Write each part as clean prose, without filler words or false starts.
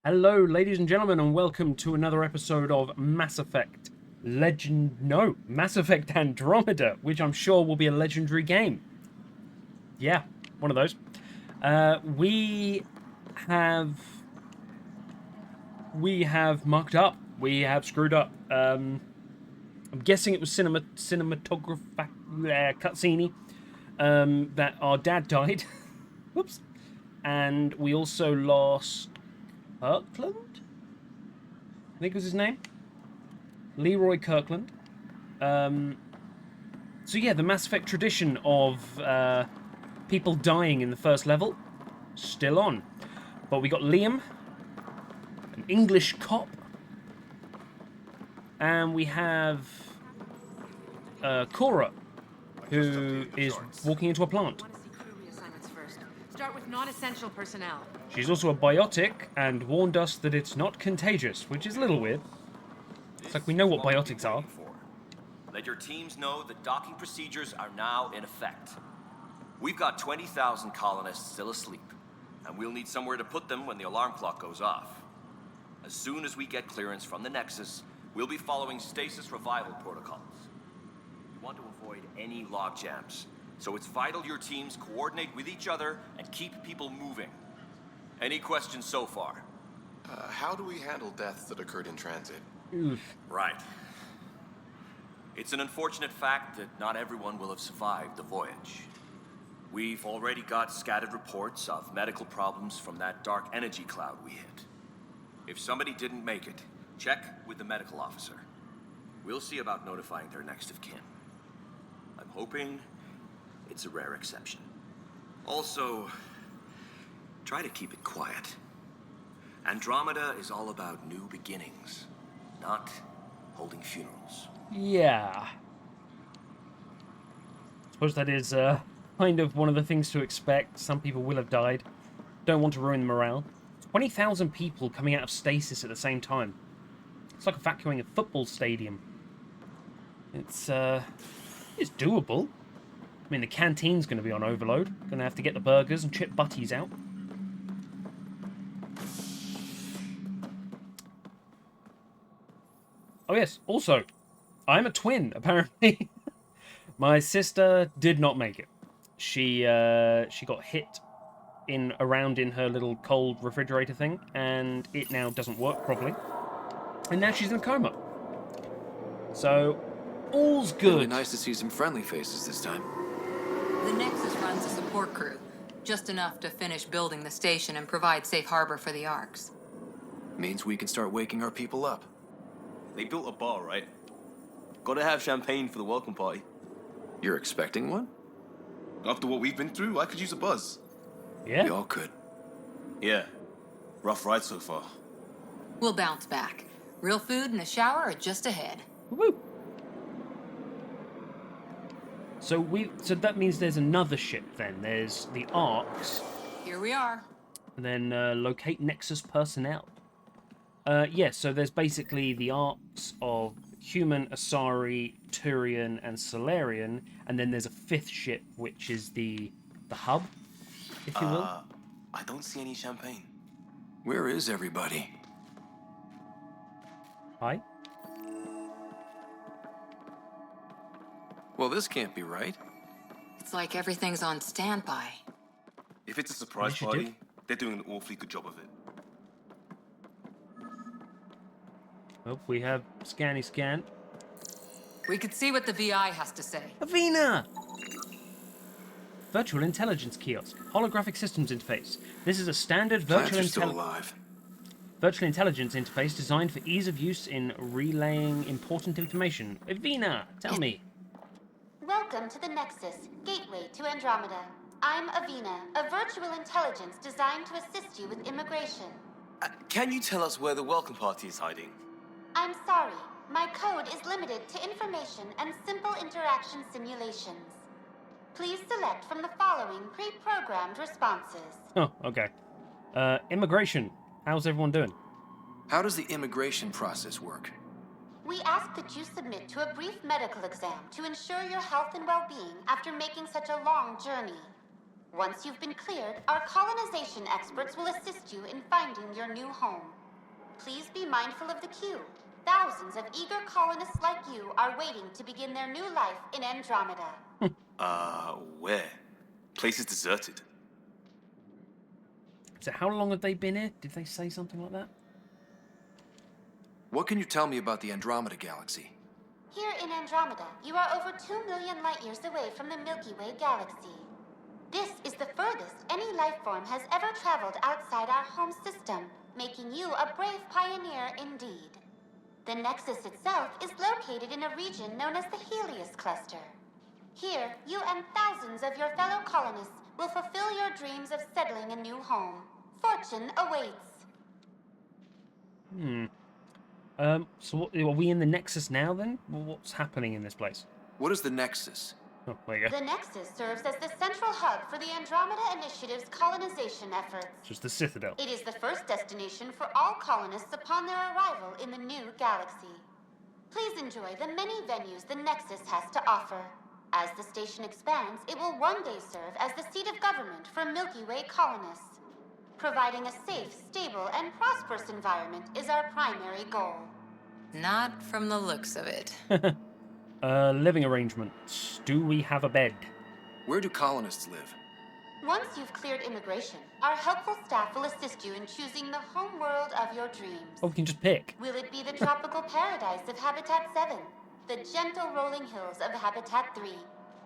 Hello, ladies and gentlemen, and welcome to another episode of Mass Effect Andromeda, which I'm sure will be a legendary game. Yeah, one of those. We have mucked up. We have screwed up. I'm guessing it was cinematography cutscene that our dad died. Whoops. And we also lost Kirkland? I think was his name. Leroy Kirkland. So yeah, the Mass Effect tradition of people dying in the first level, still on. But we got Liam, an English cop, and we have Cora, who is walking into a plant. Start with non-essential personnel. She's also a biotic and warned us that it's not contagious, which is a little weird. It's like we know what biotics are. Let your teams know that docking procedures are now in effect. We've got 20,000 colonists still asleep, and we'll need somewhere to put them when the alarm clock goes off. As soon as we get clearance from the Nexus, we'll be following stasis revival protocols. We want to avoid any logjams, so it's vital your teams coordinate with each other and keep people moving. Any questions so far? How do we handle deaths that occurred in transit? Right. It's an unfortunate fact that not everyone will have survived the voyage. We've already got scattered reports of medical problems from that dark energy cloud we hit. If somebody didn't make it, check with the medical officer. We'll see about notifying their next of kin. I'm hoping it's a rare exception. Also, try to keep it quiet. Andromeda is all about new beginnings, not holding funerals. Yeah. I suppose that is kind of one of the things to expect. Some people will have died. Don't want to ruin the morale. 20,000 people coming out of stasis at the same time. It's like evacuating a football stadium. It's doable. I mean, the canteen's going to be on overload. Going to have to get the burgers and chip butties out. Oh yes, also, I'm a twin, apparently. My sister did not make it. She got hit around in her little cold refrigerator thing, and it now doesn't work properly. And now she's in a coma. So, all's good. Really nice to see some friendly faces this time. The Nexus runs a support crew. Just enough to finish building the station and provide safe harbor for the Arks. Means we can start waking our people up. They built a bar, right? Gotta have champagne for the welcome party. You're expecting one? After what we've been through, I could use a buzz. Yeah. We all could. Yeah. Rough ride so far. We'll bounce back. Real food and a shower are just ahead. Woo. So that means there's another ship then. There's the Arks. Here we are. And then locate Nexus personnel. Yeah, so there's basically the arcs of Human, Asari, Turian, and Solarian, and then there's a fifth ship, which is the hub, if you will. I don't see any champagne. Where is everybody? Hi. Well, this can't be right. It's like everything's on standby. If it's a surprise Yes, you party, did. they're doing an awfully good job of it. Well, we have Scanny Scan. We could see what the VI has to say. Avina! Virtual Intelligence Kiosk. Holographic Systems Interface. This is a standard Plants are still alive. virtual intelligence interface designed for ease of use in relaying important information. Avina, tell me. Welcome to the Nexus, gateway to Andromeda. I'm Avina, a virtual intelligence designed to assist you with immigration. Can you tell us where the welcome party is hiding? I'm sorry, my code is limited to information and simple interaction simulations. Please select from the following pre-programmed responses. Oh, okay. Immigration. How's everyone doing? How does the immigration process work? We ask that you submit to a brief medical exam to ensure your health and well-being after making such a long journey. Once you've been cleared, our colonization experts will assist you in finding your new home. Please be mindful of the queue. Thousands of eager colonists like you are waiting to begin their new life in Andromeda. Where? Place is deserted. So how long have they been here? Did they say something like that? What can you tell me about the Andromeda galaxy? Here in Andromeda, you are over 2 million light years away from the Milky Way galaxy. This is the furthest any life form has ever traveled outside our home system, making you a brave pioneer indeed. The Nexus itself is located in a region known as the Helios Cluster. Here, you and thousands of your fellow colonists will fulfill your dreams of settling a new home. Fortune awaits. So what, are we in the Nexus now then? Well, what's happening in this place? What is the Nexus? Oh, there you go. The Nexus serves as the central hub for the Andromeda Initiative's colonization efforts. Just the Citadel. It is the first destination for all colonists upon their arrival in the new galaxy. Please enjoy the many venues the Nexus has to offer. As the station expands, it will one day serve as the seat of government for Milky Way colonists. Providing a safe, stable, and prosperous environment is our primary goal. Not from the looks of it. Living arrangements. Do we have a bed? Where do colonists live? Once you've cleared immigration, our helpful staff will assist you in choosing the home world of your dreams. Oh, we can just pick. Will it be the tropical paradise of Habitat 7, the gentle rolling hills of Habitat 3,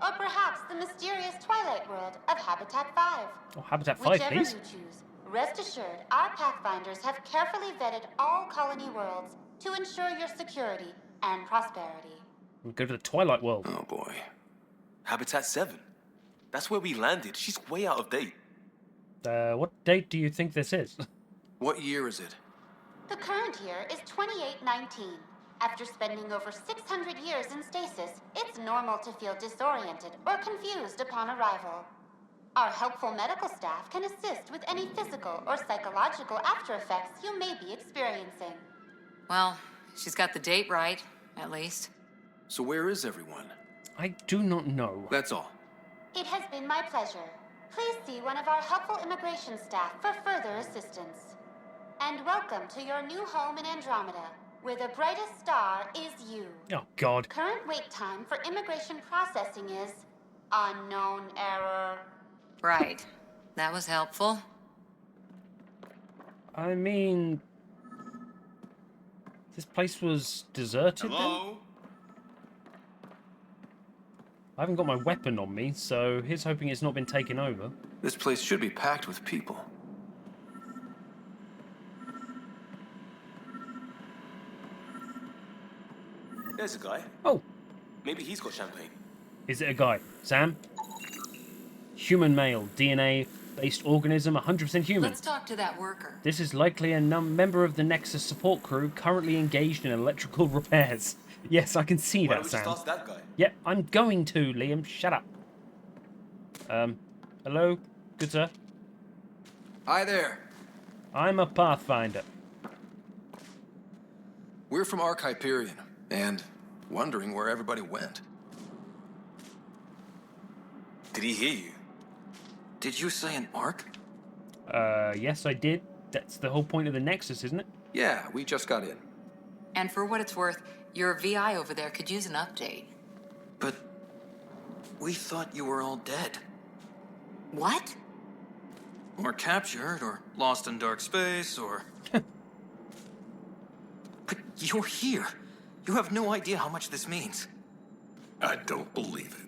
or perhaps the mysterious twilight world of Habitat 5? Oh, Habitat 5, Whichever please. you choose, rest assured our Pathfinders have carefully vetted all colony worlds to ensure your security and prosperity. We'll go to the Twilight World. Oh boy. Habitat 7. That's where we landed. She's way out of date. What date do you think this is? What year is it? The current year is 2819. After spending over 600 years in stasis, it's normal to feel disoriented or confused upon arrival. Our helpful medical staff can assist with any physical or psychological after effects you may be experiencing. Well, she's got the date right, at least. So where is everyone? I do not know. That's all. It has been my pleasure. Please see one of our helpful immigration staff for further assistance. And welcome to your new home in Andromeda, where the brightest star is you. Oh, God. Current wait time for immigration processing is unknown error. Right. That was helpful. I mean... This place was deserted then? I haven't got my weapon on me, so here's hoping it's not been taken over. This place should be packed with people. There's a guy. Oh, Maybe he's got champagne. is it a guy? Sam? Human male, DNA-based organism, 100% human. Let's talk to that worker. This is likely a member of the Nexus support crew currently engaged in electrical repairs. Yes, I can see Why that, don't we just Sam. ask that guy? Yep, I'm going to, Liam. Shut up. Hello? Good sir? Hi there. I'm a Pathfinder. We're from Ark Hyperion, and wondering where everybody went. Did he hear you? Did you say an Ark? Yes, I did. That's the whole point of the Nexus, isn't it? Yeah, we just got in. And for what it's worth, your VI over there could use an update. But we thought you were all dead. What? Or captured, or lost in dark space, or... But you're here. You have no idea how much this means. I don't believe it.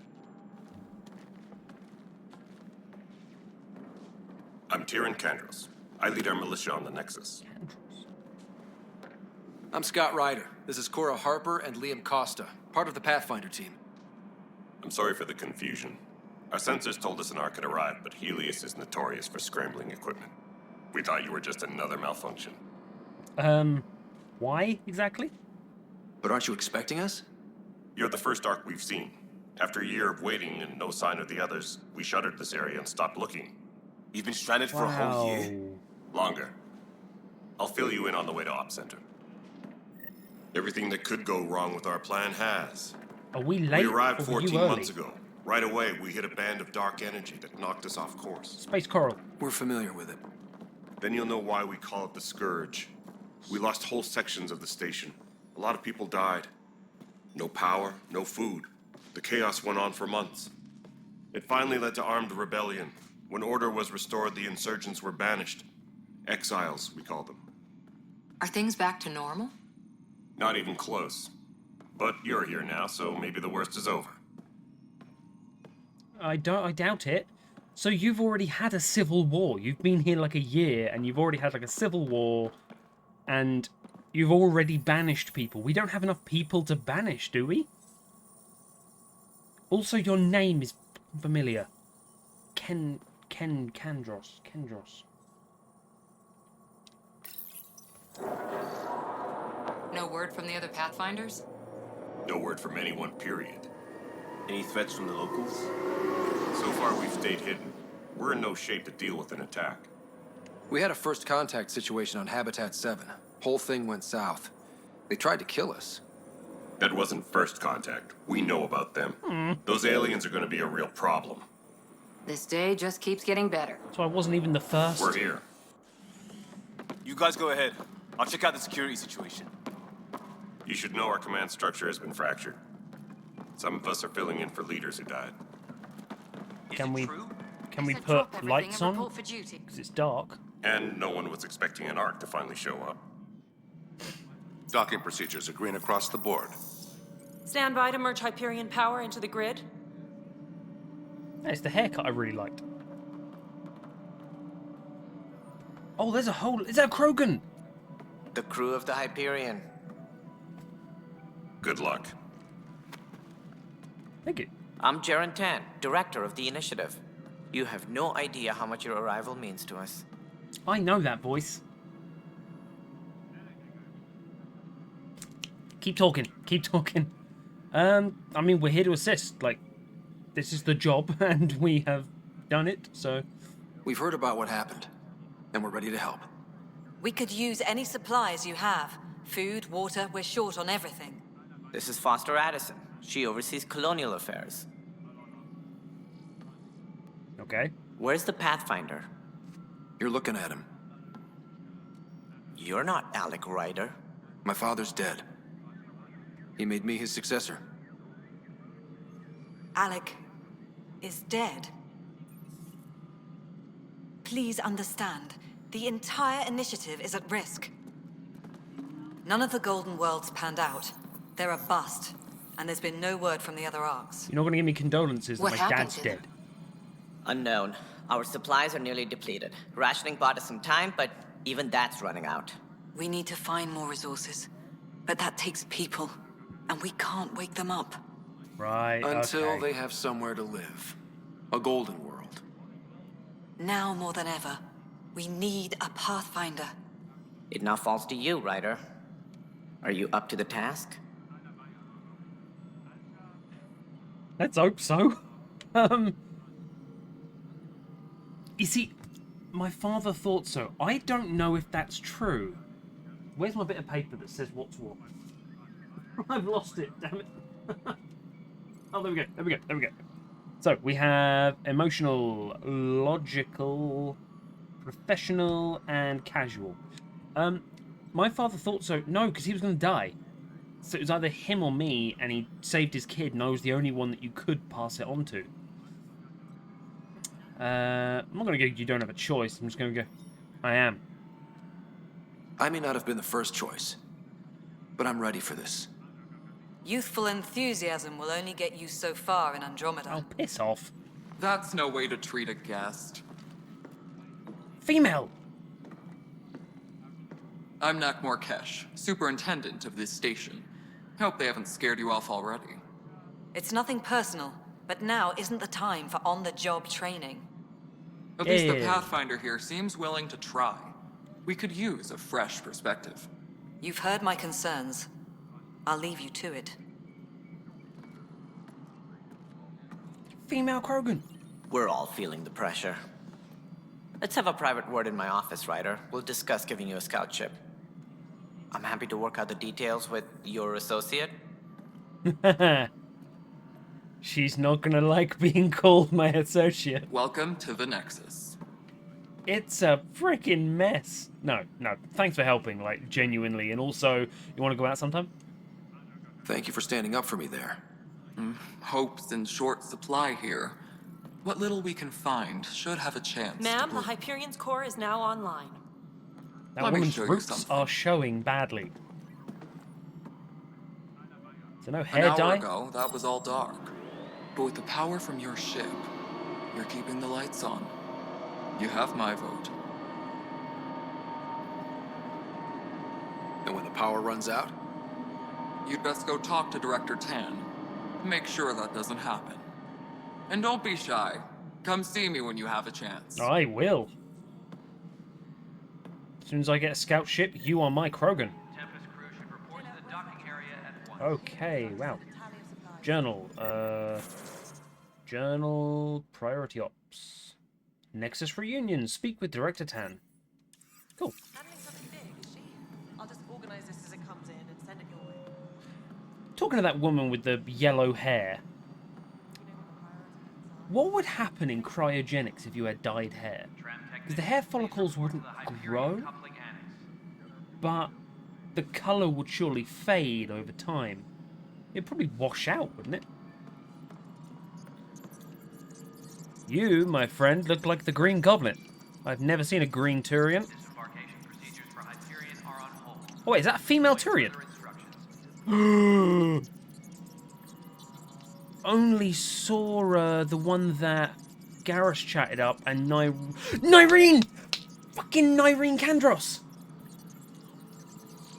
I'm Tyrion Candros. I lead our militia on the Nexus. I'm Scott Ryder. This is Cora Harper and Liam Costa, part of the Pathfinder team. I'm sorry for the confusion. Our sensors told us an Ark had arrived, but Helios is notorious for scrambling equipment. We thought you were just another malfunction. Why exactly? But aren't you expecting us? You're the first Ark we've seen. After a year of waiting and no sign of the others, we shuttered this area and stopped looking. You've been stranded for a whole year? Longer. I'll fill you in on the way to Op Center. Everything that could go wrong with our plan has. Are we late? We arrived or were 14 you early? months ago. Right away, we hit a band of dark energy that knocked us off course. Space coral. We're familiar with it. Then you'll know why we call it the Scourge. We lost whole sections of the station. A lot of people died. No power, no food. The chaos went on for months. It finally led to armed rebellion. When order was restored, the insurgents were banished. Exiles, we call them. Are things back to normal? Not even close. But you're here now, so maybe the worst is over. I doubt it. So you've already had a civil war. You've been here like a year, and you've already had like a civil war, and you've already banished people. We don't have enough people to banish, do we? Also, your name is familiar. Kendros. No word from the other Pathfinders? No word from anyone, period. Any threats from the locals? So far, we've stayed hidden. We're in no shape to deal with an attack. We had a first contact situation on Habitat 7. Whole thing went south. They tried to kill us. That wasn't first contact. We know about them. Those aliens are going to be a real problem. This day just keeps getting better. So I wasn't even the first. We're here. You guys go ahead. I'll check out the security situation. You should know our command structure has been fractured. Some of us are filling in for leaders who died. Can we I said put drop everything lights and on? report for duty. Because it's dark. And no one was expecting an Ark to finally show up. Docking procedures are green across the board. Stand by to merge Hyperion power into the grid. It's the haircut I really liked. Oh, there's a hole. Is that a Krogan? The crew of the Hyperion. Good luck. Thank you. I'm Jaren Tan, director of the initiative. You have no idea how much your arrival means to us. I know that voice. Keep talking. Keep talking. I mean, we're here to assist. Like, this is the job, and we have done it, so... We've heard about what happened, and we're ready to help. We could use any supplies you have. Food, water, we're short on everything. This is Foster Addison. She oversees colonial affairs. Okay. Where's the Pathfinder? You're looking at him. You're not Alec Ryder. My father's dead. He made me his successor. Alec is dead. Please understand, the entire initiative is at risk. None of the Golden Worlds panned out. They're a bust, and there's been no word from the other arcs. You're not going to give me condolences that What my happened dad's to dead. them? Unknown. Our supplies are nearly depleted. Rationing bought us some time, but even that's running out. We need to find more resources, but that takes people, and we can't wake them up. Right, Until okay. they have somewhere to live. A golden world. Now more than ever, we need a Pathfinder. It now falls to you, Ryder. Are you up to the task? Let's hope so. You see, my father thought so. I don't know if that's true. Where's my bit of paper that says what's what? I've lost it, damn it. Oh, there we go. So, we have emotional, logical, professional, and casual. My father thought so. No, because he was going to die. So it was either him or me, and he saved his kid, and I was the only one that you could pass it on to. I'm not going to go, you don't have a choice. I'm just going to go, I am. I may not have been the first choice, but I'm ready for this. Youthful enthusiasm will only get you so far in Andromeda. Oh, piss off. That's no way to treat a guest. Female! I'm Nakmor Kesh, superintendent of this station. Hope they haven't scared you off already. It's nothing personal, but now isn't the time for on-the-job training. At least the Yeah. Pathfinder here seems willing to try. We could use a fresh perspective. You've heard my concerns. I'll leave you to it. Female Krogan. We're all feeling the pressure. Let's have a private word in my office, Ryder. We'll discuss giving you a scout ship. I'm happy to work out the details with your associate. She's not gonna like being called my associate. Welcome to the Nexus. It's a freaking mess. No, thanks for helping, like, genuinely. And also, you want to go out sometime? Thank you for standing up for me there. Hope's in short supply here. What little we can find should have a chance. Ma'am, the Hyperion's core is now online. That Let me woman's show you roots something. are showing badly. So no An hair hour dye? ago, that was all dark. But with the power from your ship, you're keeping the lights on. You have my vote. And when the power runs out? You'd best go talk to Director Tan. Make sure that doesn't happen. And don't be shy. Come see me when you have a chance. I will. As soon as I get a scout ship, you are my Krogan. Tempest crew should report to the docking area at once. Okay, wow. Journal. Journal. Priority Ops. Nexus Reunion. Speak with Director Tan. Cool. Handling something big, is she? I'll just organize this as it comes in and send it your way. Talking to that woman with the yellow hair. What would happen in cryogenics if you had dyed hair? Because the hair follicles wouldn't grow, but the colour would surely fade over time. It'd probably wash out, wouldn't it? You, my friend, look like the Green Goblin. I've never seen a Green Turian. Oh wait, is that a female Turian? Only saw the one that Garrus chatted up and Nyreen! Fucking Nyreen Kandros!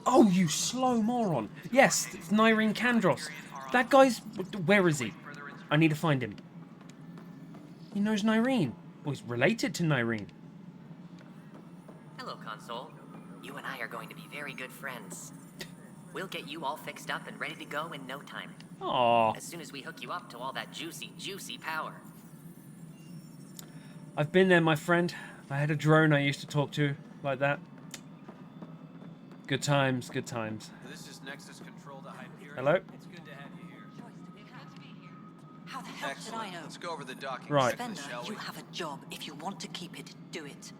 Oh, you slow moron. Yes, it's Nyreen Kandros. That guy's... Where is he? I need to find him. He knows Nyreen. Well, he's related to Nyreen. Hello, Console. You and I are going to be very good friends. We'll get you all fixed up and ready to go in no time. Aww. As soon as we hook you up to all that juicy, juicy power. I've been there, my friend. I had a drone I used to talk to like that. Good times, good times. This is Nexus Control to Hyperion. Hello? It's good to have you here. How the hell should I know? Let's go over the docking Right. Spender, shall we? you have a job. If you want to keep it, do it.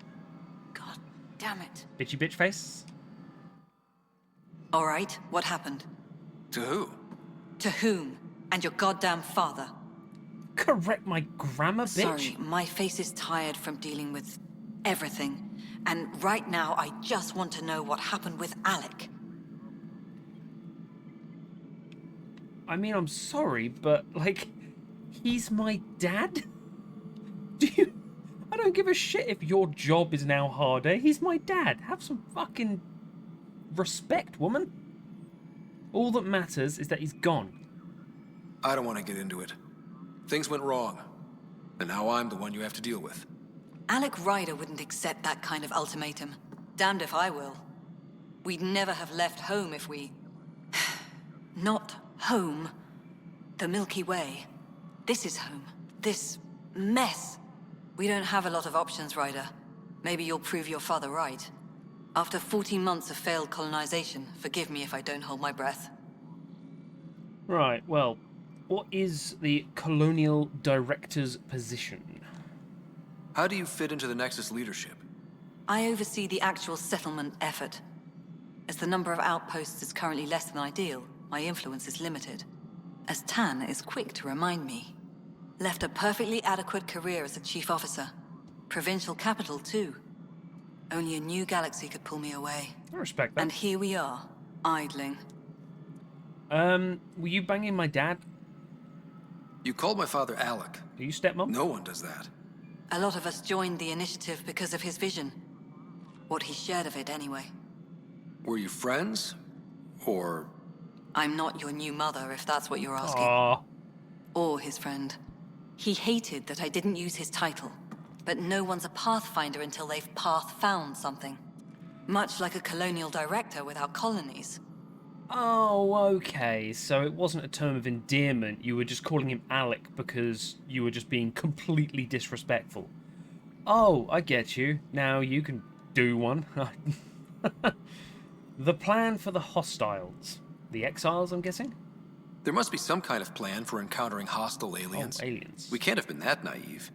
God damn it. Bitchy bitch face? All right, what happened? To who? To whom? And your goddamn father. Correct my grammar, bitch. Sorry, my face is tired from dealing with everything. And right now, I just want to know what happened with Alec. I mean, I'm sorry, but, like, he's my dad? Do you... I don't give a shit if your job is now harder. He's my dad. Have some fucking respect, woman. All that matters is that he's gone. I don't want to get into it. Things went wrong. And now I'm the one you have to deal with. Alec Ryder wouldn't accept that kind of ultimatum. Damned if I will. We'd never have left home if we... Not home. The Milky Way. This is home. This mess. We don't have a lot of options, Ryder. Maybe you'll prove your father right. After 14 months of failed colonization, forgive me if I don't hold my breath. Right, well, what is the Colonial Director's position? How do you fit into the Nexus leadership? I oversee the actual settlement effort. As the number of outposts is currently less than ideal, my influence is limited. As Tan is quick to remind me. Left a perfectly adequate career as a chief officer. Provincial capital, too. Only a new galaxy could pull me away. I respect that. And here we are, idling. Were you banging my dad? You called my father Alec. Are you stepmom? No one does that. A lot of us joined the initiative because of his vision. What he shared of it, anyway. Were you friends? Or... I'm not your new mother, if that's what you're asking. Aww. Or his friend. He hated that I didn't use his title. But no one's a pathfinder until they've path-found something. Much like a colonial director without colonies. Oh, okay. So it wasn't a term of endearment. You were just calling him Alec because you were just being completely disrespectful. Oh, I get you. Now you can do one. The plan for the hostiles. The exiles, I'm guessing? There must be some kind of plan for encountering hostile aliens. Oh, aliens. We can't have been that naive.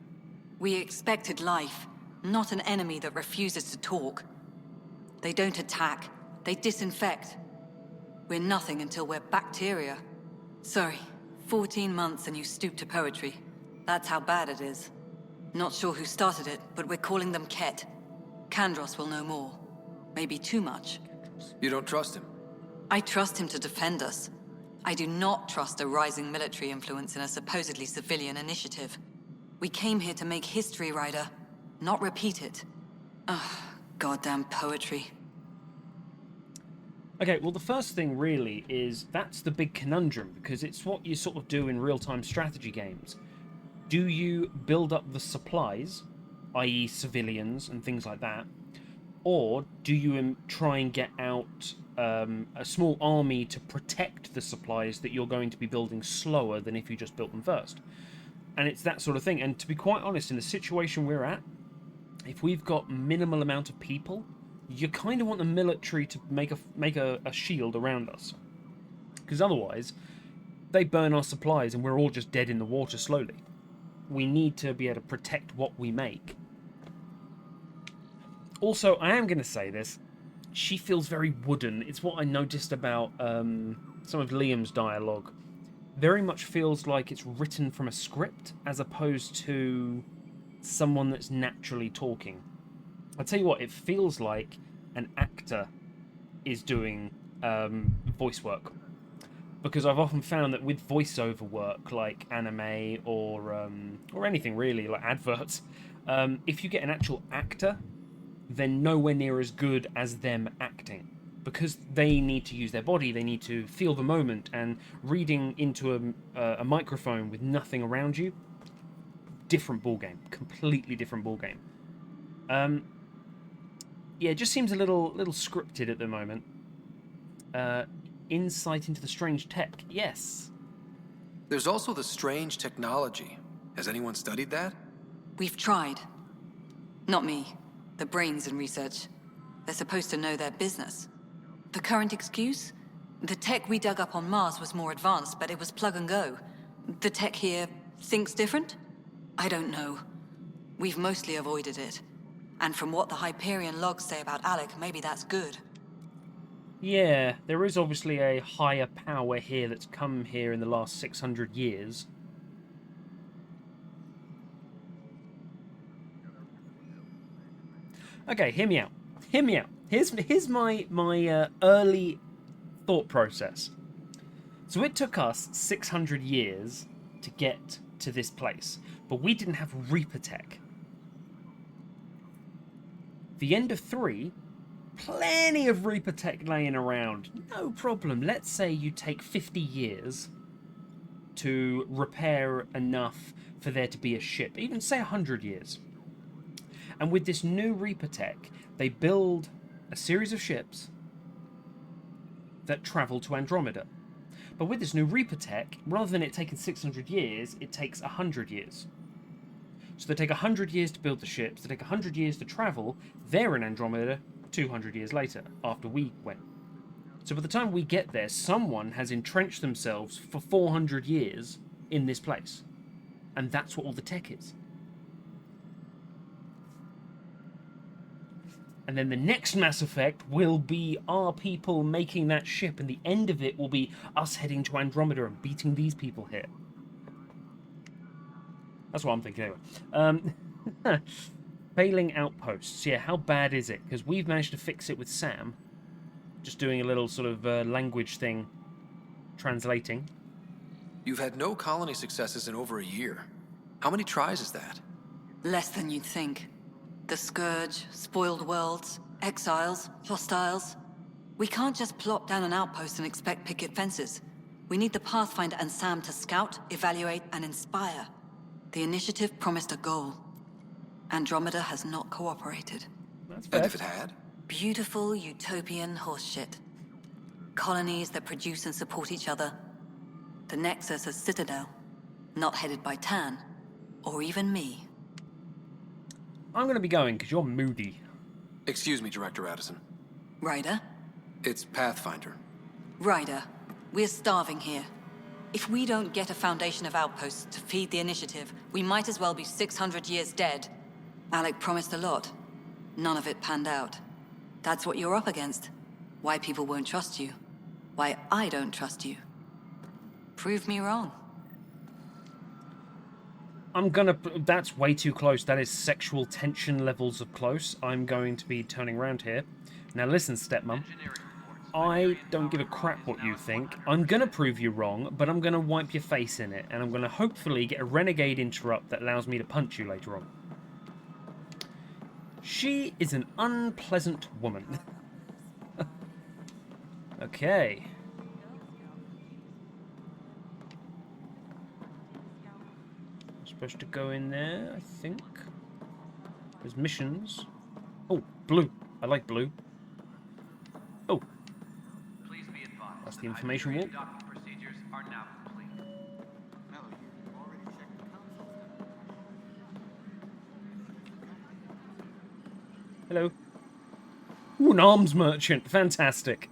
We expected life, not an enemy that refuses to talk. They don't attack, they disinfect. We're nothing until we're bacteria. Sorry, 14 months and you stoop to poetry. That's how bad it is. Not sure who started it, but we're calling them Ket. Kandros will know more. Maybe too much. You don't trust him? I trust him to defend us. I do not trust a rising military influence in a supposedly civilian initiative. We came here to make history, Ryder, not repeat it. Ugh, goddamn poetry. Okay, well, the first thing really is that's the big conundrum, because it's what you sort of do in real-time strategy games. Do you build up the supplies, i.e. civilians and things like that, or do you try and get out a small army to protect the supplies that you're going to be building slower than if you just built them first? And it's that sort of thing. And to be quite honest, in the situation we're at, if we've got minimal amount of people, you kind of want the military to make a shield around us. Because otherwise, they burn our supplies and we're all just dead in the water slowly. We need to be able to protect what we make. Also, I am going to say this. She feels very wooden. It's what I noticed about some of Liam's dialogue. Very much feels like it's written from a script as opposed to someone that's naturally talking. I'll tell you what, it feels like an actor is doing voice work. Because I've often found that with voiceover work, like anime or anything really, like adverts, if you get an actual actor, they're nowhere near as good as them acting. Because they need to use their body, they need to feel the moment, and reading into a microphone with nothing around you, different ballgame, completely different ballgame. Yeah, it just seems a little scripted at the moment. Insight into the strange tech, yes. There's also the strange technology. Has anyone studied that? We've tried. Not me. The brains in research. They're supposed to know their business. The current excuse? The tech we dug up on Mars was more advanced, but it was plug and go. The tech here thinks different? I don't know. We've mostly avoided it. And from what the Hyperion logs say about Alec, maybe that's good. Yeah, there is obviously a higher power here that's come here in the last 600 years. Okay, hear me out. Hear me out. Here's my early thought process. So it took us 600 years to get to this place, but we didn't have Reaper tech. The end of 3, plenty of Reaper tech laying around. No problem. Let's say you take 50 years to repair enough for there to be a ship. Even say 100 years. And with this new Reaper tech, they build a series of ships that travel to Andromeda. But with this new Reaper tech, rather than it taking 600 years, it takes 100 years. So they take 100 years to build the ships, they take 100 years to travel, they're in Andromeda 200 years later, after we went. So by the time we get there, someone has entrenched themselves for 400 years in this place. And that's what all the tech is. And then the next Mass Effect will be our people making that ship, and the end of it will be us heading to Andromeda and beating these people here. That's what I'm thinking anyway. Failing outposts. Yeah, how bad is it? Because we've managed to fix it with Sam. Just doing a little sort of language thing. Translating. You've had no colony successes in over a year. How many tries is that? Less than you'd think. The Scourge, spoiled worlds, exiles, hostiles. We can't just plop down an outpost and expect picket fences. We need the Pathfinder and Sam to scout, evaluate, and inspire. The initiative promised a goal. Andromeda has not cooperated. That's fair. And if it had? Beautiful utopian horseshit. Colonies that produce and support each other. The Nexus a citadel, not headed by Tan, or even me. I'm going to be going because you're moody. Excuse me, Director Addison. Ryder? It's Pathfinder. Ryder, we're starving here. If we don't get a foundation of outposts to feed the initiative, we might as well be 600 years dead. Alec promised a lot. None of it panned out. That's what you're up against. Why people won't trust you. Why I don't trust you. Prove me wrong. That's way too close. That is sexual tension levels of close. I'm going to be turning around here. Now listen, stepmom. I don't give a crap what you think. I'm going to prove you wrong, but I'm going to wipe your face in it. And I'm going to hopefully get a renegade interrupt that allows me to punch you later on. She is an unpleasant woman. Okay. I'm supposed to go in there, I think. There's missions. Oh, blue. I like blue. Oh. Please be advised. That's the information wall. Docking procedures are now complete. Hello. Ooh, an arms merchant. Fantastic.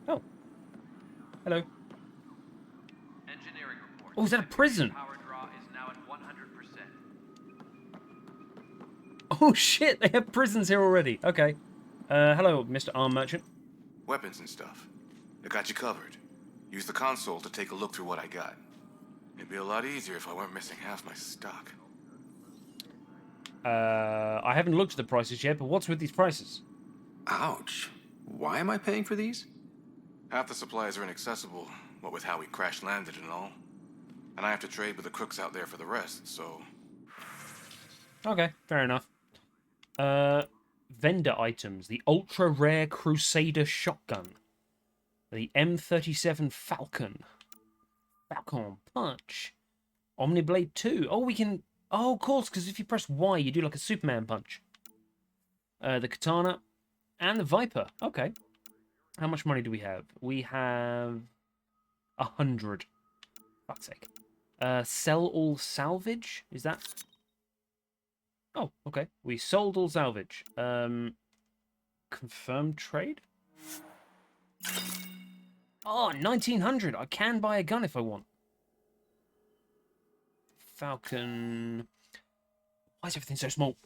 Oh. Hello. Engineering report. Oh, is that a prison? Power draw is now at 100%. Oh shit, they have prisons here already. Okay. Hello, Mr. Arm Merchant. Weapons and stuff. I got you covered. Use the console to take a look through what I got. It'd be a lot easier if I weren't missing half my stock. I haven't looked at the prices yet, but what's with these prices? Ouch. Why am I paying for these? Half the supplies are inaccessible, what with how we crash landed and all. And I have to trade with the crooks out there for the rest, so... Okay, fair enough. Vendor items. The ultra-rare Crusader shotgun. The M37 Falcon. Falcon Punch. Omniblade 2. Oh, we can... Oh, of course, because if you press Y, you do like a Superman punch. The Katana. And the Viper. Okay. How much money do we have? We have 100. Fuck's sake. Sell all salvage? Is that... Oh, okay. We sold all salvage. Confirmed trade? Oh, 1900. I can buy a gun if I want. Falcon. Why is everything so small?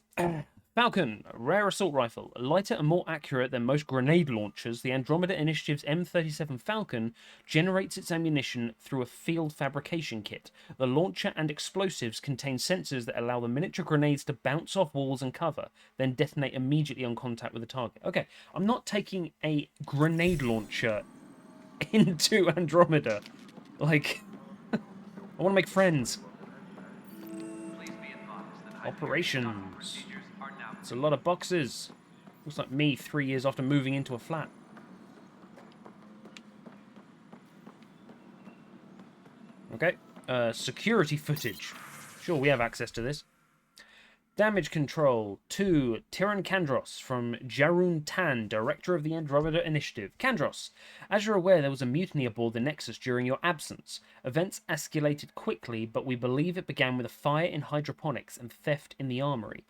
Falcon, rare assault rifle. Lighter and more accurate than most grenade launchers, the Andromeda Initiative's M37 Falcon generates its ammunition through a field fabrication kit. The launcher and explosives contain sensors that allow the miniature grenades to bounce off walls and cover, then detonate immediately on contact with the target. Okay, I'm not taking a grenade launcher into Andromeda. Like, I want to make friends. Operations. It's a lot of boxes. Looks like me 3 years after moving into a flat. Okay. Security footage. Sure, we have access to this. Damage control to Tyran Kandros from Jarun Tan, director of the Andromeda Initiative. Kandros, as you're aware, there was a mutiny aboard the Nexus during your absence. Events escalated quickly, but we believe it began with a fire in hydroponics and theft in the armory.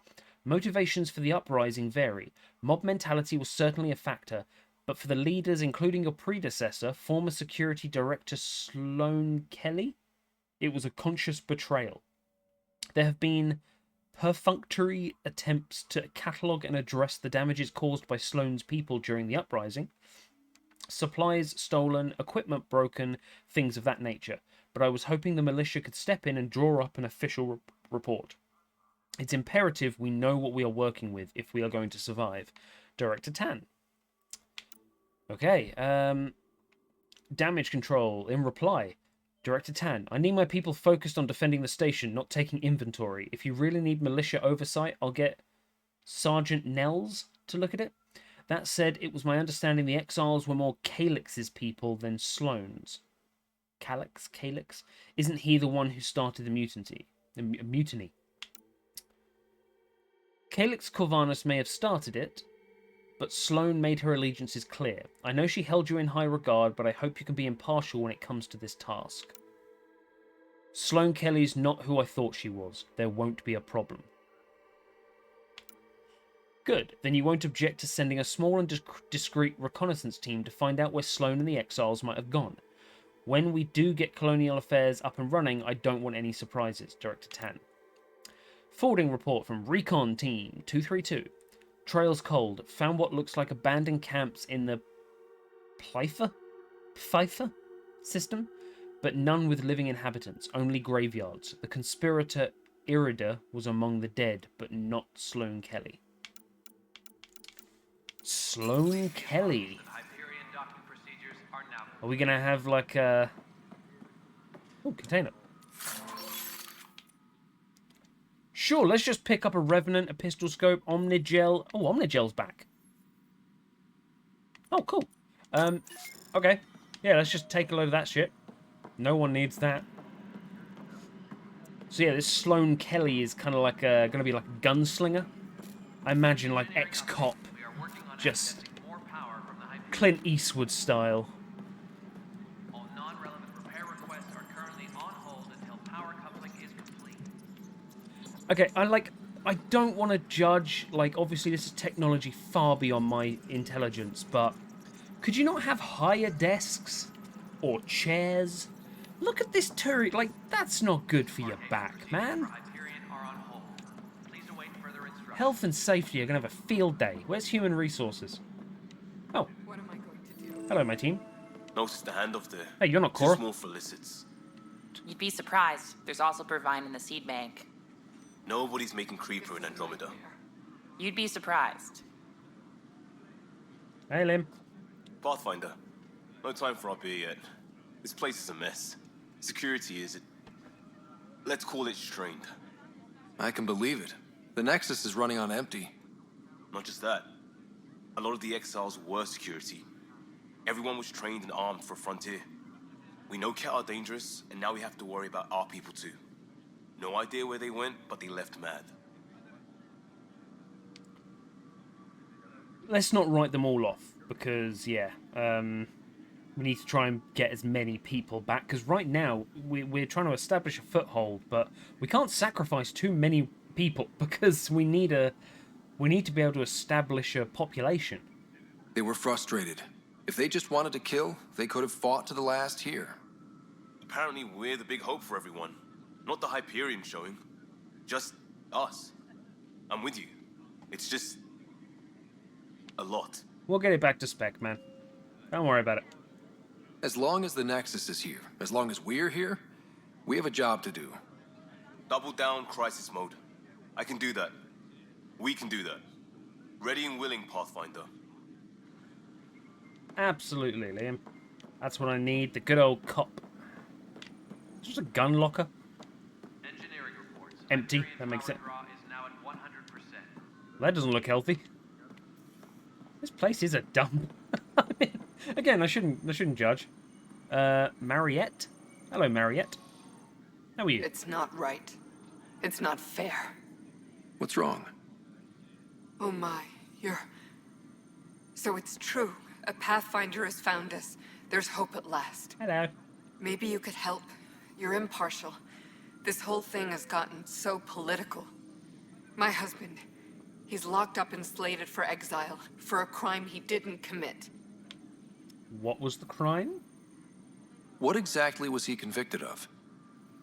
Motivations for the uprising vary. Mob mentality was certainly a factor, but for the leaders, including your predecessor, former security director Sloane Kelly, it was a conscious betrayal. There have been perfunctory attempts to catalogue and address the damages caused by Sloane's people during the uprising. Supplies stolen, equipment broken, things of that nature. But I was hoping the militia could step in and draw up an official report. It's imperative we know what we are working with if we are going to survive. Director Tan. Okay, damage control in reply. Director Tan, I need my people focused on defending the station, not taking inventory. If you really need militia oversight, I'll get Sergeant Nels to look at it. That said, it was my understanding the exiles were more Calix's people than Sloane's. Calix? Isn't he the one who started the mutiny? Calix Corvanus may have started it, but Sloane made her allegiances clear. I know she held you in high regard, but I hope you can be impartial when it comes to this task. Sloane Kelly's not who I thought she was. There won't be a problem. Good. Then you won't object to sending a small and discreet reconnaissance team to find out where Sloane and the exiles might have gone. When we do get colonial affairs up and running, I don't want any surprises. Director Tan. Forwarding report from Recon Team 232. Trails cold. Found what looks like abandoned camps in the Pfeiffer system, but none with living inhabitants, only graveyards. The conspirator Irida was among the dead, but not Sloane Kelly. Sloane Kelly. Are we gonna have like a... Oh, container. Sure, let's just pick up a Revenant, a pistol scope, Omnigel. Oh, Omnigel's back. Oh, cool. Okay. Yeah, let's just take a load of that shit. No one needs that. So yeah, this Sloane Kelly is kind of like going to be like a gunslinger. I imagine like ex-cop. Just Clint Eastwood style. All non-relevant repair requests are currently on hold until power coupling is complete. Okay, I don't want to judge, like, obviously this is technology far beyond my intelligence, but could you not have higher desks? Or chairs? Look at this turret, like, that's not good for your back, man. Health and safety are going to have a field day. Where's human resources? Oh. What am I going to do? Hello, my team. Notice the handoff there. Hey, you're not Cora. Just more felicits. You'd be surprised. There's also Purvine in the seed bank. Nobody's making Creeper in Andromeda. You'd be surprised. Hey, Lim. Pathfinder. No time for our beer yet. This place is a mess. Security is... let's call it strained. I can believe it. The Nexus is running on empty. Not just that. A lot of the exiles were security. Everyone was trained and armed for Frontier. We know Ket are dangerous, and now we have to worry about our people too. No idea where they went, but they left mad. Let's not write them all off, because, yeah, we need to try and get as many people back, because right now, we're trying to establish a foothold, but we can't sacrifice too many people, because we need to be able to establish a population. They were frustrated. If they just wanted to kill, they could have fought to the last here. Apparently we're the big hope for everyone. Not the Hyperion showing. Just us. I'm with you. It's just... a lot. We'll get it back to spec, man. Don't worry about it. As long as the Nexus is here, as long as we're here, we have a job to do. Double down crisis mode. I can do that. We can do that. Ready and willing, Pathfinder. Absolutely, Liam. That's what I need. The good old cop. It's just a gun locker. Engineering reports. Empty. That makes it. Draw is now at 100%. That doesn't look healthy. This place is a dump. I mean, again, I shouldn't judge. Mariette. Hello, Mariette. How are you? It's not right. It's not fair. What's wrong? Oh my, you're... So it's true. A Pathfinder has found us. There's hope at last. Hello. Maybe you could help. You're impartial. This whole thing has gotten so political. My husband, he's locked up and slated for exile for a crime he didn't commit. What was the crime? What exactly was he convicted of?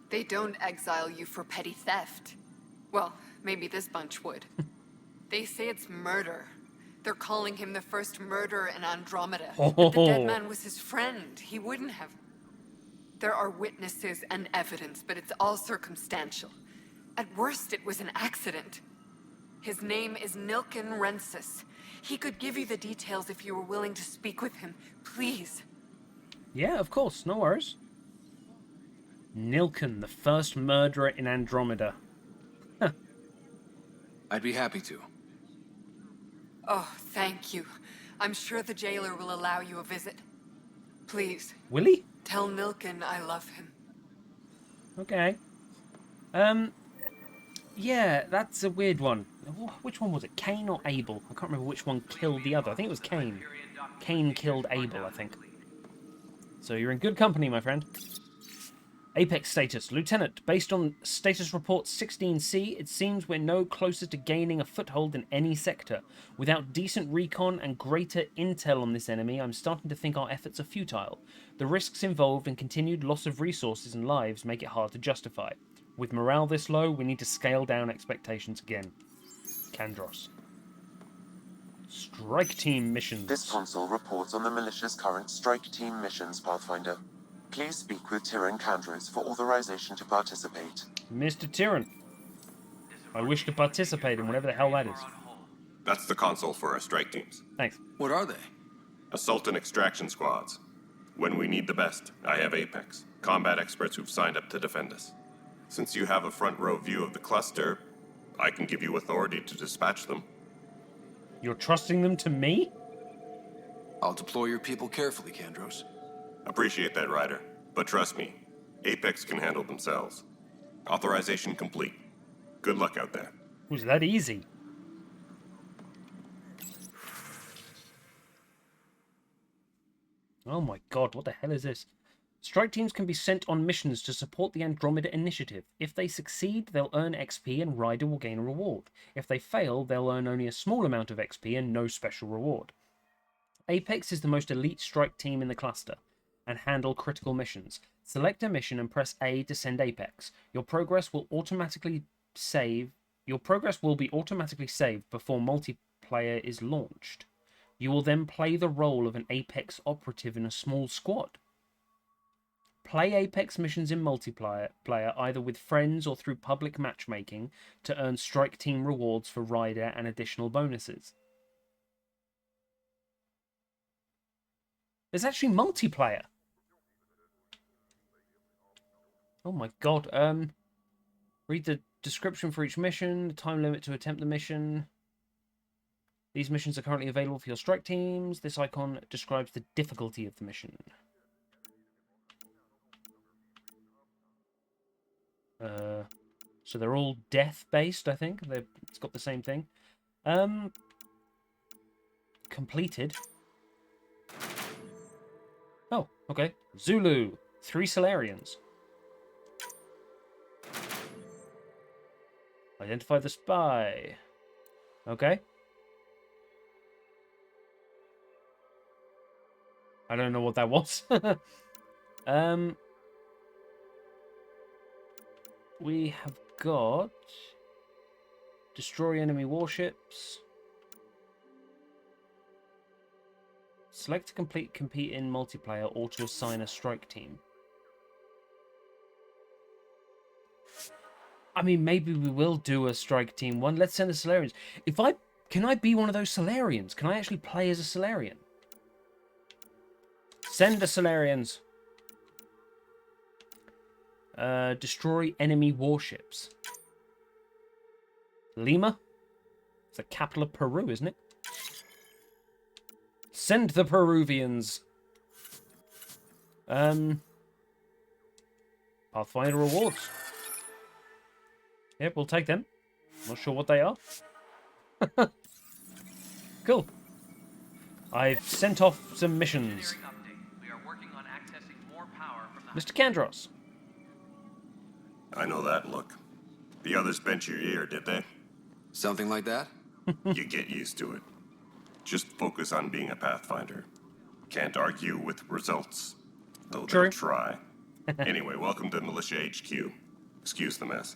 They don't exile you for petty theft. Well, maybe this bunch would. They say it's murder. They're calling him the first murderer in Andromeda. But the dead man was his friend. He wouldn't have... There are witnesses and evidence, but it's all circumstantial. At worst, it was an accident. His name is Nilken Rensis. He could give you the details if you were willing to speak with him. Please. Yeah, of course. No worries. Nilken, the first murderer in Andromeda. Huh. I'd be happy to. Oh, thank you. I'm sure the jailer will allow you a visit. Please. Will he? Tell Nilken I love him. Okay. Yeah, that's a weird one. Which one was it? Cain or Abel? I can't remember which one killed the other. I think it was Cain. Cain killed Abel, I think. So you're in good company, my friend. Apex status. Lieutenant, based on status report 16C, it seems we're no closer to gaining a foothold in any sector. Without decent recon and greater intel on this enemy, I'm starting to think our efforts are futile. The risks involved and continued loss of resources and lives make it hard to justify. With morale this low, we need to scale down expectations again. Kandros. Strike team missions. This console reports on the militia's current strike team missions, Pathfinder. Please speak with Tyrion Kandros for authorization to participate. Mr. Tyrion, I wish to participate in whatever the hell that is. That's the console for our strike teams. Thanks. What are they? Assault and extraction squads. When we need the best, I have Apex, combat experts who've signed up to defend us. Since you have a front row view of the cluster, I can give you authority to dispatch them. You're trusting them to me? I'll deploy your people carefully, Kandros. Appreciate that, Ryder. But trust me, Apex can handle themselves. Authorization complete. Good luck out there. Was that easy? Oh my god, what the hell is this? Strike teams can be sent on missions to support the Andromeda initiative. If they succeed, they'll earn XP and Ryder will gain a reward. If they fail, they'll earn only a small amount of XP and no special reward. Apex is the most elite strike team in the cluster and handle critical missions. Select a mission and press A to send Apex. Your progress will be automatically saved before multiplayer is launched. You will then play the role of an Apex operative in a small squad. Play Apex missions in multiplayer, either with friends or through public matchmaking, to earn strike team rewards for Ryder and additional bonuses. There's actually multiplayer. Oh my god. Read the description for each mission, the time limit to attempt the mission. These missions are currently available for your strike teams. This icon describes the difficulty of the mission. So they're all death-based, I think. It's got the same thing. Completed. Oh, okay. Zulu. 3 Solarians. Identify the spy. Okay. I don't know what that was. We have got destroy enemy warships. Select to compete in multiplayer or to assign a strike team. I mean, maybe we will do a strike team one. Let's send the Solarians. Can I be one of those Solarians? Can I actually play as a Solarian? Send the Solarians. Destroy enemy warships. Lima? It's the capital of Peru, isn't it? Send the Peruvians. Pathfinder rewards. Yep, we'll take them. Not sure what they are. Cool. I've sent off some missions. Mr. Kandros. I know that look. The others bent your ear, did they? Something like that? You get used to it. Just focus on being a Pathfinder. Can't argue with results, though they'll try. Anyway, welcome to Militia HQ. Excuse the mess.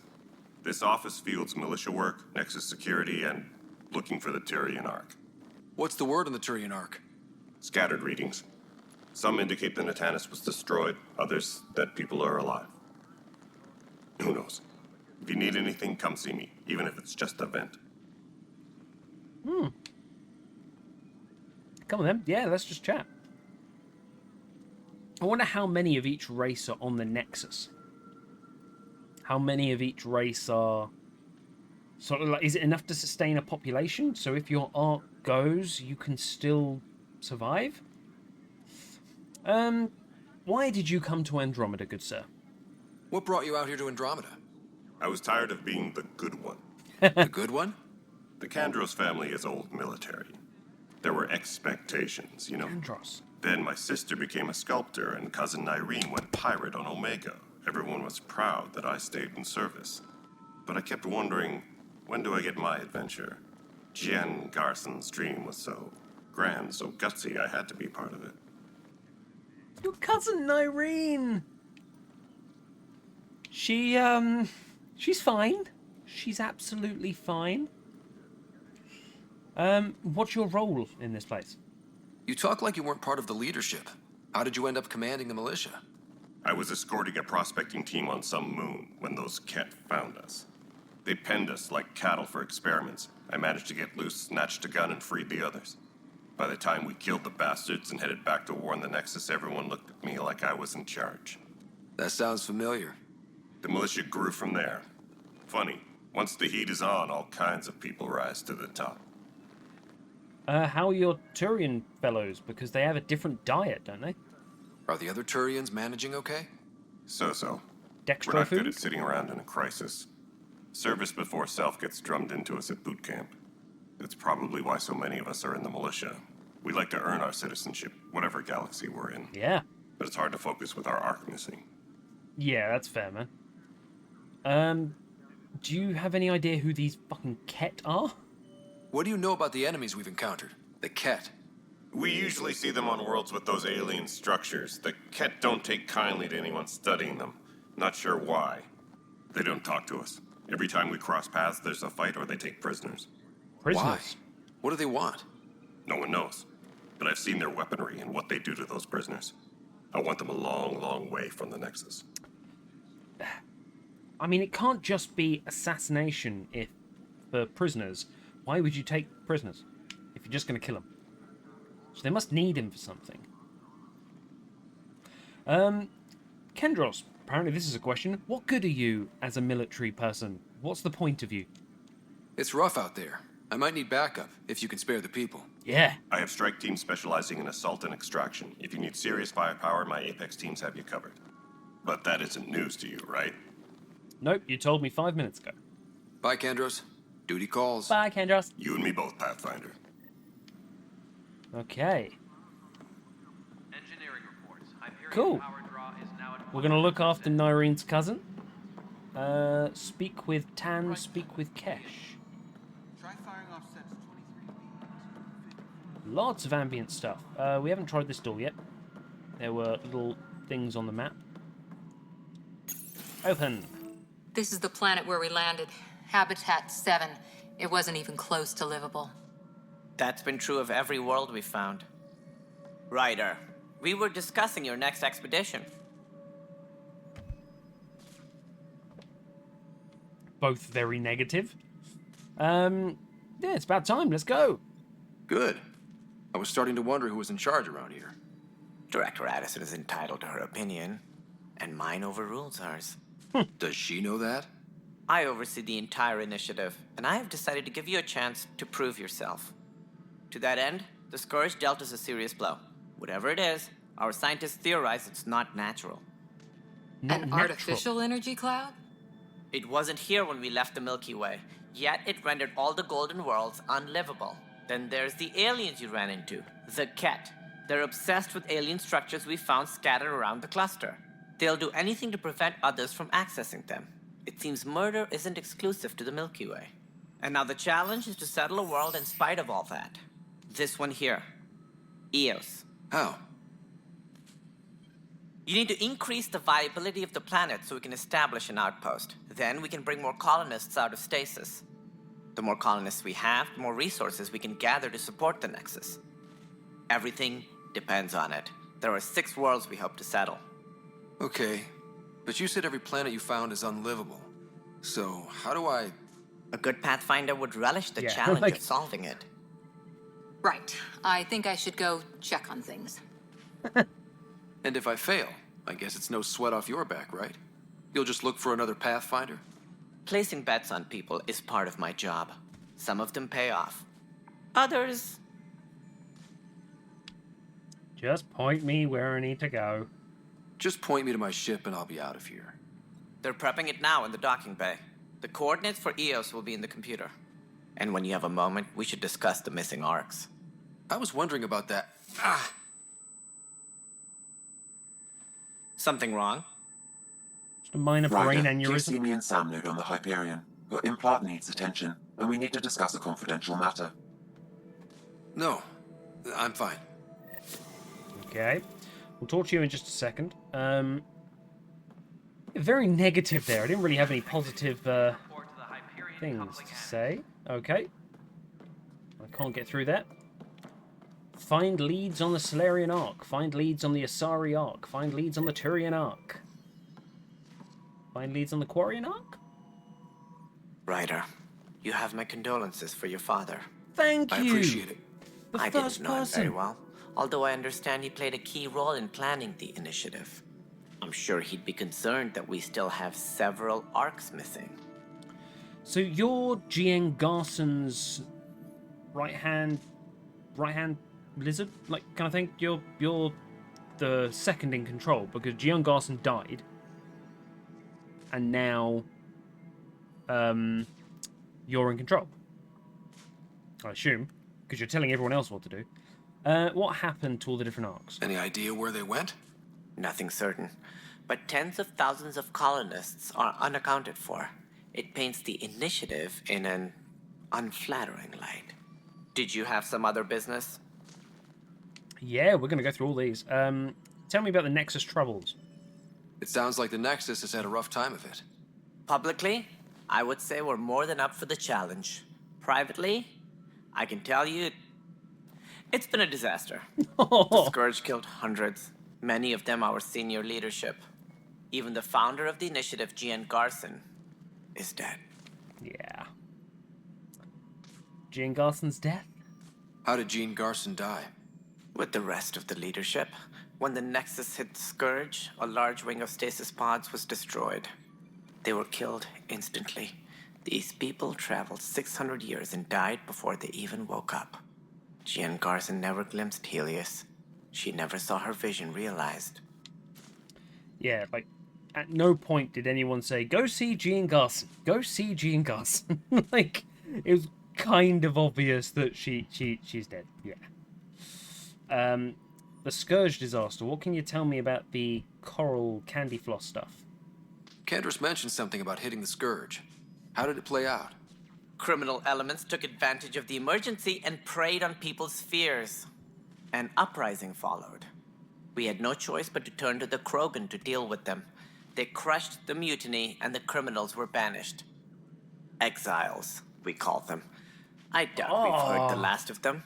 This office fields militia work, Nexus security, and looking for the Turian Ark. What's the word on the Turian Ark? Scattered readings. Some indicate the Natanus was destroyed, others that people are alive. Who knows? If you need anything, come see me, even if it's just a vent. Come on then. Yeah, let's just chat. I wonder how many of each race are on the Nexus. How many of each race are... sort of like, is it enough to sustain a population? So if your arc goes, you can still survive? Why did you come to Andromeda, good sir? What brought you out here to Andromeda? I was tired of being the good one. The good one? The Kandros family is old military. There were expectations, you know. Kandros. Then my sister became a sculptor and cousin Irene went pirate on Omega. Everyone was proud that I stayed in service. But I kept wondering, when do I get my adventure? Jen Garson's dream was so grand, so gutsy, I had to be part of it. Your cousin Irene. She's fine. She's absolutely fine. What's your role in this place? You talk like you weren't part of the leadership. How did you end up commanding the militia? I was escorting a prospecting team on some moon when those Ket found us. They penned us like cattle for experiments. I managed to get loose, snatched a gun, and freed the others. By the time we killed the bastards and headed back to warn the Nexus, everyone looked at me like I was in charge. That sounds familiar. The militia grew from there. Funny, once the heat is on, all kinds of people rise to the top. How are your Turian fellows? Because they have a different diet, don't they? Are the other Turians managing okay? So-so. Dextro We're not food? good at sitting around in a crisis. Service before self gets drummed into us at boot camp. That's probably why so many of us are in the militia. We like to earn our citizenship, whatever galaxy we're in. Yeah. But it's hard to focus with our arc missing. Yeah, that's fair, man. Do you have any idea who these fucking Ket are? What do you know about the enemies we've encountered? The Ket? We usually see them on worlds with those alien structures. The Ket don't take kindly to anyone studying them. Not sure why. They don't talk to us. Every time we cross paths, there's a fight or they take prisoners. Prisoners? Why? What do they want? No one knows. But I've seen their weaponry and what they do to those prisoners. I want them a long, long way from the Nexus. I mean, it can't just be assassination if for prisoners. Why would you take prisoners if you're just going to kill them? So they must need him for something. Kendros, apparently this is a question. What good are you as a military person? What's the point of you? It's rough out there. I might need backup, if you can spare the people. Yeah. I have strike teams specializing in assault and extraction. If you need serious firepower, my Apex teams have you covered. But that isn't news to you, right? Nope, you told me 5 minutes ago. Bye, Kendros. Duty calls. Bye, Kendros. You and me both, Pathfinder. Okay. Engineering reports. Hyperion Cool. power draw is now at We're going to look after Nyrene's cousin. Speak with Tan, speak with Kesh. Try firing off sets 23B. Lots of ambient stuff. We haven't tried this door yet. There were little things on the map. Open. This is the planet where we landed. Habitat 7. It wasn't even close to livable. That's been true of every world we've found. Ryder, we were discussing your next expedition. Both very negative. Yeah, it's about time. Let's go. Good. I was starting to wonder who was in charge around here. Director Addison is entitled to her opinion, and mine overrules hers. Does she know that? I oversee the entire initiative, and I have decided to give you a chance to prove yourself. To that end, the Scourge dealt us a serious blow. Whatever it is, our scientists theorize it's not natural. An artificial energy cloud? It wasn't here when we left the Milky Way, yet it rendered all the golden worlds unlivable. Then there's the aliens you ran into, the Ket. They're obsessed with alien structures we found scattered around the cluster. They'll do anything to prevent others from accessing them. It seems murder isn't exclusive to the Milky Way. And now the challenge is to settle a world in spite of all that. This one here. Eos. How? You need to increase the viability of the planet so we can establish an outpost. Then we can bring more colonists out of stasis. The more colonists we have, the more resources we can gather to support the Nexus. Everything depends on it. There are 6 worlds we hope to settle. Okay, but you said every planet you found is unlivable. So, how do I... A good Pathfinder would relish the Yeah, challenge like- of solving it. Right. I think I should go check on things. And if I fail, I guess it's no sweat off your back, right? You'll just look for another Pathfinder? Placing bets on people is part of my job. Some of them pay off. Others... Just point me where I need to go. Just point me to my ship and I'll be out of here. They're prepping it now in the docking bay. The coordinates for Eos will be in the computer. And when you have a moment, we should discuss the missing arcs. I was wondering about that. Something wrong? Just a minor brain Ryder, please aneurysm. see me and Sam Node on the Hyperion. Your implant needs attention, and we need to discuss a confidential matter. No, I'm fine. Okay. We'll talk to you in just a second. Very negative there. I didn't really have any positive things to say. Okay. I can't get through that. Find leads on the Solarian Arc. Find leads on the Asari Arc. Find leads on the Turian Arc. Find leads on the Quarian Arc? Ryder, you have my condolences for your father. Thank you. I appreciate it. The I first didn't know him very person. well, although I understand he played a key role in planning the initiative. I'm sure he'd be concerned that we still have several arcs missing. So you're Jian Garson's right hand lizard, like kind of thing. You're the second in control because Jian Garson died, and now you're in control. I assume because you're telling everyone else what to do. What happened to all the different arcs? Any idea where they went? Nothing certain, but tens of thousands of colonists are unaccounted for. It paints the initiative in an unflattering light. Did you have some other business? Yeah, we're going to go through all these. Tell me about the Nexus troubles. It sounds like the Nexus has had a rough time of it. Publicly, I would say we're more than up for the challenge. Privately, I can tell you, it's been a disaster. The Scourge killed hundreds, many of them our senior leadership. Even the founder of the initiative, Jian Garson, is dead. Yeah. Jian Garson's death? How did Gene Garson die? With the rest of the leadership, when the Nexus hit Scourge, a large wing of stasis pods was destroyed. They were killed instantly. These people traveled 600 years and died before they even woke up. Jian Garson never glimpsed Helios. She never saw her vision realized. Yeah, like, at no point did anyone say, go see Jian Garson. Go see Jian Garson. Like, it was kind of obvious that she's dead. Yeah. The Scourge disaster. What can you tell me about the coral candy floss stuff? Kendris mentioned something about hitting the Scourge. How did it play out? Criminal elements took advantage of the emergency and preyed on people's fears. An uprising followed. We had no choice but to turn to the Krogan to deal with them. They crushed the mutiny and the criminals were banished. Exiles, we call them. I doubt we've heard the last of them.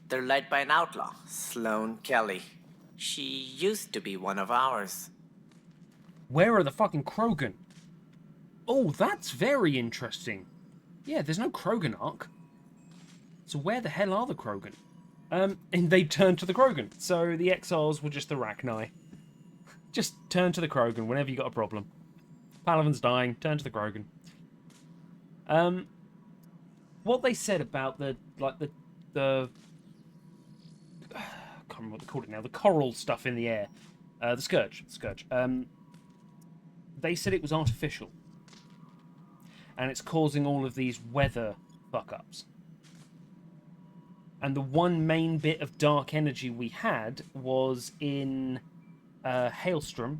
They're led by an outlaw, Sloane Kelly. She used to be one of ours. Where are the fucking Krogan? Oh, that's very interesting. Yeah, there's no Krogan arc. So where the hell are the Krogan? And they turned to the Krogan. So the exiles were just the Rachni. Just turn to the Krogan whenever you got a problem. Palavan's dying, turn to the Krogan. What they said about the I can't remember what they called it now, the coral stuff in the air. The Scourge. They said it was artificial. And it's causing all of these weather fuck-ups. And the one main bit of dark energy we had was in Hailstrom,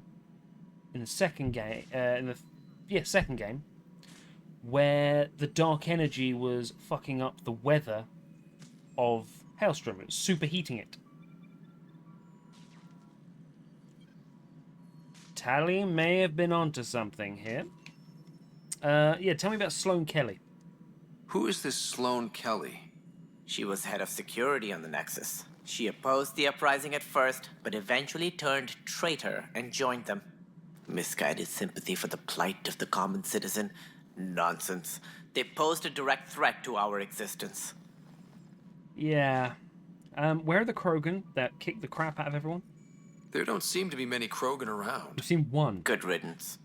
in the second game, second game, where the dark energy was fucking up the weather of Hailstrom. It was superheating it. Tally may have been onto something here. Yeah, tell me about Sloane Kelly. Who is this Sloane Kelly? She was head of security on the Nexus. She opposed the uprising at first, but eventually turned traitor and joined them. Misguided sympathy for the plight of the common citizen? Nonsense. They posed a direct threat to our existence. Yeah. Where are the Krogan that kicked the crap out of everyone? There don't seem to be many Krogan around. We've seen one. Good riddance.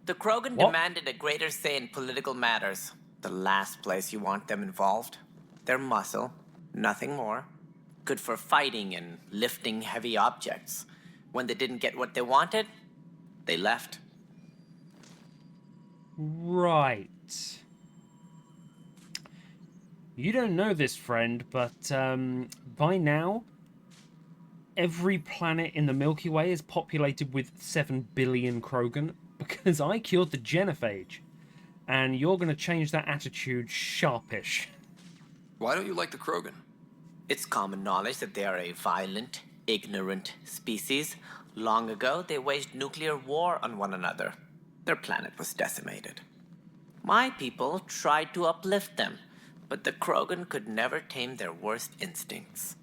The Krogan demanded a greater say in political matters. The last place you want them involved. Their muscle, nothing more. Good for fighting and lifting heavy objects. When they didn't get what they wanted, they left. Right. You don't know this, friend, but by now, every planet in the Milky Way is populated with 7 billion Krogan because I cured the genophage, and you're going to change that attitude sharpish. Why don't you like the Krogan? It's common knowledge that they are a violent, ignorant species. Long ago, they waged nuclear war on one another. Their planet was decimated. My people tried to uplift them, but the Krogan could never tame their worst instincts.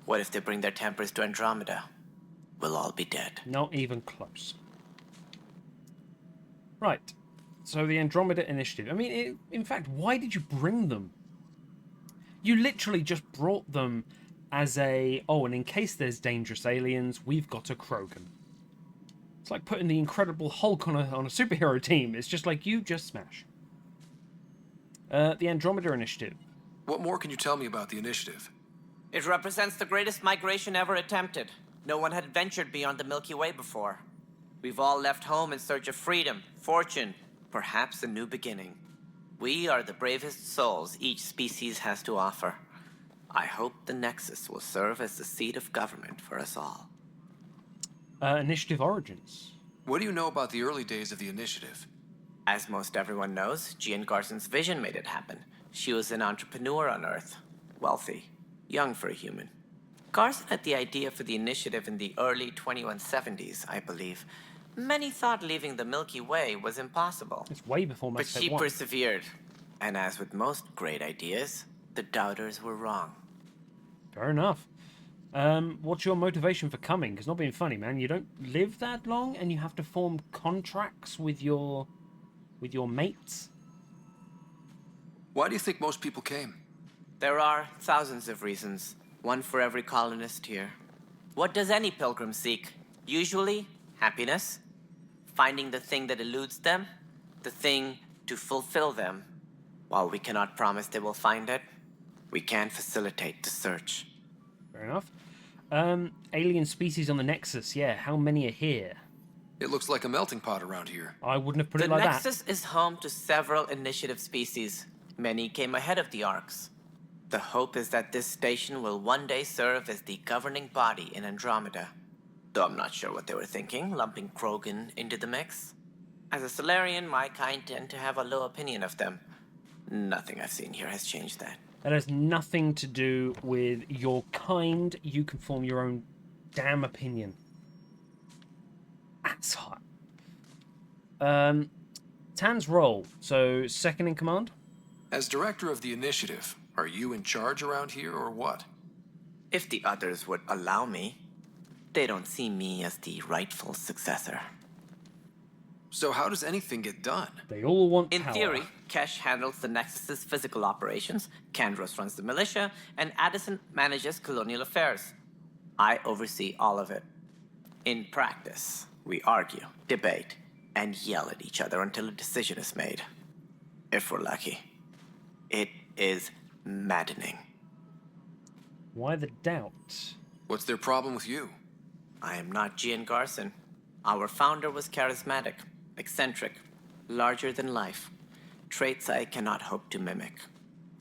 What if they bring their tempers to Andromeda? We'll all be dead. Not even close. Right. So the Andromeda Initiative. I mean, in fact, why did you bring them? You literally just brought them as a... Oh, and in case there's dangerous aliens, we've got a Krogan. It's like putting the Incredible Hulk on a superhero team. It's just like, you just smash. The Andromeda Initiative. What more can you tell me about the initiative? It represents the greatest migration ever attempted. No one had ventured beyond the Milky Way before. We've all left home in search of freedom, fortune, perhaps a new beginning. We are the bravest souls each species has to offer. I hope the Nexus will serve as the seat of government for us all. Initiative Origins. What do you know about the early days of the initiative? As most everyone knows, Jean Garson's vision made it happen. She was an entrepreneur on Earth. Wealthy. Young for a human. Garson had the idea for the initiative in the early 2170s, I believe. Many thought leaving the Milky Way was impossible. It's way before But Mass she Effect 1. persevered. And as with most great ideas, the doubters were wrong. Fair enough. What's your motivation for coming? Because not being funny, man, you don't live that long, and you have to form contracts with your mates. Why do you think most people came? There are thousands of reasons, one for every colonist here. What does any pilgrim seek? Usually, happiness, finding the thing that eludes them, the thing to fulfill them. While we cannot promise they will find it, we can facilitate the search. Fair enough. Alien species on the Nexus, yeah, how many are here? It looks like a melting pot around here. I wouldn't have put The it like that. Nexus is home to several initiative species. Many came ahead of the Arks. The hope is that this station will one day serve as the governing body in Andromeda. Though I'm not sure what they were thinking, lumping Krogan into the mix. As a Solarian, my kind tend to have a low opinion of them. Nothing I've seen here has changed that. That has nothing to do with your kind. You can form your own damn opinion. That's hot. Tan's role. So, second in command? As director of the initiative, are you in charge around here or what? If the others would allow me, they don't see me as the rightful successor. So how does anything get done? They all want In power. theory, Kesh handles the Nexus's physical operations, Kandros runs the militia, and Addison manages colonial affairs. I oversee all of it. In practice, we argue, debate, and yell at each other until a decision is made. If we're lucky. It is maddening. Why the doubt? What's their problem with you? I am not Gian Garson. Our founder was charismatic, eccentric, larger than life. Traits I cannot hope to mimic.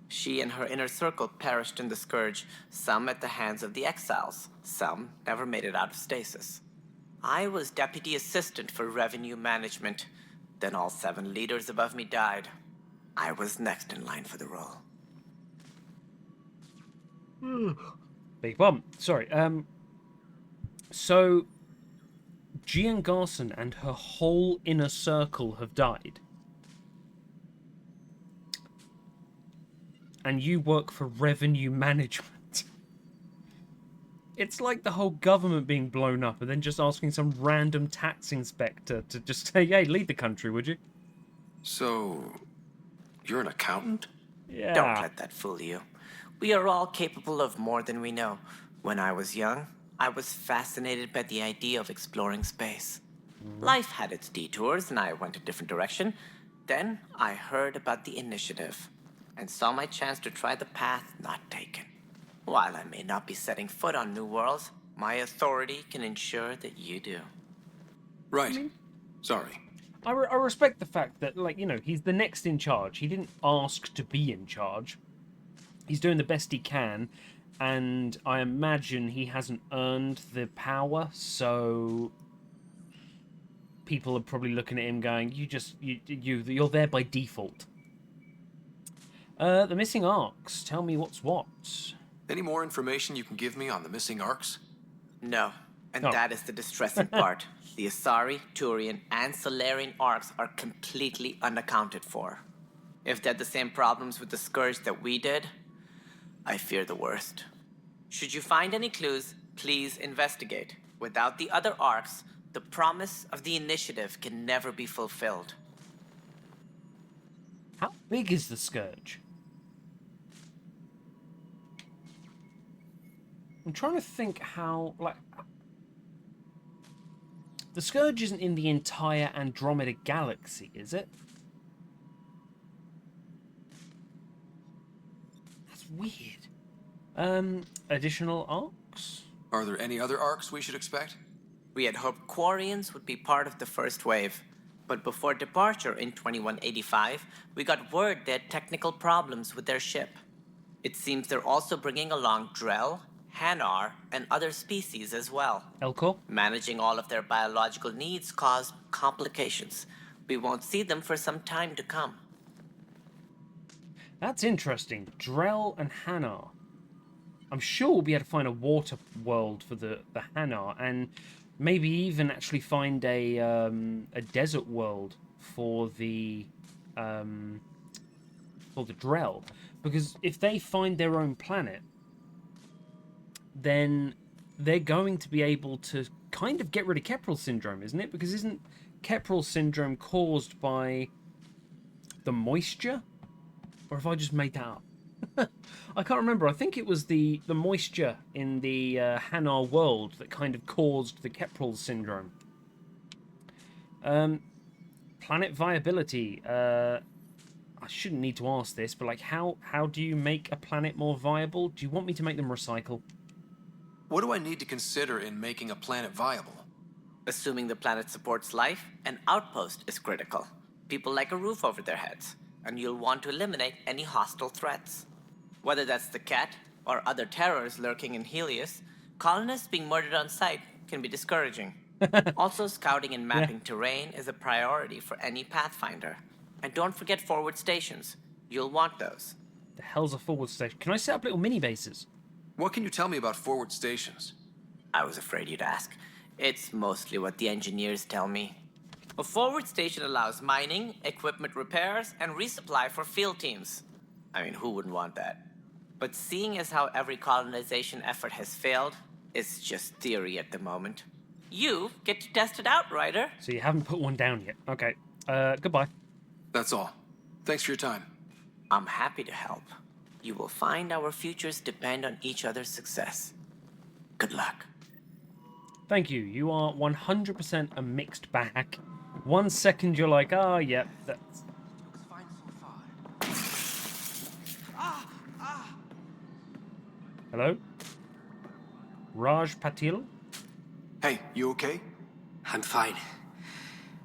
She and her inner circle perished in the Scourge, some at the hands of the Exiles, some never made it out of stasis. I was deputy assistant for revenue management. Then all 7 leaders above me died. I was next in line for the role. Big bump. Sorry. So, Gian Garson and her whole inner circle have died. And you work for revenue management. It's like the whole government being blown up and then just asking some random tax inspector to just say, hey, lead the country, would you? So, you're an accountant? Yeah. Don't let that fool you. We are all capable of more than we know. When I was young, I was fascinated by the idea of exploring space. Life had its detours, and I went a different direction. Then I heard about the initiative, and saw my chance to try the path not taken. While I may not be setting foot on new worlds, my authority can ensure that you do. Right. Sorry. I respect the fact that, like, you know, he's the next in charge. He didn't ask to be in charge. He's doing the best he can, and I imagine he hasn't earned the power, so people are probably looking at him going, you're there by default. The missing arcs. Tell me what's what. Any more information you can give me on the missing arcs? No, and that is the distressing part. The Asari, Turian, and Solarian arcs are completely unaccounted for. If they had the same problems with the Scourge that we did, I fear the worst. Should you find any clues, please investigate. Without the other arcs, the promise of the initiative can never be fulfilled. How big is the Scourge? I'm trying to think how, like... The Scourge isn't in the entire Andromeda galaxy, is it? That's weird. Additional arcs? Are there any other arcs we should expect? We had hoped Quarians would be part of the first wave, but before departure in 2185, we got word they had technical problems with their ship. It seems they're also bringing along Drell, Hanar, and other species as well. Elcor? Managing all of their biological needs caused complications. We won't see them for some time to come. That's interesting. Drell and Hanar. I'm sure we'll be able to find a water world for the Hanar, and maybe even actually find a desert world for the Drell. Because if they find their own planet, then they're going to be able to kind of get rid of Keprel syndrome, isn't it? Because isn't Keprel syndrome caused by the moisture? Or have I just made that up? I can't remember. I think it was the moisture in the Hanar world that kind of caused the Keprel syndrome. Planet viability. I shouldn't need to ask this, but like, how do you make a planet more viable? Do you want me to make them recycle? What do I need to consider in making a planet viable? Assuming the planet supports life, an outpost is critical. People like a roof over their heads, and you'll want to eliminate any hostile threats. Whether that's the cat or other terrors lurking in Helios, colonists being murdered on sight can be discouraging. Also, scouting and mapping terrain is a priority for any Pathfinder. And don't forget forward stations. You'll want those. The hell's a forward station? Can I set up little mini bases? What can you tell me about forward stations? I was afraid you'd ask. It's mostly what the engineers tell me. A forward station allows mining, equipment repairs, and resupply for field teams. I mean, who wouldn't want that? But seeing as how every colonization effort has failed, it's just theory at the moment. You get to test it out, Ryder. So you haven't put one down yet. Okay. Goodbye. That's all. Thanks for your time. I'm happy to help. You will find our futures depend on each other's success. Good luck. Thank you. You are 100% a mixed bag. 1 second you're like, oh, yeah, that's... Looks fine so far. Hello? Raj Patil? Hey, you okay? I'm fine.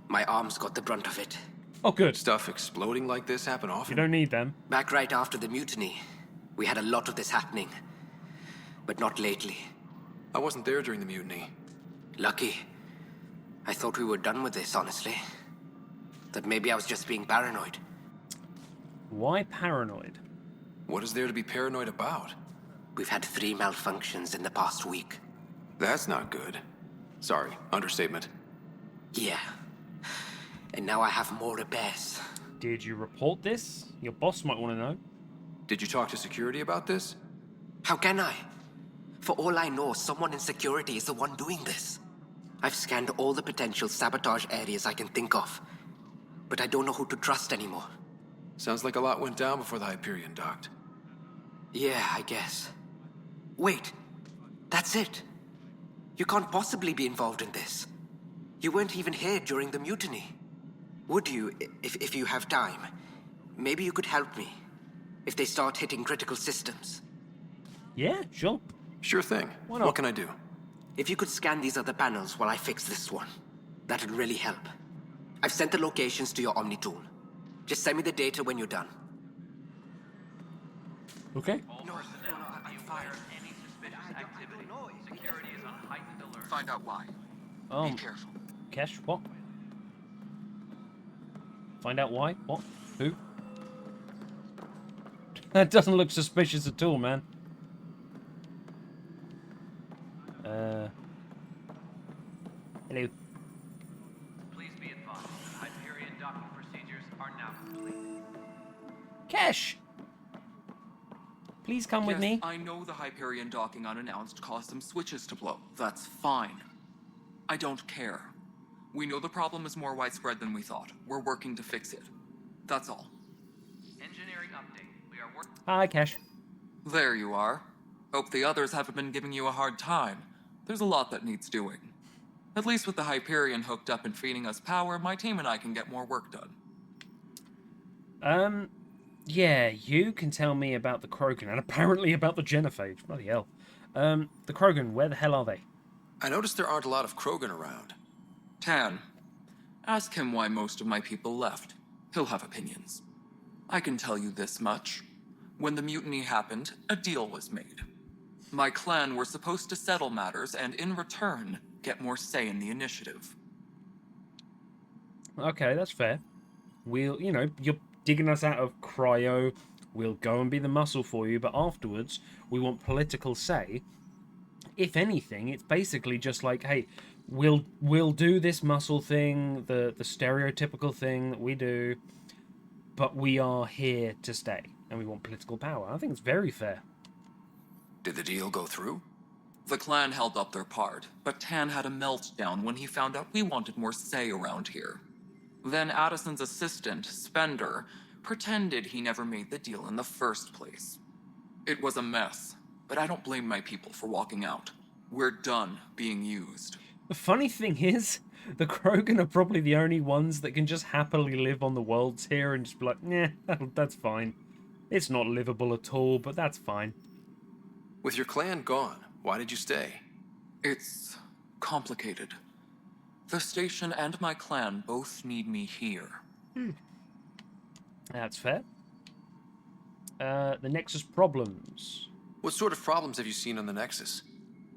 My arms got the brunt of it. Oh, good. Stuff exploding like this happen often? You don't need them. Back right after the mutiny, we had a lot of this happening. But not lately. I wasn't there during the mutiny. Lucky. I thought we were done with this, honestly. That maybe I was just being paranoid. Why paranoid? What is there to be paranoid about? We've had 3 malfunctions in the past week. That's not good. Sorry, understatement. Yeah. And now I have more repairs. Did you report this? Your boss might want to know. Did you talk to security about this? How can I? For all I know, someone in security is the one doing this. I've scanned all the potential sabotage areas I can think of. But I don't know who to trust anymore. Sounds like a lot went down before the Hyperion docked. Yeah, I guess. Wait. That's it. You can't possibly be involved in this. You weren't even here during the mutiny. Would you, if you have time? Maybe you could help me. If they start hitting critical systems. Yeah, sure. Sure thing. Why not? What can I do? If you could scan these other panels while I fix this one, that'd really help. I've sent the locations to your Omni tool. Just send me the data when you're done. Okay. Find out why. Be careful. Kesh, what? Find out why? What? Who? That doesn't look suspicious at all, man. Hello. Please be advised that Hyperion docking procedures are now complete. Cash! Please come with Yes, me. I know the Hyperion docking unannounced caused some switches to blow. That's fine. I don't care. We know the problem is more widespread than we thought. We're working to fix it. That's all. Engineering update. We are working. Hi, Cash. There you are. Hope the others haven't been giving you a hard time. There's a lot that needs doing. At least with the Hyperion hooked up and feeding us power, my team and I can get more work done. Yeah, you can tell me about the Krogan, and apparently about the Genophage. Bloody hell. The Krogan, where the hell are they? I noticed there aren't a lot of Krogan around. Tan, ask him why most of my people left. He'll have opinions. I can tell you this much. When the mutiny happened, a deal was made. My clan were supposed to settle matters and, in return, get more say in the initiative. Okay, that's fair. We'll, you're digging us out of cryo. We'll go and be the muscle for you, but afterwards, we want political say. If anything, it's basically just like, hey, we'll do this muscle thing, the stereotypical thing that we do, but we are here to stay, and we want political power. I think it's very fair. Did the deal go through? The clan held up their part, but Tan had a meltdown when he found out we wanted more say around here. Then Addison's assistant, Spender, pretended he never made the deal in the first place. It was a mess, but I don't blame my people for walking out. We're done being used. The funny thing is, the Krogan are probably the only ones that can just happily live on the worlds here and just be like, nah, that's fine. It's not livable at all, but that's fine. With your clan gone, why did you stay? It's complicated. The station and my clan both need me here. That's fair. The Nexus problems. What sort of problems have you seen on the Nexus?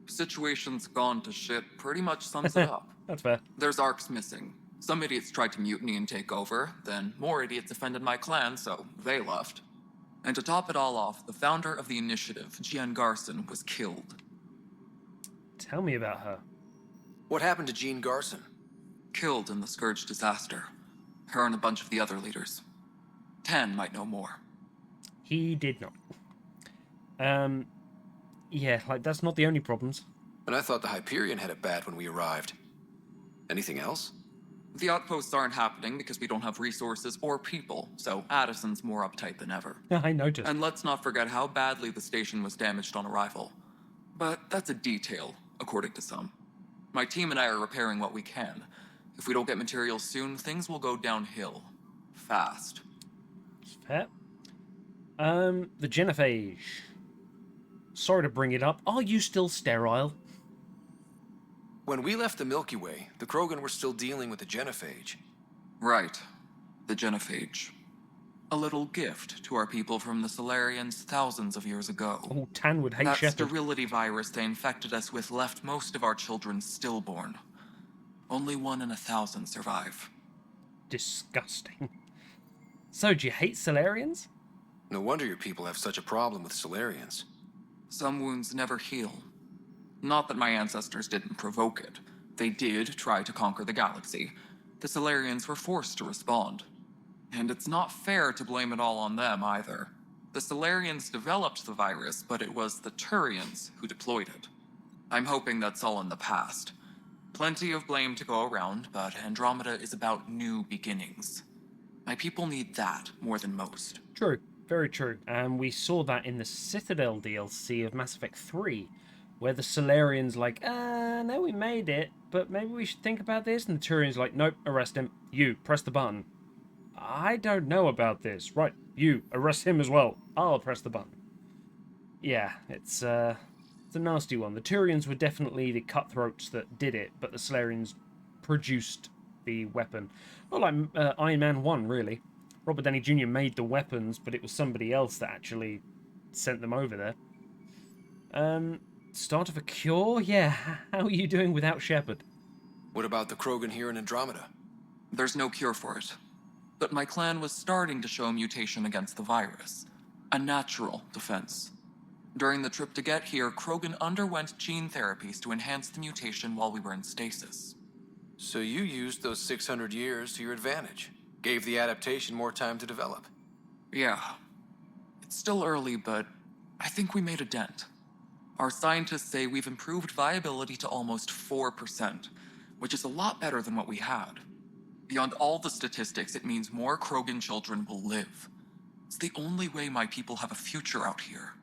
Situation's gone to shit pretty much sums it up. That's fair. There's arcs missing. Some idiots tried to mutiny and take over, then more idiots offended my clan, so they left. And to top it all off, the founder of the initiative, Jean Garson, was killed. Tell me about her. What happened to Jean Garson? Killed in the Scourge disaster. Her and a bunch of the other leaders. Tan might know more. He did not. Yeah, like, that's not the only problems. And I thought the Hyperion had it bad when we arrived. Anything else? The outposts aren't happening because we don't have resources or people, so Addison's more uptight than ever. I noticed. And let's not forget how badly the station was damaged on arrival. But that's a detail, according to some. My team and I are repairing what we can. If we don't get materials soon, things will go downhill. Fast. Fair. The Genophage. Sorry to bring it up. Are you still sterile? When we left the Milky Way, the Krogan were still dealing with the Genophage. Right. The Genophage. A little gift to our people from the Solarians thousands of years ago. Oh, Tan would hate That Shepard. sterility virus they infected us with left most of our children stillborn. Only 1 in 1,000 survive. Disgusting. So, do you hate Solarians? No wonder your people have such a problem with Solarians. Some wounds never heal. Not that my ancestors didn't provoke it. They did try to conquer the galaxy. The Solarians were forced to respond. And it's not fair to blame it all on them, either. The Solarians developed the virus, but it was the Turians who deployed it. I'm hoping that's all in the past. Plenty of blame to go around, but Andromeda is about new beginnings. My people need that more than most. True. Very true. And we saw that in the Citadel DLC of Mass Effect 3, where the Solarians like, no, we made it, but maybe we should think about this. And the Turians like, nope, arrest him. You, press the button. I don't know about this. Right, you, arrest him as well. I'll press the button. Yeah, it's a nasty one. The Turians were definitely the cutthroats that did it, but the Solarians produced the weapon. Not like Iron Man 1, really. Robert Downey Jr. made the weapons, but it was somebody else that actually sent them over there. Start of a cure? Yeah, how are you doing without Shepard? What about the Krogan here in Andromeda? There's no cure for it. but my clan was starting to show a mutation against the virus. A natural defense. During the trip to get here, Krogan underwent gene therapies to enhance the mutation while we were in stasis. So you used those 600 years to your advantage. Gave the adaptation more time to develop. Yeah. It's still early, but I think we made a dent. Our scientists say we've improved viability to almost 4%, which is a lot better than what we had. Beyond all the statistics, it means more Krogan children will live. It's the only way my people have a future out here.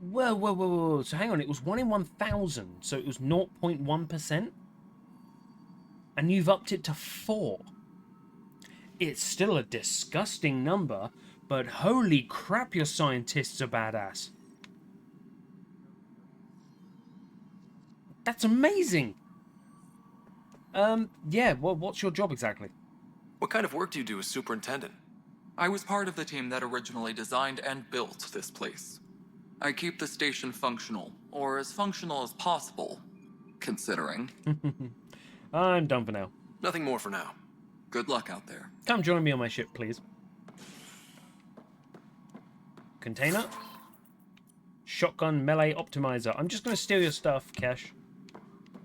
Whoa. So hang on, it was 1 in 1,000, so it was 0.1%? And you've upped it to 4. It's still a disgusting number, but holy crap, your scientists are badass. That's amazing! Yeah, well, what's your job exactly? What kind of work do you do as superintendent? I was part of the team that originally designed and built this place. I keep the station functional, or as functional as possible, considering. I'm done for now. Nothing more for now. Good luck out there. Come join me on my ship, please. Container. Shotgun melee optimizer. I'm just going to steal your stuff, Kesh.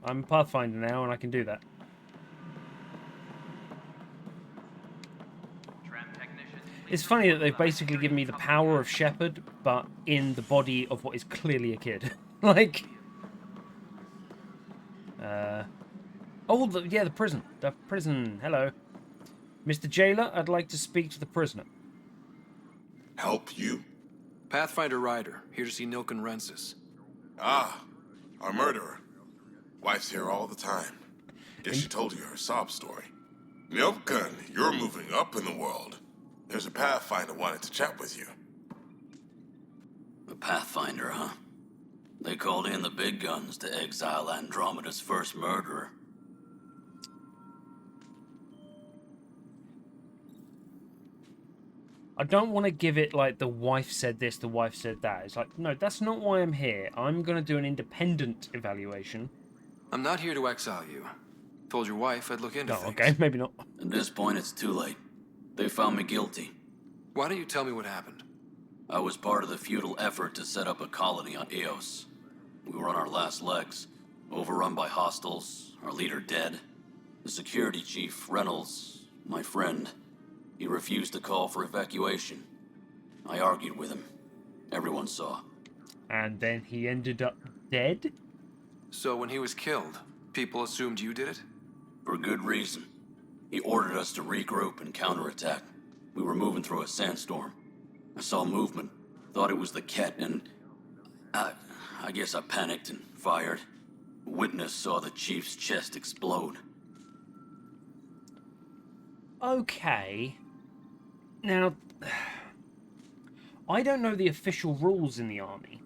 I'm a Pathfinder now, and I can do that. It's funny that they've basically given me the power of Shepherd, but in the body of what is clearly a kid. Like... Oh, yeah, the prison. The prison. Hello. Mr. Jailer, I'd like to speak to the prisoner. Help you? Pathfinder Ryder, here to see Nilken Rensis. Ah, our murderer. Wife's here all the time. Guess she told you her sob story. Nilken, you're moving up in the world. There's a Pathfinder wanted to chat with you. The Pathfinder, huh? They called in the big guns to exile Andromeda's first murderer. I don't want to give it like the wife said this, the wife said that. It's like, no, that's not why I'm here. I'm going to do an independent evaluation. I'm not here to exile you. Told your wife I'd look into things. Okay, maybe not. At this point, it's too late. They found me guilty. Why don't you tell me what happened? I was part of the futile effort to set up a colony on Eos. We were on our last legs, overrun by hostiles, our leader dead. The security chief, Reynolds, my friend, he refused to call for evacuation. I argued with him. Everyone saw. And then he ended up dead? So when he was killed, people assumed you did it? For good reason. He ordered us to regroup and counterattack. We were moving through a sandstorm. I saw movement, thought it was the Ket, and I guess I panicked and fired. Witness saw the chief's chest explode. Okay. Now, I don't know the official rules in the army,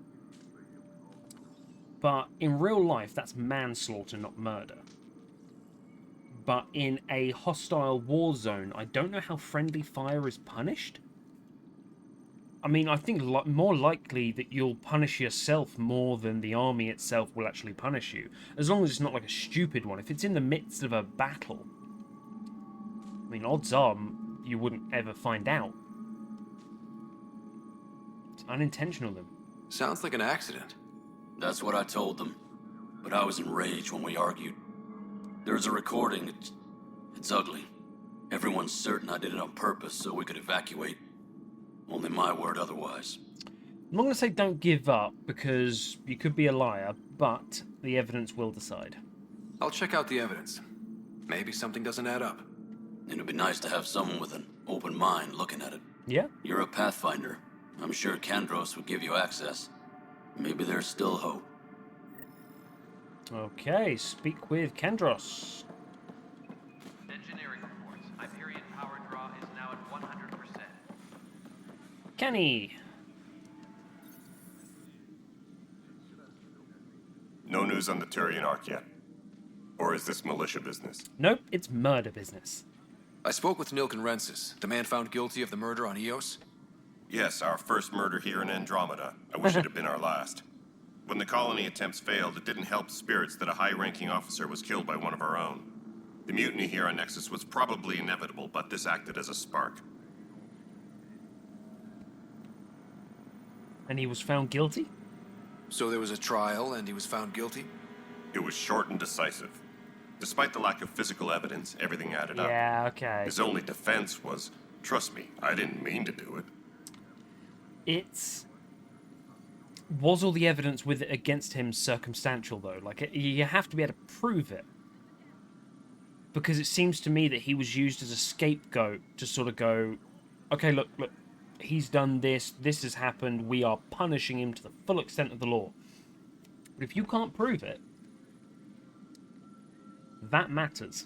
but in real life that's manslaughter, not murder. But in a hostile war zone, I don't know how friendly fire is punished. I mean, I think more likely that you'll punish yourself more than the army itself will actually punish you. As long as it's not like a stupid one. If it's in the midst of a battle, I mean, odds are you wouldn't ever find out. It's unintentional then. Sounds like an accident. That's what I told them. But I was enraged when we argued. There's a recording. It's ugly. Everyone's certain I did it on purpose so we could evacuate. Only my word otherwise. I'm not going to say don't give up, because you could be a liar, but the evidence will decide. I'll check out the evidence. Maybe something doesn't add up. It'd be nice to have someone with an open mind looking at it. Yeah? You're a Pathfinder. I'm sure Kandros would give you access. Maybe there's still hope. Okay, speak with Kandros. Engineering reports. Hyperion power draw is now at 100%. Kenny. No news on the Turian Ark yet? Or is this militia business? Nope, it's murder business. I spoke with Nilken Rensis, the man found guilty of the murder on Eos. Yes, our first murder here in Andromeda. I wish it had been our last. When the colony attempts failed, it didn't help spirits that a high-ranking officer was killed by one of our own. The mutiny here on Nexus was probably inevitable, but this acted as a spark. And he was found guilty? So there was a trial and he was found guilty? It was short and decisive. Despite the lack of physical evidence, everything added up. Yeah, okay. His only defense was, trust me, I didn't mean to do it. Was all the evidence with it against him circumstantial, though? Like, you have to be able to prove it. Because it seems to me that he was used as a scapegoat to sort of go, okay, look, he's done this has happened, we are punishing him to the full extent of the law. But if you can't prove it, that matters.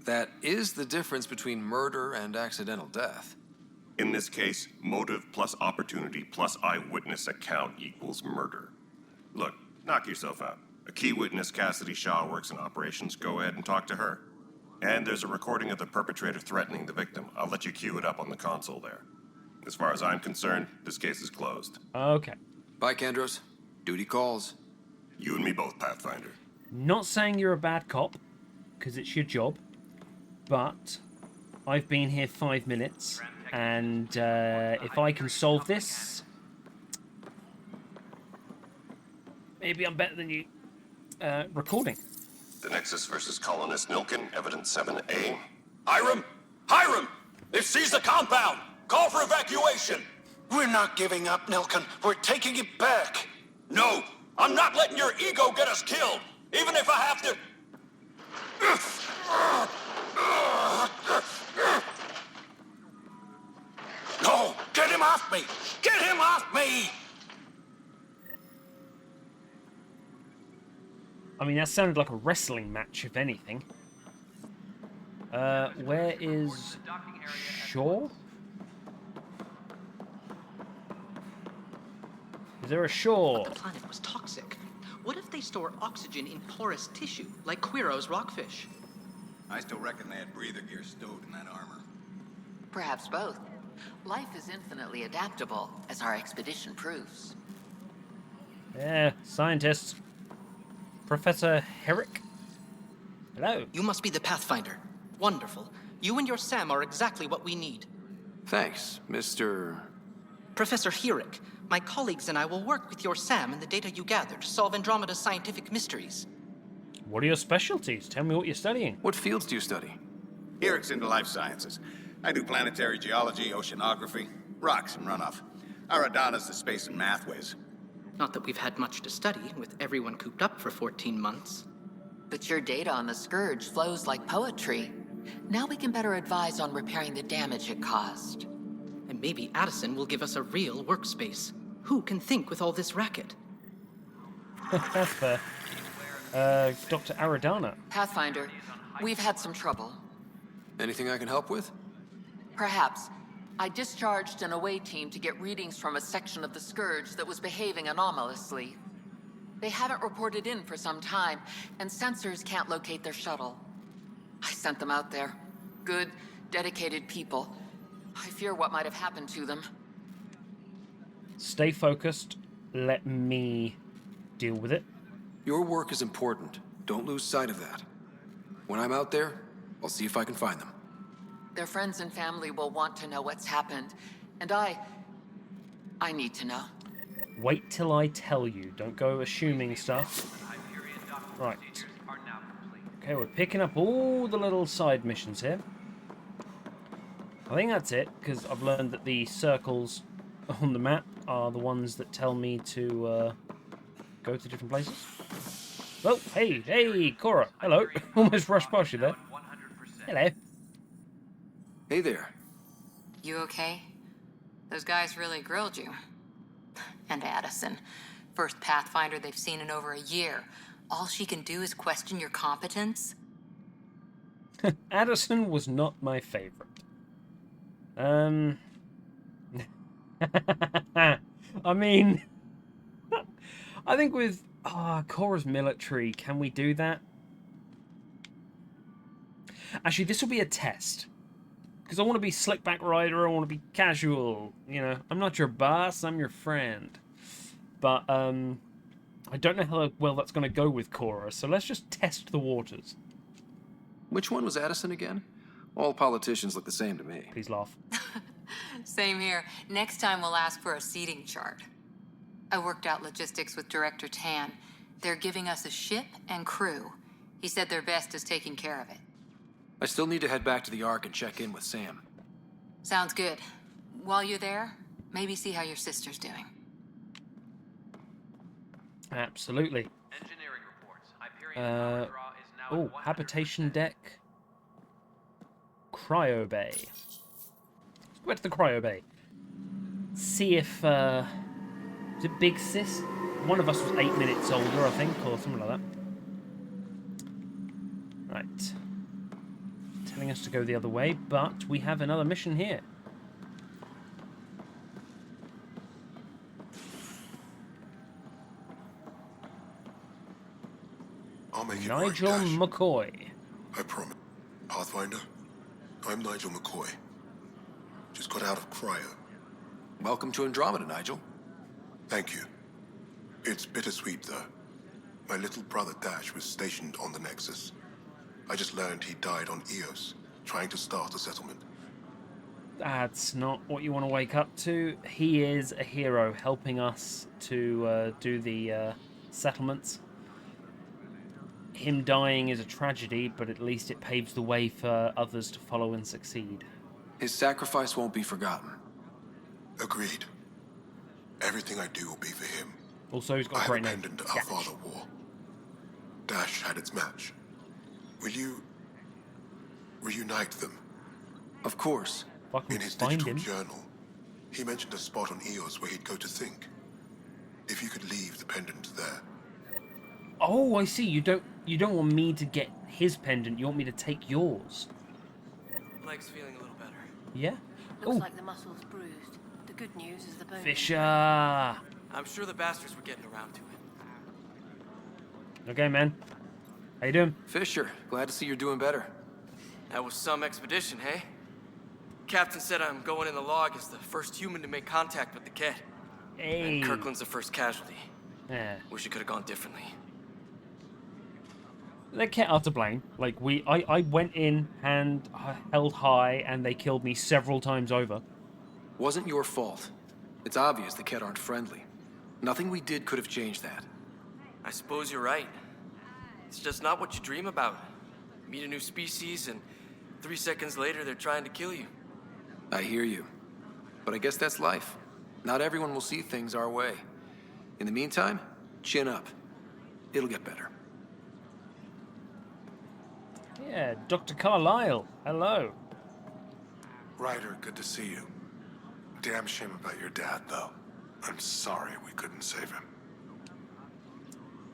That is the difference between murder and accidental death. In this case, motive plus opportunity plus eyewitness account equals murder. Look, knock yourself out. A key witness, Cassidy Shaw, works in operations. Go ahead and talk to her. And there's a recording of the perpetrator threatening the victim. I'll let you cue it up on the console there. As far as I'm concerned, this case is closed. Okay. Bye, Kandros. Duty calls. You and me both, Pathfinder. Not saying you're a bad cop, because it's your job, but I've been here 5 minutes, and if I can solve this, maybe I'm better than you. Recording. The Nexus versus Colonist Nilkin, Evidence 7A. Hiram! Hiram! They've seized the compound! Call for evacuation! We're not giving up, Nilkin. We're taking it back. No! I'm not letting your ego get us killed! Even if I have to... No! Get him off me! Get him off me! I mean, that sounded like a wrestling match, if anything. Where is Shaw? Is there a Shaw? The planet was toxic. What if they store oxygen in porous tissue, like Quiro's rockfish? I still reckon they had breather gear stowed in that armor. Perhaps both. Life is infinitely adaptable, as our expedition proves. Yeah, scientists. Professor Herrick? Hello. You must be the Pathfinder. Wonderful. You and your Sam are exactly what we need. Thanks, Mr. Professor Herrick, my colleagues and I will work with your Sam and the data you gather to solve Andromeda's scientific mysteries. What are your specialties? Tell me what you're studying. What fields do you study? Eric's into life sciences. I do planetary geology, oceanography, rocks and runoff. Aradana's the space and math whiz. Not that we've had much to study, with everyone cooped up for 14 months. But your data on the Scourge flows like poetry. Now we can better advise on repairing the damage it caused. And maybe Addison will give us a real workspace. Who can think with all this racket? That's fair. Dr. Aradana. Pathfinder, we've had some trouble. Anything I can help with? Perhaps. I discharged an away team to get readings from a section of the Scourge that was behaving anomalously. They haven't reported in for some time, and sensors can't locate their shuttle. I sent them out there. Good, dedicated people. I fear what might have happened to them. Stay focused. Let me deal with it. Your work is important. Don't lose sight of that. When I'm out there, I'll see if I can find them. Their friends and family will want to know what's happened, and I need to know. Wait till I tell you. Don't go assuming stuff. Right. Okay, we're picking up all the little side missions here. I think that's it, because I've learned that the circles on the map are the ones that tell me to go to different places. Oh, hey, Cora. Hello. Almost rushed past you there. Hello. Hey there. You okay? Those guys really grilled you. And Addison, first Pathfinder they've seen in over a year. All she can do is question your competence? Addison was not my favorite. I mean, I think with Cora's military, can we do that? Actually, this will be a test. Because I want to be slick-back rider, I want to be casual, you know. I'm not your boss, I'm your friend. But, I don't know how well that's going to go with Cora, so let's just test the waters. Which one was Addison again? All politicians look the same to me. Please laugh. Same here. Next time we'll ask for a seating chart. I worked out logistics with Director Tan. They're giving us a ship and crew. He said their best is taking care of it. I still need to head back to the Ark and check in with Sam. Sounds good. While you're there, maybe see how your sister's doing. Absolutely. Engineering reports. Hyperion power draw is now Oh, habitation deck. Cryo bay. Let's go back to the cryo bay. See if, is it Big Sis? One of us was 8 minutes older, I think, or something like that. Right. Telling us to go the other way, but we have another mission here. I'll make it Nigel right, Dash. McCoy. I promise. Pathfinder, I'm Nigel McCoy. Just got out of cryo. Welcome to Andromeda, Nigel. Thank you. It's bittersweet, though. My little brother Dash was stationed on the Nexus. I just learned he died on Eos, trying to start a settlement. That's not what you want to wake up to. He is a hero, helping us to do the settlements. Him dying is a tragedy, but at least it paves the way for others to follow and succeed. His sacrifice won't be forgotten. Agreed. Everything I do will be for him. Also, he's got I a great have a name. pendant our father wore. Dash had its match. Will you reunite them? Of course. In his digital journal, he mentioned a spot on Eos where he'd go to think. If you could leave the pendant there. Oh, I see. You don't want me to get his pendant. You want me to take yours. Leg's feeling a little better. Yeah. Looks like the muscle's bruised. The good news is the bone. Fisher. I'm sure the bastards were getting around to it. Okay, man. How you doing? Fisher, glad to see you're doing better. That was some expedition, hey? Captain said I'm going in the log as the first human to make contact with the Ket. Hey. And Kirkland's the first casualty. Yeah. Wish it could have gone differently. The Ket are to blame. Like, I went in, hand held high, and they killed me several times over. Wasn't your fault. It's obvious the Ket aren't friendly. Nothing we did could have changed that. I suppose you're right. It's just not what you dream about. Meet a new species, and 3 seconds later, they're trying to kill you. I hear you. But I guess that's life. Not everyone will see things our way. In the meantime, chin up. It'll get better. Yeah, Dr. Carlyle. Hello. Ryder, good to see you. Damn shame about your dad, though. I'm sorry we couldn't save him.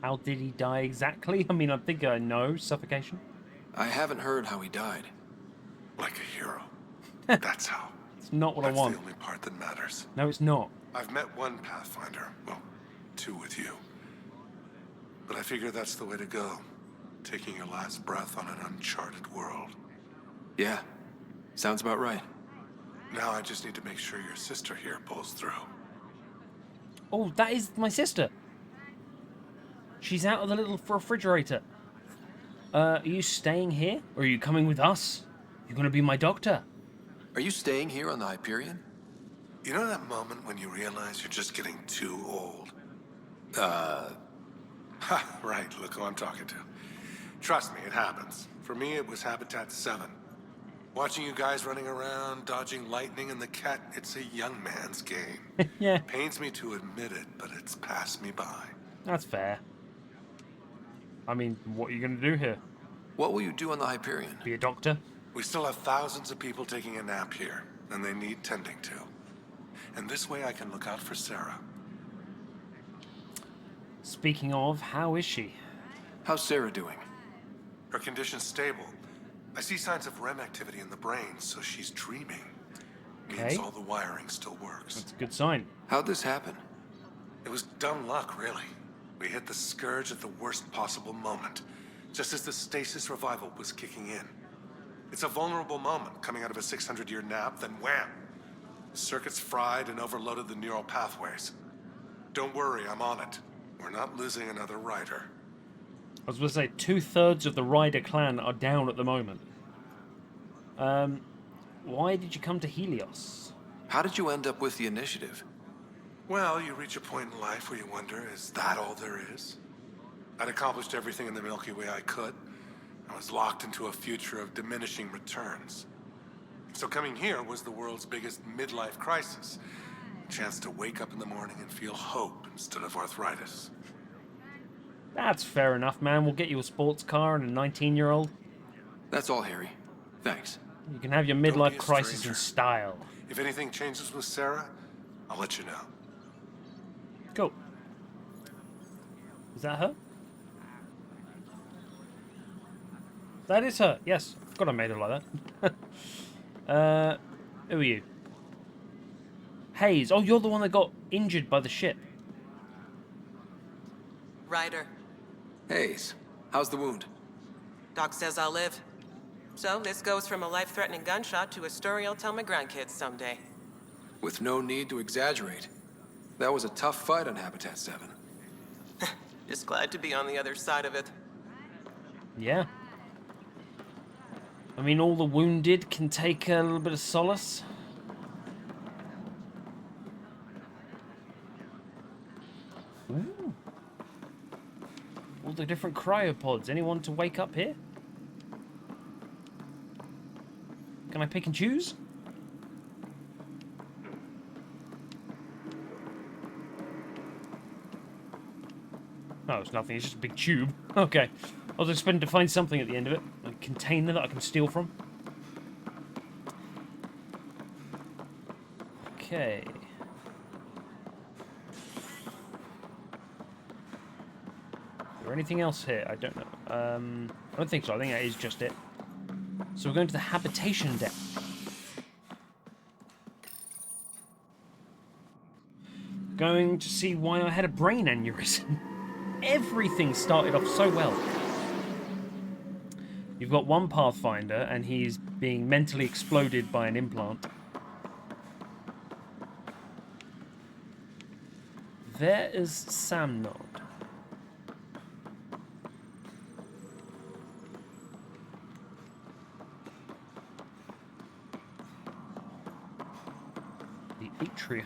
How did he die exactly? I mean, I think I know. Suffocation? I haven't heard how he died. Like a hero. That's how. It's not what I want. That's the only part that matters. No, it's not. I've met one Pathfinder. Well, 2 with you. But I figure that's the way to go. Taking your last breath on an uncharted world. Yeah. Sounds about right. Now I just need to make sure your sister here pulls through. Oh, that is my sister. She's out of the little refrigerator. Are you staying here? Or are you coming with us? You're gonna be my doctor. Are you staying here on the Hyperion? You know that moment when you realize you're just getting too old? Ha, right, look who I'm talking to. Trust me, it happens. For me, it was Habitat 7. Watching you guys running around, dodging lightning and the Ket, it's a young man's game. Yeah. Pains me to admit it, but it's passed me by. That's fair. I mean, what are you gonna do here? What will you do on the Hyperion? Be a doctor? We still have thousands of people taking a nap here, and they need tending to. And this way I can look out for Sarah. Speaking of, how is she? How's Sarah doing? Her condition's stable. I see signs of REM activity in the brain, so she's dreaming. Okay. Means all the wiring still works. That's a good sign. How'd this happen? It was dumb luck, really. We hit the Scourge at the worst possible moment, just as the stasis revival was kicking in. It's a vulnerable moment, coming out of a 600-year nap, then wham! The circuits fried and overloaded the neural pathways. Don't worry, I'm on it. We're not losing another rider. was going to say 2/3 of the Ryder clan are down at the moment. Why did you come to Helios? How did you end up with the initiative? Well, you reach a point in life where you wonder, is that all there is? I'd accomplished everything in the Milky Way I could. I was locked into a future of diminishing returns. So coming here was the world's biggest midlife crisis. A chance to wake up in the morning and feel hope instead of arthritis. That's fair enough, man. We'll get you a sports car and a 19-year-old. That's all, Harry. Thanks. You can have your Don't midlife be a crisis stranger. in style. If anything changes with Sarah, I'll let you know. Cool. Is that her? That is her. Yes. I forgot I made her like that. Who are you? Hayes. Oh, you're the one that got injured by the ship. Ryder. Hayes, how's the wound? Doc says I'll live. So this goes from a life-threatening gunshot to a story I'll tell my grandkids someday. With no need to exaggerate. That was a tough fight on Habitat 7. Just glad to be on the other side of it. Yeah. I mean, all the wounded can take a little bit of solace. Ooh. All the different cryopods. Anyone to wake up here? Can I pick and choose? No, it's nothing. It's just a big tube. Okay. I was expecting to find something at the end of it. A container that I can steal from. Okay. Is there anything else here? I don't know. I don't think so. I think that is just it. So we're going to the habitation deck. Going to see why I had a brain aneurysm. Everything started off so well. You've got one Pathfinder, and he's being mentally exploded by an implant. There is Sam Nod. The Atria.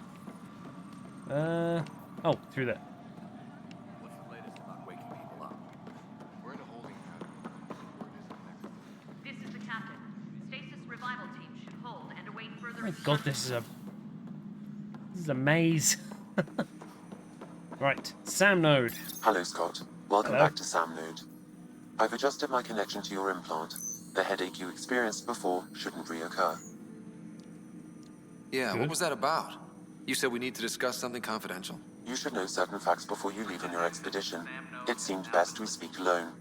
Oh, through there. What's the latest about waking people up? We're in a holding pattern. This is the captain. Stasis revival team should hold and await further Oh my god, this is a maze. Right, Sam Node. Hello, Scott. Welcome Hello. back to Sam Node. I've adjusted my connection to your implant. The headache you experienced before shouldn't reoccur. Yeah, what was that about? You said we need to discuss something confidential. You should know certain facts before you leave on your expedition. It seemed best we speak alone.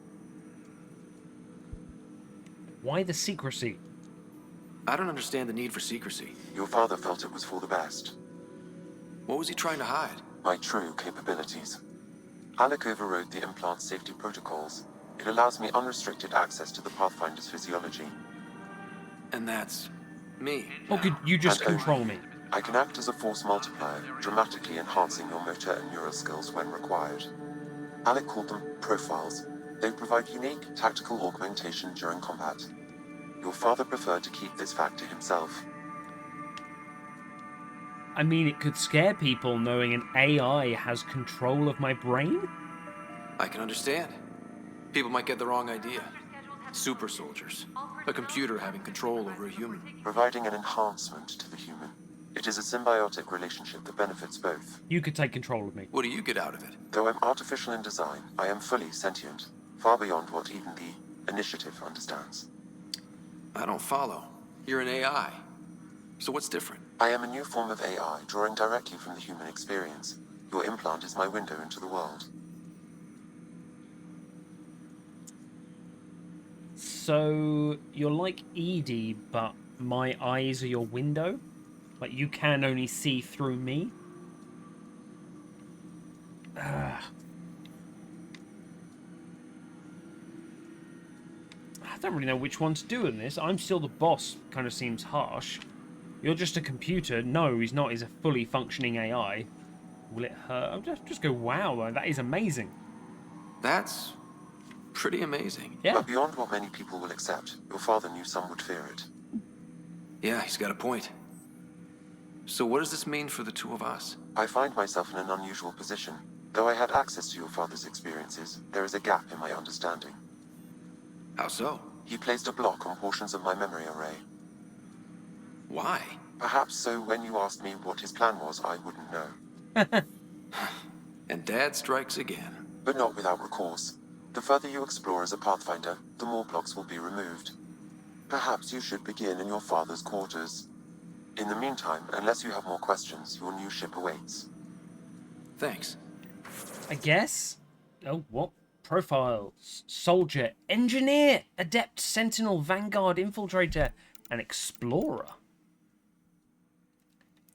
Why the secrecy? I don't understand the need for secrecy. Your father felt it was for the best. What was he trying to hide? My true capabilities. Alec overrode the implant safety protocols. It allows me unrestricted access to the Pathfinder's physiology. And that's me. Oh, could you just And control me? I can act as a force multiplier, dramatically enhancing your motor and neural skills when required. Alec called them profiles. They provide unique tactical augmentation during combat. Your father preferred to keep this fact to himself. I mean, it could scare people knowing an AI has control of my brain? I can understand. People might get the wrong idea. Super soldiers. A computer having control over a human. Providing an enhancement to the human. It is a symbiotic relationship that benefits both. You could take control of me. What do you get out of it? Though I'm artificial in design, I am fully sentient, far beyond what even the Initiative understands. I don't follow. You're an AI. So what's different? I am a new form of AI, drawing directly from the human experience. Your implant is my window into the world. So, you're like Edie, but my eyes are your window? Like, you can only see through me? I don't really know which one to do in this. I'm still the boss, kind of seems harsh. You're just a computer. No, he's not. He's a fully functioning AI. Will it hurt? I'll just go, wow, that is amazing. That's pretty amazing. Yeah. But beyond what many people will accept, your father knew some would fear it. Yeah, he's got a point. So what does this mean for the two of us? I find myself in an unusual position. Though I had access to your father's experiences, there is a gap in my understanding. How so? He placed a block on portions of my memory array. Why? Perhaps so when you asked me what his plan was, I wouldn't know. And Dad strikes again. But not without recourse. The further you explore as a Pathfinder, the more blocks will be removed. Perhaps you should begin in your father's quarters. In the meantime, unless you have more questions, your new ship awaits. Thanks. I guess. Oh, what? Profiles. Soldier. Engineer. Adept. Sentinel. Vanguard. Infiltrator. And Explorer.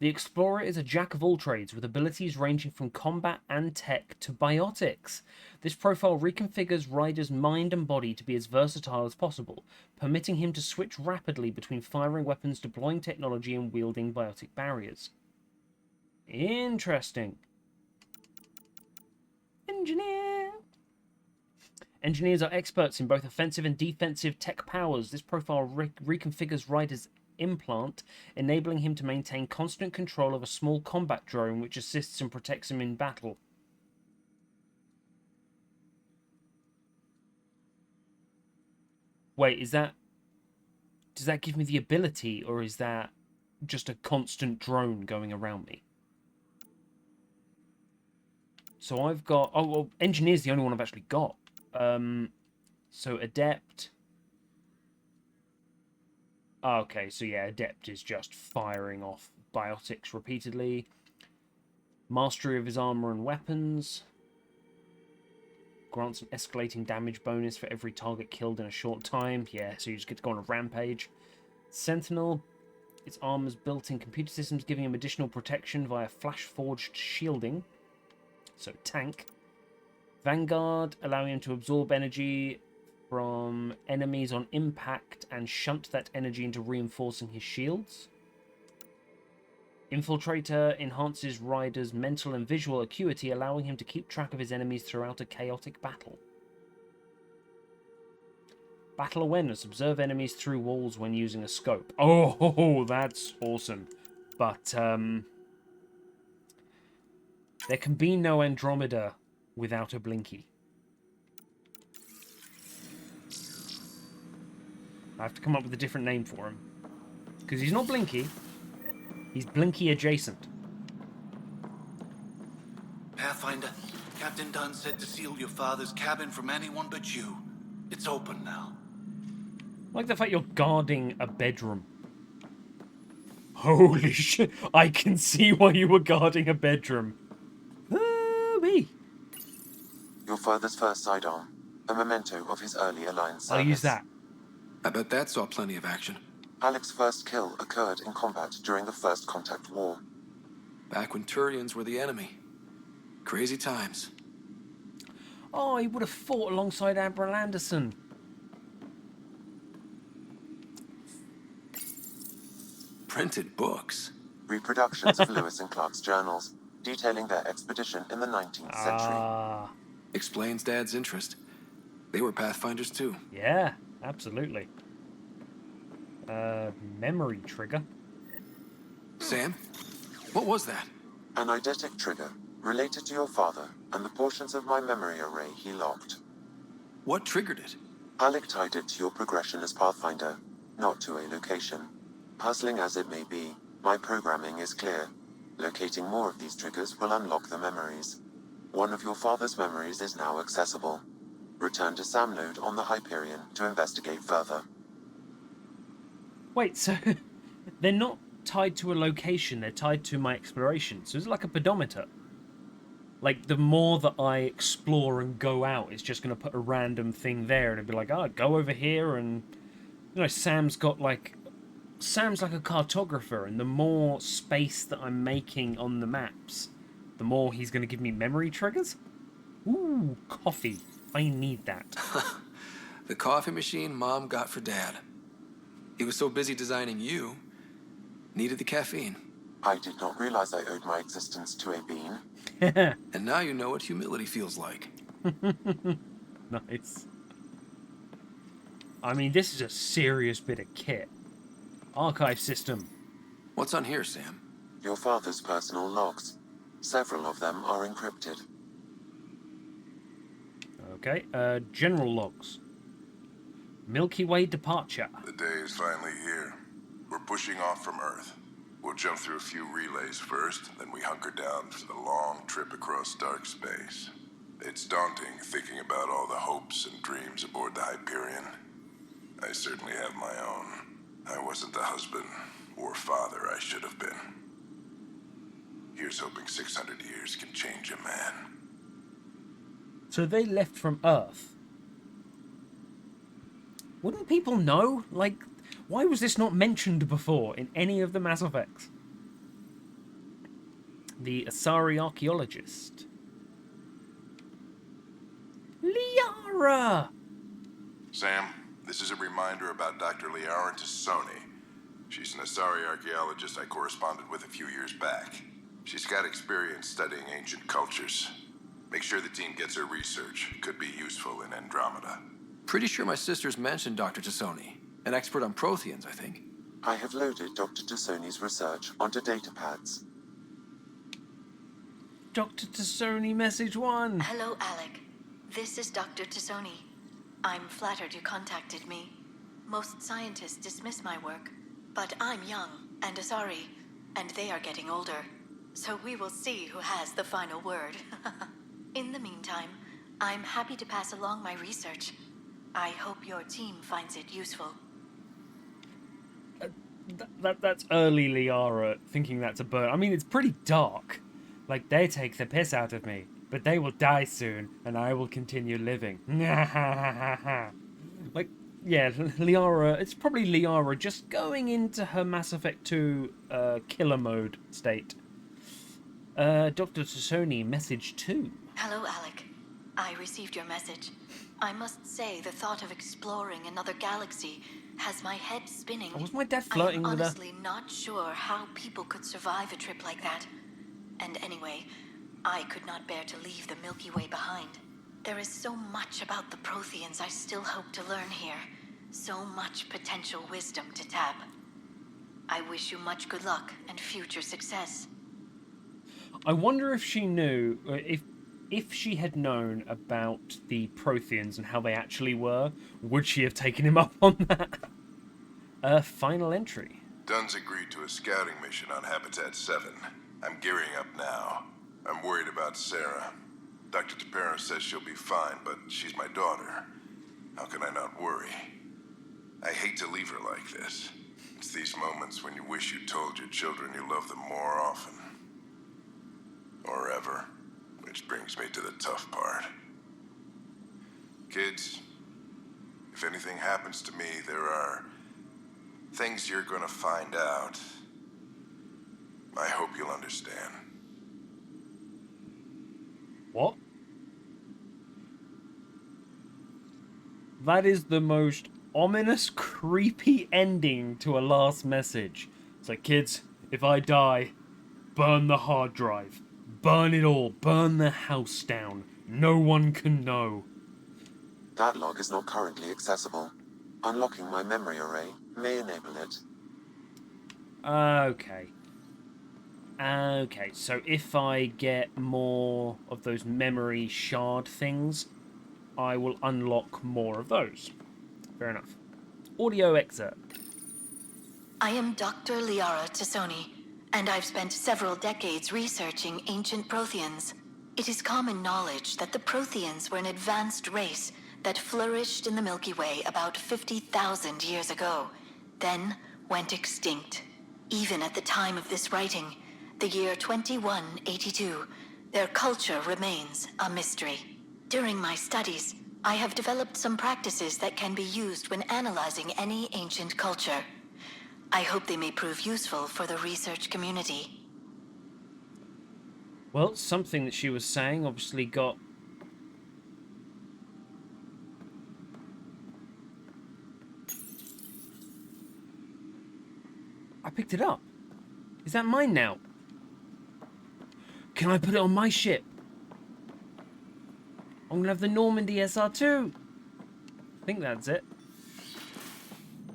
The Explorer is a jack of all trades with abilities ranging from combat and tech to biotics. This profile reconfigures Ryder's mind and body to be as versatile as possible, permitting him to switch rapidly between firing weapons, deploying technology, and wielding biotic barriers. Interesting. Engineer. Engineers are experts in both offensive and defensive tech powers. This profile reconfigures Ryder's implant, enabling him to maintain constant control of a small combat drone which assists and protects him in battle. Wait, does that give me the ability, or is that just a constant drone going around me? So I've got... Oh, well, Engineer's the only one I've actually got. So Adept... Okay, so yeah, Adept is just firing off biotics repeatedly. Mastery of his armor and weapons. Grants an escalating damage bonus for every target killed in a short time. Yeah, so you just get to go on a rampage. Sentinel. Its armor's built-in computer systems giving him additional protection via flash-forged shielding. So tank. Vanguard, allowing him to absorb energy from enemies on impact and shunt that energy into reinforcing his shields. Infiltrator enhances Ryder's mental and visual acuity, allowing him to keep track of his enemies throughout a chaotic battle. Battle awareness. Observe enemies through walls when using a scope. Oh, that's awesome. But, there can be no Andromeda without a Blinky. I have to come up with a different name for him. Because he's not Blinky. He's Blinky adjacent. Pathfinder, Captain Dunn said to seal your father's cabin from anyone but you. It's open now. I like the fact you're guarding a bedroom. Holy shit. I can see why you were guarding a bedroom. Me. Your father's first sidearm, a memento of his early Alliance service. I'll use that. I bet that saw plenty of action. Alec's first kill occurred in combat during the First Contact War. Back when Turians were the enemy. Crazy times. Oh, he would have fought alongside Admiral Anderson. Printed books. Reproductions of Lewis and Clark's journals, detailing their expedition in the 19th century. Explains Dad's interest. They were Pathfinders too. Yeah, absolutely. Memory trigger. Sam, what was that? An eidetic trigger, related to your father, and the portions of my memory array he locked. What triggered it? Alec tied it to your progression as Pathfinder, not to a location. Puzzling as it may be, my programming is clear. Locating more of these triggers will unlock the memories. One of your father's memories is now accessible. Return to Sam node on the Hyperion to investigate further. Wait, so they're not tied to a location, they're tied to my exploration. So it's like a pedometer. Like, the more that I explore and go out, it's just going to put a random thing there and it'll be like, oh, go over here and... You know, Sam's like a cartographer, and the more space that I'm making on the maps, the more he's going to give me memory triggers? Ooh, coffee. I need that. The coffee machine Mom got for Dad. He was so busy designing you, needed the caffeine. I did not realize I owed my existence to a bean. And now you know what humility feels like. Nice. I mean, this is a serious bit of kit. Archive system. What's on here, Sam? Your father's personal logs. Several of them are encrypted. Okay, general logs. Milky Way departure. The day is finally here. We're pushing off from Earth. We'll jump through a few relays first, then we hunker down for the long trip across dark space. It's daunting thinking about all the hopes and dreams aboard the Hyperion. I certainly have my own. I wasn't the husband or father I should have been. Here's hoping 600 years can change a man. So they left from Earth. Wouldn't people know? Like, why was this not mentioned before in any of the Mass Effects? The Asari archaeologist. Liara! Sam, this is a reminder about Dr. Liara Tassoni. She's an Asari archaeologist I corresponded with a few years back. She's got experience studying ancient cultures. Make sure the team gets her research. Could be useful in Andromeda. Pretty sure my sister's mentioned Dr. Tassoni. An expert on Protheans, I think. I have loaded Dr. Tassoni's research onto datapads. Dr. Tassoni, message 1. Hello, Alec. This is Dr. Tassoni. I'm flattered you contacted me. Most scientists dismiss my work, but I'm young and Asari, and they are getting older. So we will see who has the final word. In the meantime, I'm happy to pass along my research. I hope your team finds it useful. That's early Liara thinking that's a bird. I mean, it's pretty dark. Like, they take the piss out of me, but they will die soon, and I will continue living. Like, yeah, Liara, it's probably Liara just going into her Mass Effect 2 killer mode state. Dr. Tassoni, message 2. Hello, Alec. I received your message. I must say, the thought of exploring another galaxy has my head spinning. Was my dad flirting with her? I'm honestly not sure how people could survive a trip like that. And anyway, I could not bear to leave the Milky Way behind. There is so much about the Protheans I still hope to learn here. So much potential wisdom to tap. I wish you much good luck and future success. I wonder if she knew, if she had known about the Protheans and how they actually were, would she have taken him up on that? Final entry. Dunn's agreed to a scouting mission on Habitat 7. I'm gearing up now. I'm worried about Sarah. Dr. Tapero says she'll be fine, but she's my daughter. How can I not worry? I hate to leave her like this. It's these moments when you wish you told your children you love them more often. Or ever. Which brings me to the tough part. Kids, if anything happens to me, there are things you're gonna find out. I hope you'll understand. What? That is the most ominous, creepy ending to a last message. It's like, kids, if I die, burn the hard drive. Burn it all. Burn the house down. No one can know. That log is not currently accessible. Unlocking my memory array may enable it. Okay. Okay, so if I get more of those memory shard things, I will unlock more of those. Fair enough. Audio excerpt. I am Dr. Liara Tassoni, and I've spent several decades researching ancient Protheans. It is common knowledge that the Protheans were an advanced race that flourished in the Milky Way about 50,000 years ago, then went extinct. Even at the time of this writing, the year 2182, their culture remains a mystery. During my studies, I have developed some practices that can be used when analyzing any ancient culture. I hope they may prove useful for the research community. Well, something that she was saying obviously got... I picked it up. Is that mine now? Can I put it on my ship? I'm gonna have the Normandy SR2. I think that's it.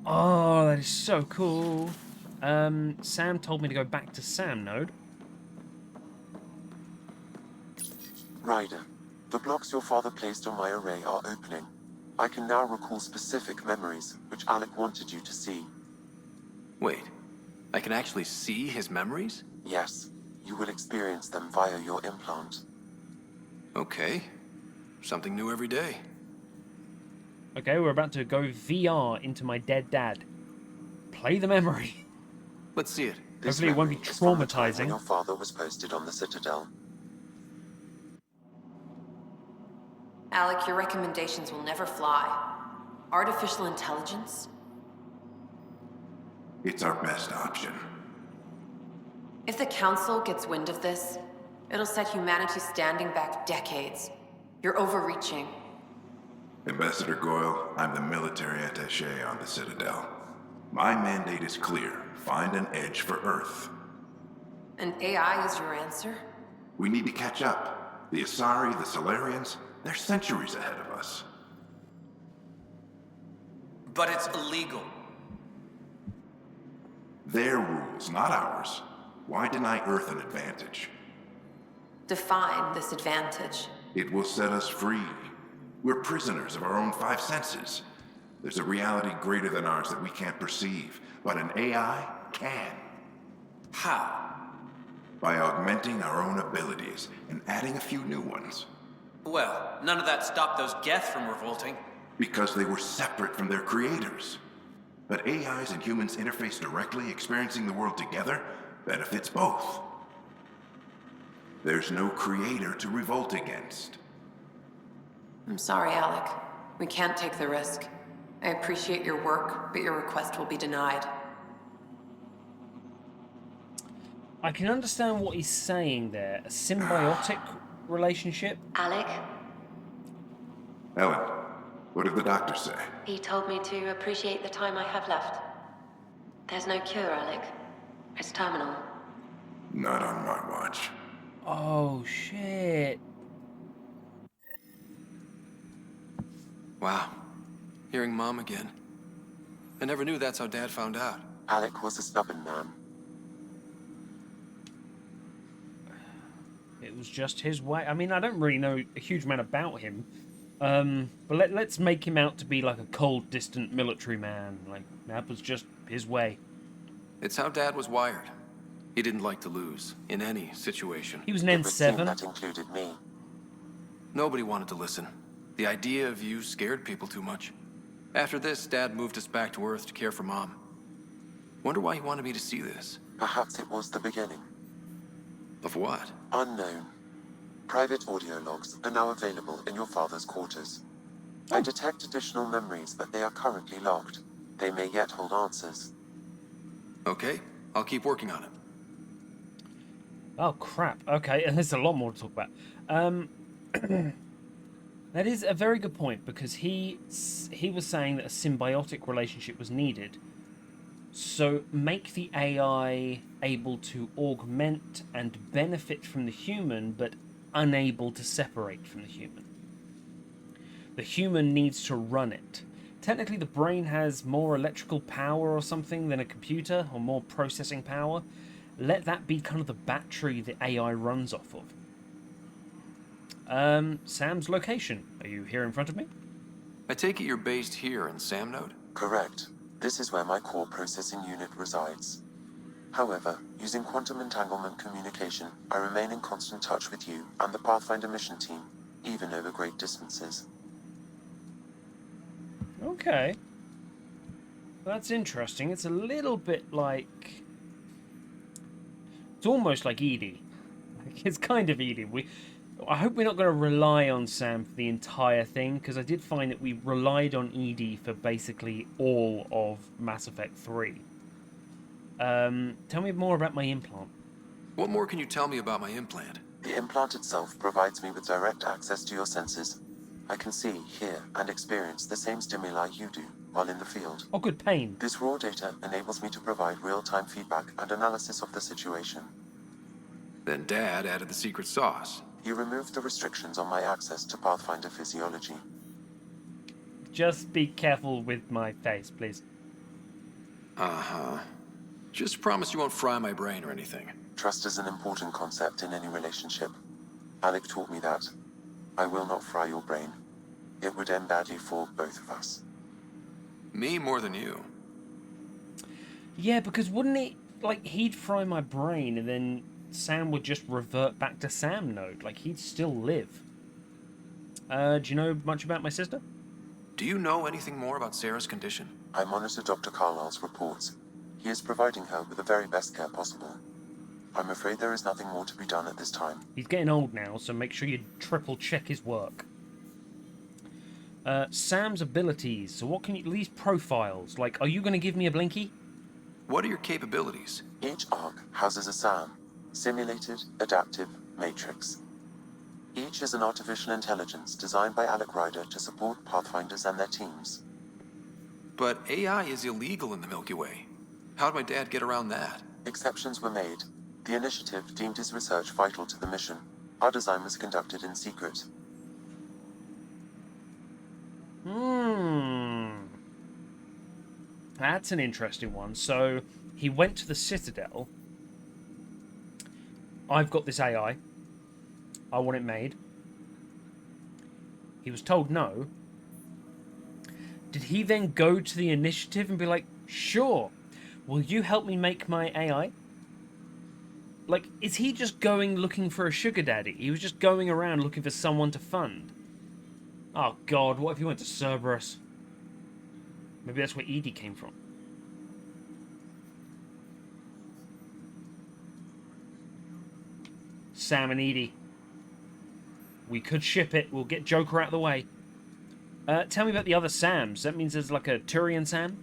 Oh, that is so cool. Sam told me to go back to Sam node. Ryder, the blocks your father placed on my array are opening. I can now recall specific memories, which Alec wanted you to see. Wait, I can actually see his memories? Yes, you will experience them via your implant. Okay. Something new every day. Okay, we're about to go VR into my dead dad. Play the memory. Let's see it. Hopefully it won't be Is from the time when traumatizing. your father was posted on the Citadel. Alec, your recommendations will never fly. Artificial intelligence? It's our best option. If the Council gets wind of this, it'll set humanity standing back decades. You're overreaching. Ambassador Goyle, I'm the military attaché on the Citadel. My mandate is clear. Find an edge for Earth. And AI is your answer? We need to catch up. The Asari, the Solarians, they're centuries ahead of us. But it's illegal. Their rules, not ours. Why deny Earth an advantage? Define this advantage. It will set us free. We're prisoners of our own five senses. There's a reality greater than ours that we can't perceive, but an AI can. How? By augmenting our own abilities and adding a few new ones. Well, none of that stopped those Geth from revolting. Because they were separate from their creators. But AIs and humans interface directly, experiencing the world together, benefits both. There's no creator to revolt against. I'm sorry, Alec. We can't take the risk. I appreciate your work, but your request will be denied. I can understand what he's saying there. A symbiotic relationship? Alec, Ellen, what did the doctor say? he told me to appreciate the time I have left. There's no cure, Alec. It's terminal. Not on my watch. Oh, shit. Wow. Hearing Mom again. I never knew that's how Dad found out. Alec was a stubborn man. It was just his way. I mean, I don't really know a huge amount about him. But let's make him out to be like a cold, distant military man. Like, that was just his way. It's how Dad was wired. He didn't like to lose, in any situation. He was an N7. That included me. Nobody wanted to listen. The idea of you scared people too much. After this, Dad moved us back to Earth to care for Mom. Wonder why he wanted me to see this. Perhaps it was the beginning. Of what? Unknown. Private audio logs are now available in your father's quarters. I detect additional memories, but they are currently locked. They may yet hold answers. Okay, I'll keep working on it. Oh, crap. Okay, and there's a lot more to talk about. That is a very good point, because he was saying that a symbiotic relationship was needed. So make the AI able to augment and benefit from the human, but unable to separate from the human. The human needs to run it. Technically, the brain has more electrical power or something than a computer, or more processing power. Let that be kind of the battery the AI runs off of. Sam's location. Are you here in front of me? I take it you're based here in Sam Node? Correct. This is where my core processing unit resides. However, using quantum entanglement communication, I remain in constant touch with you and the Pathfinder mission team, even over great distances. Okay. That's interesting. It's a little bit like... It's almost like Edie. It's kind of Edie. I hope we're not going to rely on Sam for the entire thing, because I did find that we relied on Edie for basically all of Mass Effect 3. Tell me more about my implant. What more can you tell me about my implant? The implant itself provides me with direct access to your senses. I can see, hear, and experience the same stimuli you do while in the field. Oh, good pain. This raw data enables me to provide real-time feedback and analysis of the situation. Then Dad added the secret sauce. He removed the restrictions on my access to Pathfinder physiology. Just be careful with my face, please. Uh-huh. Just promise you won't fry my brain or anything. Trust is an important concept in any relationship. Alec taught me that. I will not fry your brain. It would end badly for both of us. Me more than you. Yeah, because wouldn't it, like, he'd fry my brain and then Sam would just revert back to Sam mode. Like, he'd still live. Do you know much about my sister? Do you know anything more about Sarah's condition? I monitor Dr. Carlisle's reports. He is providing her with the very best care possible. I'm afraid there is nothing more to be done at this time. He's getting old now, so make sure you triple check his work. Sam's abilities. So what can you... These profiles. Like, are you going to give me a blinky? What are your capabilities? Each arc houses a SAM, Simulated Adaptive Matrix. Each is an artificial intelligence designed by Alec Ryder to support Pathfinders and their teams. But AI is illegal in the Milky Way. How'd my dad get around that? Exceptions were made. The initiative deemed his research vital to the mission. Our design was conducted in secret. That's an interesting one. So, he went to the Citadel. I've got this AI. I want it made. He was told no. Did he then go to the initiative and be like, sure, will you help me make my AI? Like, is he just going looking for a sugar daddy? He was just going around looking for someone to fund. Oh god, what if he went to Cerberus? Maybe that's where Edie came from. Sam and Edie. We could ship it. We'll get Joker out of the way. Tell me about the other Sams. That means there's like a Turian Sam?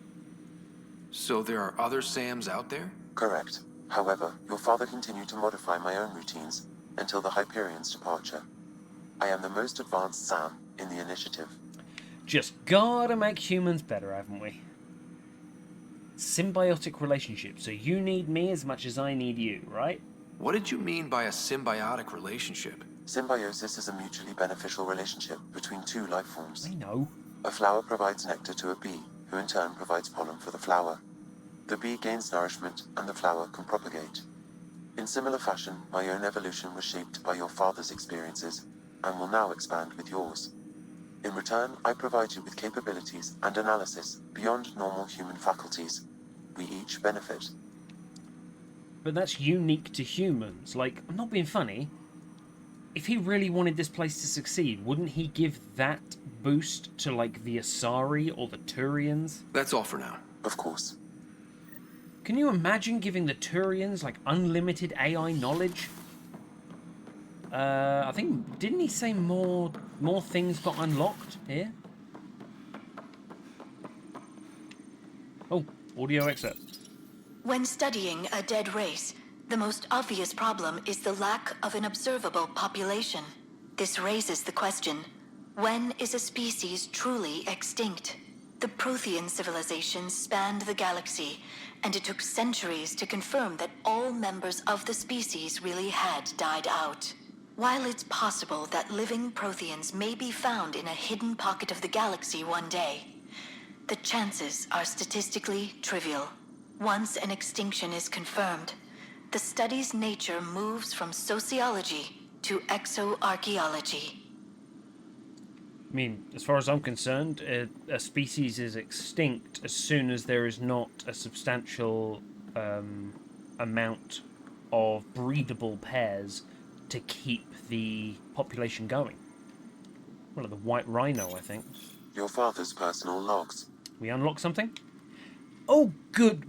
So there are other Sams out there? Correct. However, your father continued to modify my own routines until the Hyperion's departure. I am the most advanced Sam in the initiative. Just gotta make humans better, haven't we? Symbiotic relationship. So you need me as much as I need you, right? What did you mean by a symbiotic relationship? Symbiosis is a mutually beneficial relationship between two life forms. I know. A flower provides nectar to a bee, who in turn provides pollen for the flower. The bee gains nourishment, and the flower can propagate. In similar fashion, my own evolution was shaped by your father's experiences, and will now expand with yours. In return, I provide you with capabilities and analysis beyond normal human faculties. We each benefit. But that's unique to humans. Like, I'm not being funny. If he really wanted this place to succeed, wouldn't he give that boost to, like, the Asari or the Turians? That's all for now. Of course. Can you imagine giving the Turians, like, unlimited AI knowledge? I think, didn't he say more things got unlocked here? Oh, audio excerpt. When studying a dead race, the most obvious problem is the lack of an observable population. This raises the question, when is a species truly extinct? The Prothean civilizations spanned the galaxy, and it took centuries to confirm that all members of the species really had died out. While it's possible that living Protheans may be found in a hidden pocket of the galaxy one day, the chances are statistically trivial. Once an extinction is confirmed, the study's nature moves from sociology to exoarchaeology. I mean, as far as I'm concerned, a species is extinct as soon as there is not a substantial amount of breedable pairs to keep the population going. Well, the white rhino, I think. Your father's personal logs. We unlock something? Oh, good.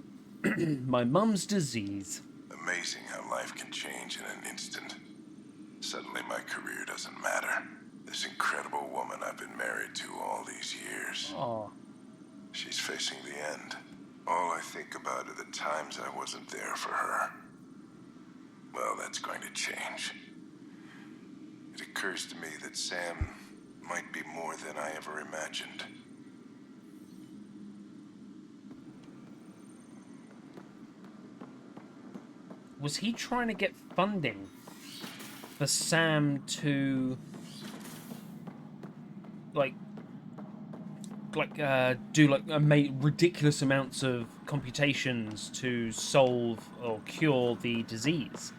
My mum's disease. Amazing how life can change in an instant. Suddenly my career doesn't matter. This incredible woman I've been married to all these years. Aww. She's facing the end. All I think about are the times I wasn't there for her. Well, that's going to change. It occurs to me that Sam might be more than I ever imagined. Was he trying to get funding for Sam to, like, do make ridiculous amounts of computations to solve or cure the disease.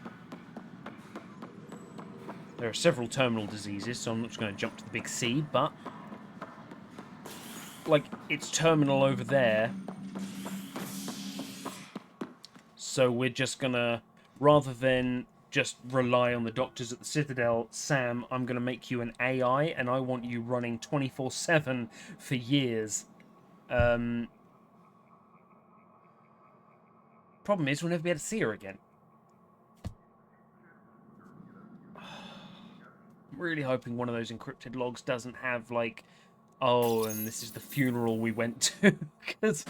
There are several terminal diseases, so I'm not just going to jump to the big C, but like it's terminal over there. So we're just gonna, rather than just rely on the doctors at the Citadel, Sam, I'm gonna make you an AI, and I want you running 24/7 for years. Problem is, we'll never be able to see her again. I'm really hoping one of those encrypted logs doesn't have, like, oh, and this is the funeral we went to, because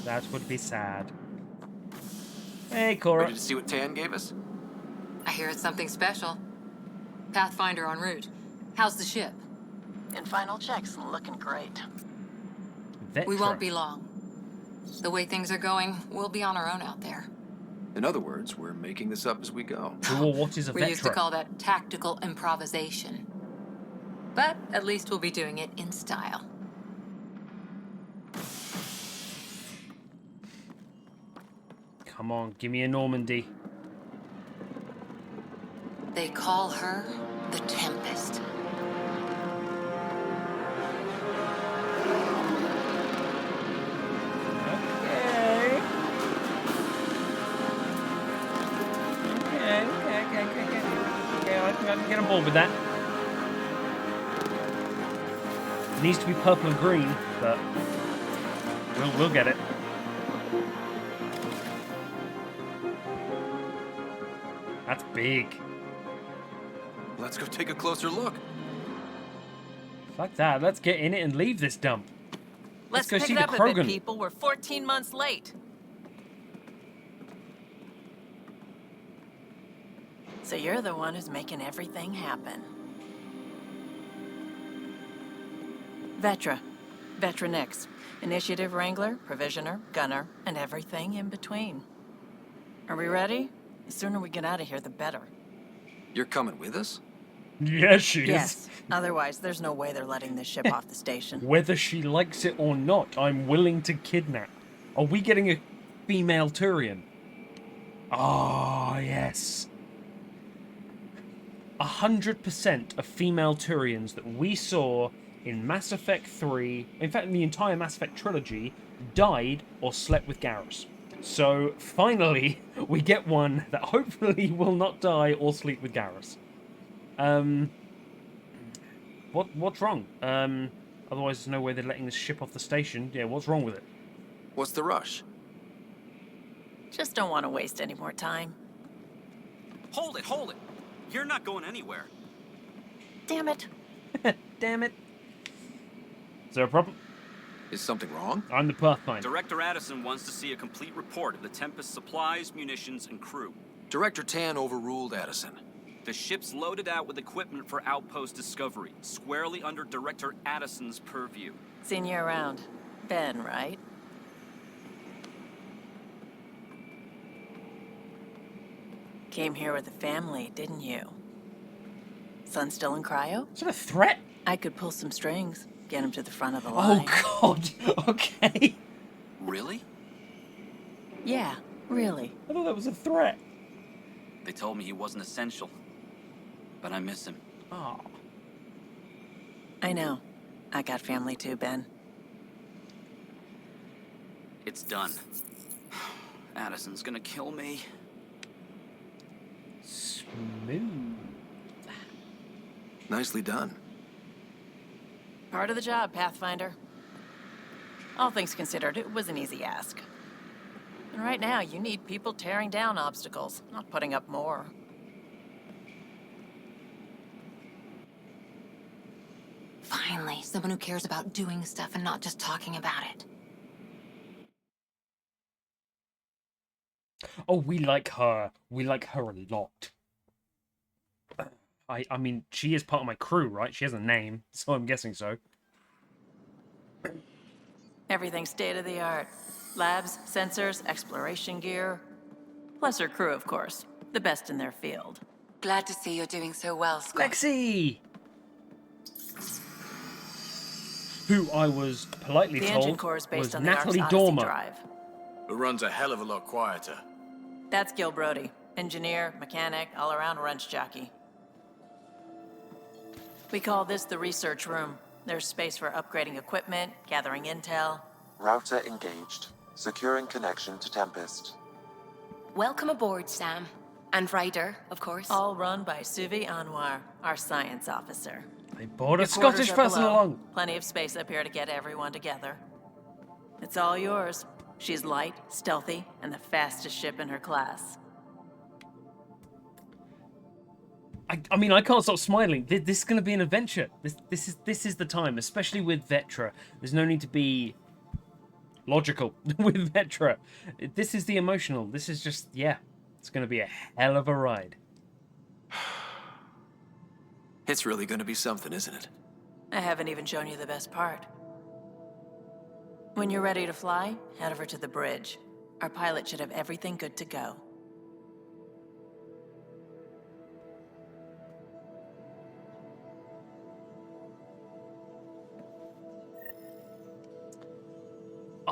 that would be sad. Hey, Cora. Ready to see what Tan gave us? I hear it's something special. Pathfinder en route. How's the ship? In final checks, looking great. We won't be long. The way things are going, we'll be on our own out there. In other words, we're making this up as we go. Well, what is a We used to call that tactical improvisation. But at least we'll be doing it in style. Come on, give me a Normandy. They call her the Tempest. Okay, I think I can get on board with that. It needs to be purple and green, but we'll get it. That's big. Let's go take a closer look. Fuck that. Let's get in it and leave this dump. Let's go pick see it the up a Krogan. bit, people. We're 14 months late. So you're the one who's making everything happen. Vetra. Vetra Nix. Initiative Wrangler, Provisioner, Gunner, and everything in between. Are we ready? The sooner we get out of here, the better. You're coming with us? Yes, she is. Yes. Otherwise, there's no way they're letting this ship off the station. Whether she likes it or not, I'm willing to kidnap. Are we getting a female Turian? Ah, yes. 100% of female Turians that we saw in Mass Effect 3, in fact, in the entire Mass Effect trilogy, died or slept with Garrus. So, finally, we get one that hopefully will not die or sleep with Garrus. What's wrong? Otherwise there's no way they're letting this ship off the station. Yeah, what's wrong with it? What's the rush? Just don't want to waste any more time. Hold it, hold it! You're not going anywhere. Damn it. Damn it. Is there a problem? Is something wrong? I'm the Pathfinder. Director Addison wants to see a complete report of the Tempest supplies, munitions, and crew. Director Tan overruled Addison. The ship's loaded out with equipment for outpost discovery, squarely under Director Addison's purview. Seen you around. Ben, right? Came here with a family, didn't you? Son still in cryo? Is that a threat? I could pull some strings, get him to the front of the line. Oh, God. Okay. Really? Yeah, really. I thought that was a threat. They told me he wasn't essential, but I miss him. Oh. I know. I got family too, Ben. It's done. Addison's gonna kill me. Smooth. Nicely done. Part of the job, Pathfinder. All things considered, it was an easy ask. And right now, you need people tearing down obstacles, not putting up more. Finally, someone who cares about doing stuff and not just talking about it. Oh, we like her. We like her a lot. I mean, she is part of my crew, right? She has a name, so I'm guessing so. Everything's state-of-the-art. Labs, sensors, exploration gear. Plus her crew, of course. The best in their field. Glad to see you're doing so well, Scott. Lexi! who I was politely The engine told core is based was on the Ark's Natalie Odyssey Dormer. drive. It runs a hell of a lot quieter. That's Gil Brody. Engineer, mechanic, all-around wrench jockey. We call this the research room. There's space for upgrading equipment, gathering intel. Router engaged. Securing connection to Tempest. Welcome aboard, Sam. And Ryder, of course. All run by Suvi Anwar, our science officer. They brought a Your quarters Scottish are person below. along. Plenty of space up here to get everyone together. It's all yours. She's light, stealthy, and the fastest ship in her class. I mean, I can't stop smiling. This is going to be an adventure. This is the time, especially with Vetra. There's no need to be logical with Vetra. This is the emotional. This is just, yeah, it's going to be a hell of a ride. It's really going to be something, isn't it? I haven't even shown you the best part. When you're ready to fly, head over to the bridge. Our pilot should have everything good to go.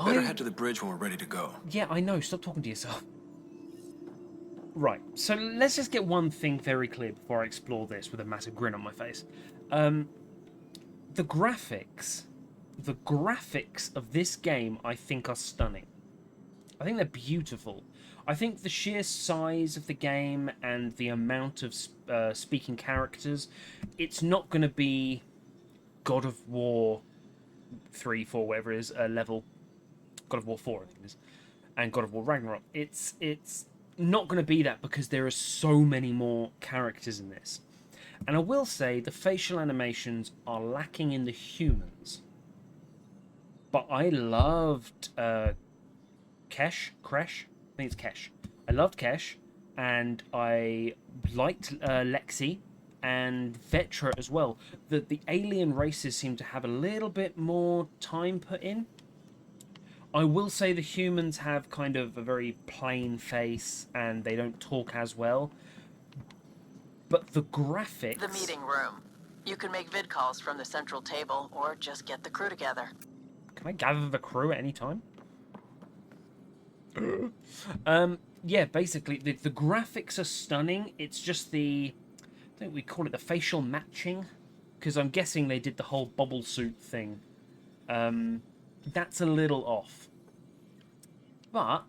Better head to the bridge when we're ready to go. Yeah, I know. Stop talking to yourself. Right, so let's just get one thing very clear before I explore this with a massive grin on my face. The graphics of this game, I think, are stunning. I think they're beautiful. I think the sheer size of the game and the amount of speaking characters, it's not going to be God of War 3, 4, whatever it is, level. God of War 4, I think it is, and God of War Ragnarok. It's not going to be that because there are so many more characters in this. And I will say the facial animations are lacking in the humans. But I loved Kresh. I think it's Kesh. I loved Kesh, and I liked Lexi and Vetra as well. The alien races seem to have a little bit more time put in. I will say the humans have kind of a very plain face and they don't talk as well. But the graphics... The meeting room. You can make vid calls from the central table or just get the crew together. Can I gather the crew at any time? Yeah, basically, the graphics are stunning. It's just I think we call it the facial matching. Because I'm guessing they did the whole bubble suit thing. That's a little off. But,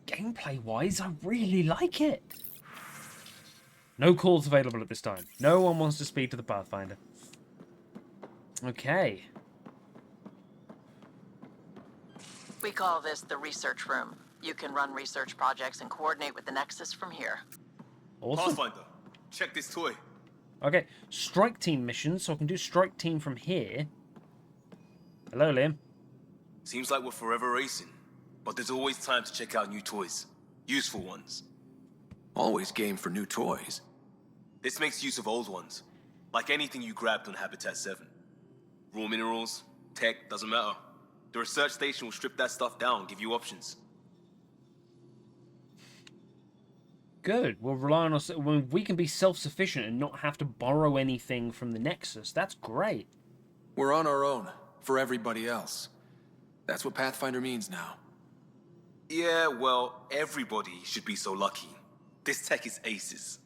gameplay-wise, I really like it. No calls available at this time. No one wants to speak to the Pathfinder. Okay. We call this the research room. You can run research projects and coordinate with the Nexus from here. Awesome. Pathfinder, check this toy. Okay, strike team missions, so I can do strike team from here. Hello, Liam. Seems like we're forever racing, but there's always time to check out new toys. Useful ones. Always game for new toys. This makes use of old ones, like anything you grabbed on Habitat 7. Raw minerals, tech, doesn't matter. The research station will strip that stuff down and give you options. Good. We'll rely on us. When we can be self-sufficient and not have to borrow anything from the Nexus. That's great. We're on our own, for everybody else. That's what Pathfinder means now. Yeah, well, everybody should be so lucky. This tech is aces.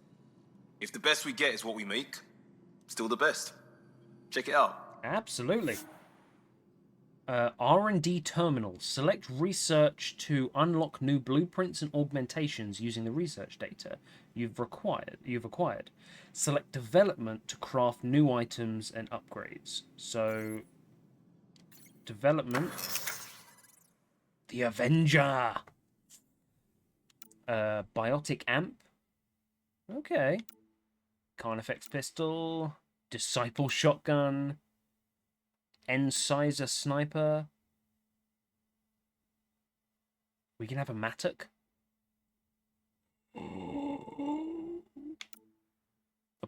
If the best we get is what we make, still the best. Check it out. Absolutely. R&D terminal. Select research to unlock new blueprints and augmentations using the research data you've acquired. Select development to craft new items and upgrades. So, development. The Avenger. Biotic amp. Okay. Carnifex pistol. Disciple shotgun. Incisor sniper. We can have a Mattock. The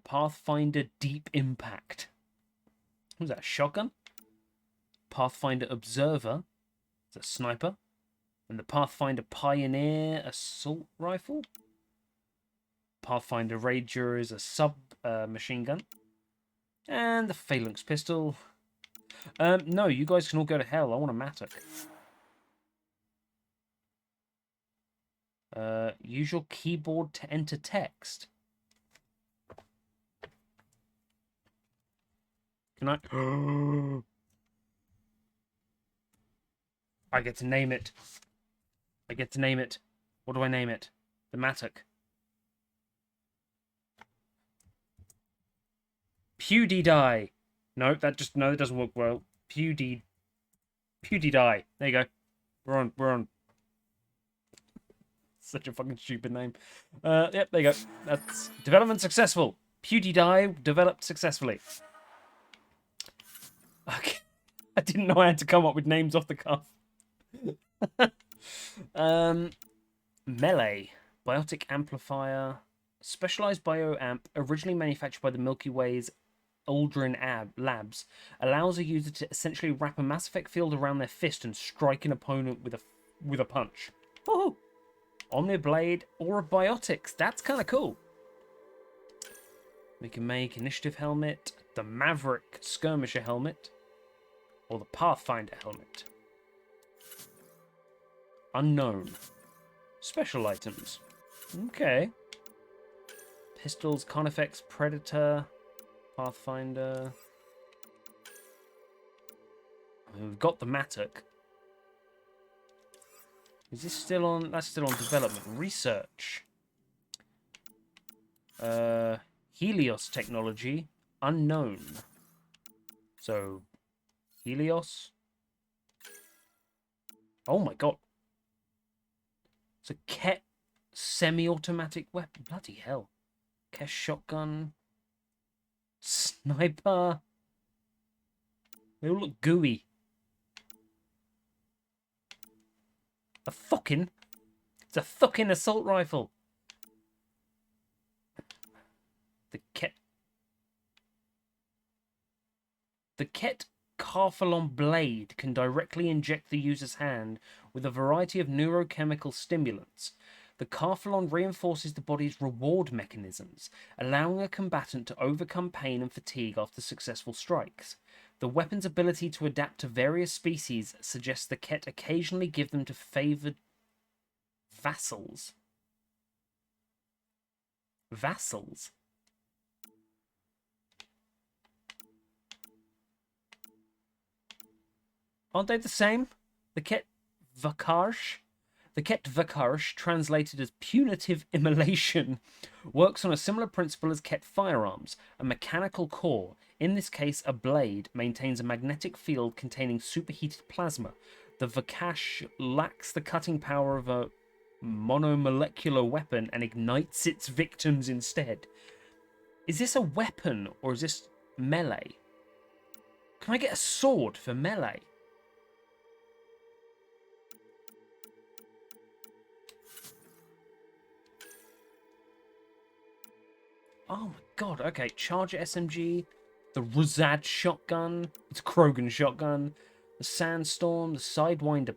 Pathfinder Deep Impact. What was that, a shotgun? Pathfinder Observer. Is that a sniper? And the Pathfinder Pioneer Assault Rifle. Pathfinder Rager is a sub-machine gun. And the Phalanx Pistol. No, you guys can all go to hell. I want a mattock. Use your keyboard to enter text. Can I? I get to name it. I get to name it. What do I name it? The mattock. PewDie. No, that doesn't work well. PewDie. There you go. We're on. Such a fucking stupid name. Yep, there you go. That's development successful. PewDie developed successfully. Okay. I didn't know I had to come up with names off the cuff. Melee. Biotic amplifier. Specialized bioamp, originally manufactured by the Milky Way's Aldrin Labs, allows a user to essentially wrap a Mass Effect field around their fist and strike an opponent with a punch. Woohoo! Omniblade or biotics. That's kind of cool. We can make Initiative Helmet, the Maverick Skirmisher Helmet, or the Pathfinder Helmet. Unknown. Special items. Okay. Pistols, Conifex, Predator, Pathfinder. I mean, we've got the mattock. Is this still on? That's still on development. Research. Helios technology. Unknown. So, Helios. Oh my god. It's a Ket semi-automatic weapon. Bloody hell. Ket shotgun. Sniper. They all look gooey. It's a fucking assault rifle. The Ket Carphalon blade can directly inject the user's hand with a variety of neurochemical stimulants. The Carphalon reinforces the body's reward mechanisms, allowing a combatant to overcome pain and fatigue after successful strikes. The weapon's ability to adapt to various species suggests the Ket occasionally give them to favored vassals. Vassals? Aren't they the same? The Ket Vakarsh? The Ket Vakarsh, translated as punitive immolation, works on a similar principle as Ket firearms, a mechanical core. In this case, a blade maintains a magnetic field containing superheated plasma. The Vakash lacks the cutting power of a monomolecular weapon and ignites its victims instead. Is this a weapon or is this melee? Can I get a sword for melee? Oh my god, okay. Charger SMG, the Ruzad shotgun, it's a Krogan shotgun, the Sandstorm, the Sidewinder.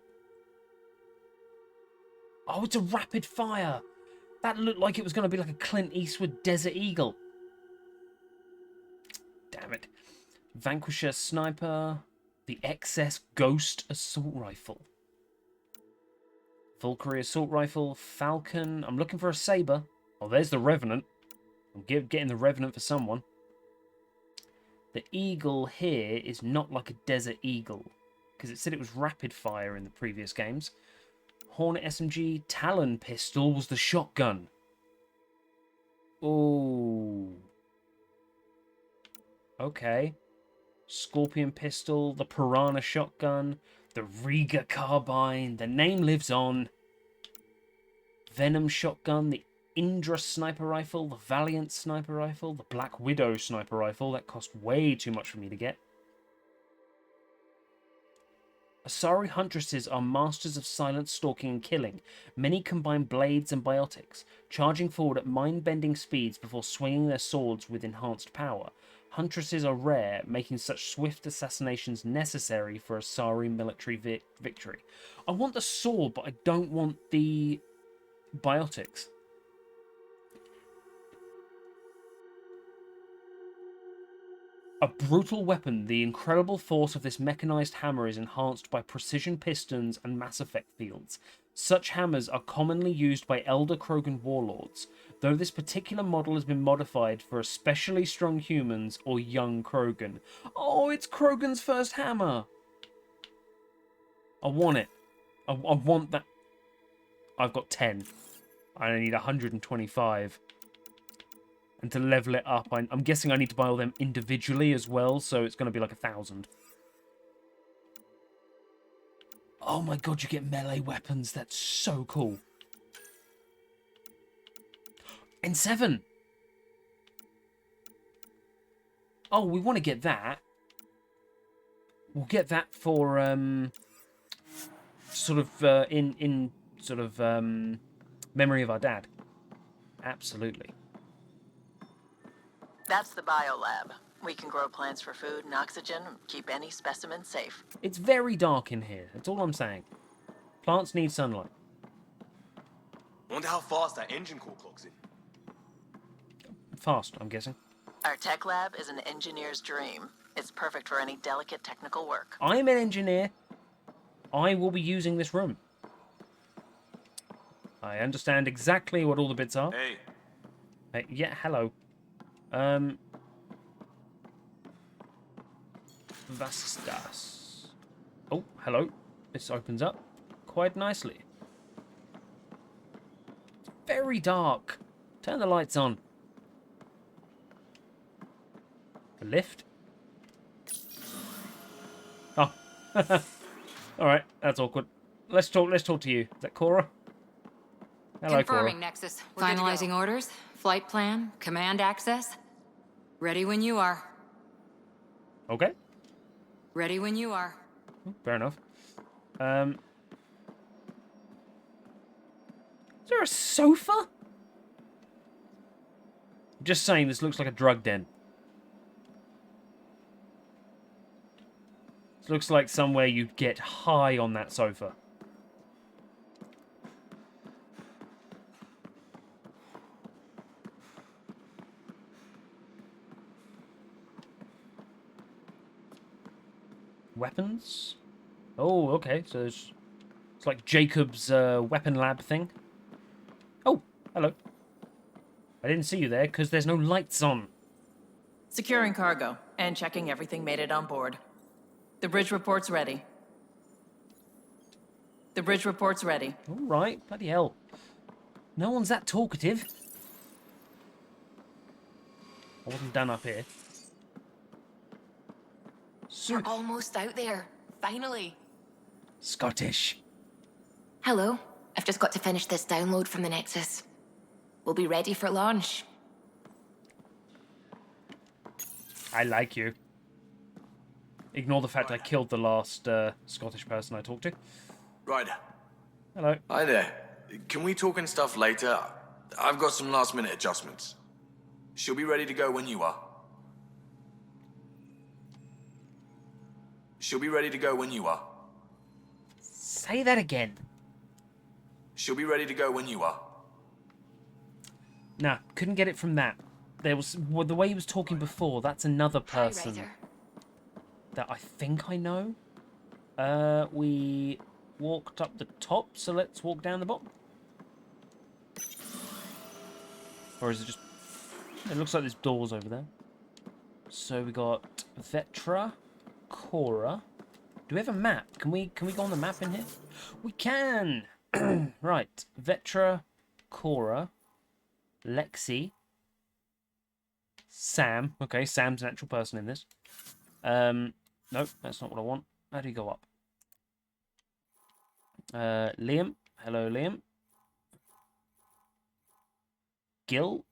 Oh, it's a rapid fire. That looked like it was going to be like a Clint Eastwood Desert Eagle. Damn it. Vanquisher Sniper, the XS Ghost Assault Rifle. Valkyrie Assault Rifle, Falcon. I'm looking for a Saber. Oh, there's the Revenant. I'm getting the Revenant for someone. The Eagle here is not like a Desert Eagle, because it said it was rapid fire in the previous games. Hornet SMG, Talon Pistol was the shotgun. Oh. Okay. Scorpion Pistol, the Piranha Shotgun, the Riga Carbine, the name lives on. Venom Shotgun, the Indra Sniper Rifle, the Valiant Sniper Rifle, the Black Widow Sniper Rifle. That cost way too much for me to get. Asari Huntresses are masters of silent stalking and killing. Many combine blades and biotics, charging forward at mind-bending speeds before swinging their swords with enhanced power. Huntresses are rare, making such swift assassinations necessary for Asari military victory. I want the sword, but I don't want the biotics. A brutal weapon, the incredible force of this mechanized hammer is enhanced by precision pistons and mass effect fields. Such hammers are commonly used by elder Krogan warlords, though this particular model has been modified for especially strong humans or young Krogan. Oh, it's Krogan's first hammer! I want it. I want that. I've got 10. I need 125. And to level it up, I'm guessing I need to buy all them individually as well, so it's going to be like 1,000. Oh my god, you get melee weapons. That's so cool. N7! Oh, we want to get that. We'll get that for, sort of, in sort of, memory of our dad. Absolutely. That's the biolab. We can grow plants for food and oxygen, keep any specimen safe. It's very dark in here. That's all I'm saying. Plants need sunlight. Wonder how fast that engine core clocks in. Fast, I'm guessing. Our tech lab is an engineer's dream. It's perfect for any delicate technical work. I'm an engineer. I will be using this room. I understand exactly what all the bits are. Hey. Hey, yeah, hello. Was ist das? Oh, hello. This opens up quite nicely. It's very dark. Turn the lights on. The lift? Oh. Alright, that's awkward. Let's talk to you. Is that Cora? Hello, Confirming, Cora. Nexus. Finalizing orders, flight plan, command access. Ready when you are. Okay. Ready when you are. Fair enough. Is there a sofa? Just saying, this looks like a drug den. This looks like somewhere you'd get high on that sofa. Weapons? Oh, okay. So it's like Jacob's weapon lab thing. Oh, hello. I didn't see you there because there's no lights on. Securing cargo and checking everything made it on board. The bridge report's ready. The bridge report's ready. All right, bloody hell. No one's that talkative. I wasn't done up here. We're almost out there. Finally. Scottish. Hello. I've just got to finish this download from the Nexus. We'll be ready for launch. I like you. Ignore the fact I killed the last Scottish person I talked to. Ryder. Hello. Hi there. Can we talk and stuff later? I've got some last minute adjustments. She'll be ready to go when you are. She'll be ready to go when you are. Say that again. She'll be ready to go when you are. Nah, couldn't get it from that. There was the way he was talking before. That's another person that I think I know. We walked up the top, so let's walk down the bottom. Or is it just... It looks like there's doors over there. So we got Vetra, Cora. Do we have a map? Can we go on the map in here? We can! Right. Vetra, Cora, Lexi, Sam. Okay, Sam's an actual person in this. Nope, that's not what I want. How do you go up? Liam. Hello, Liam. Gil,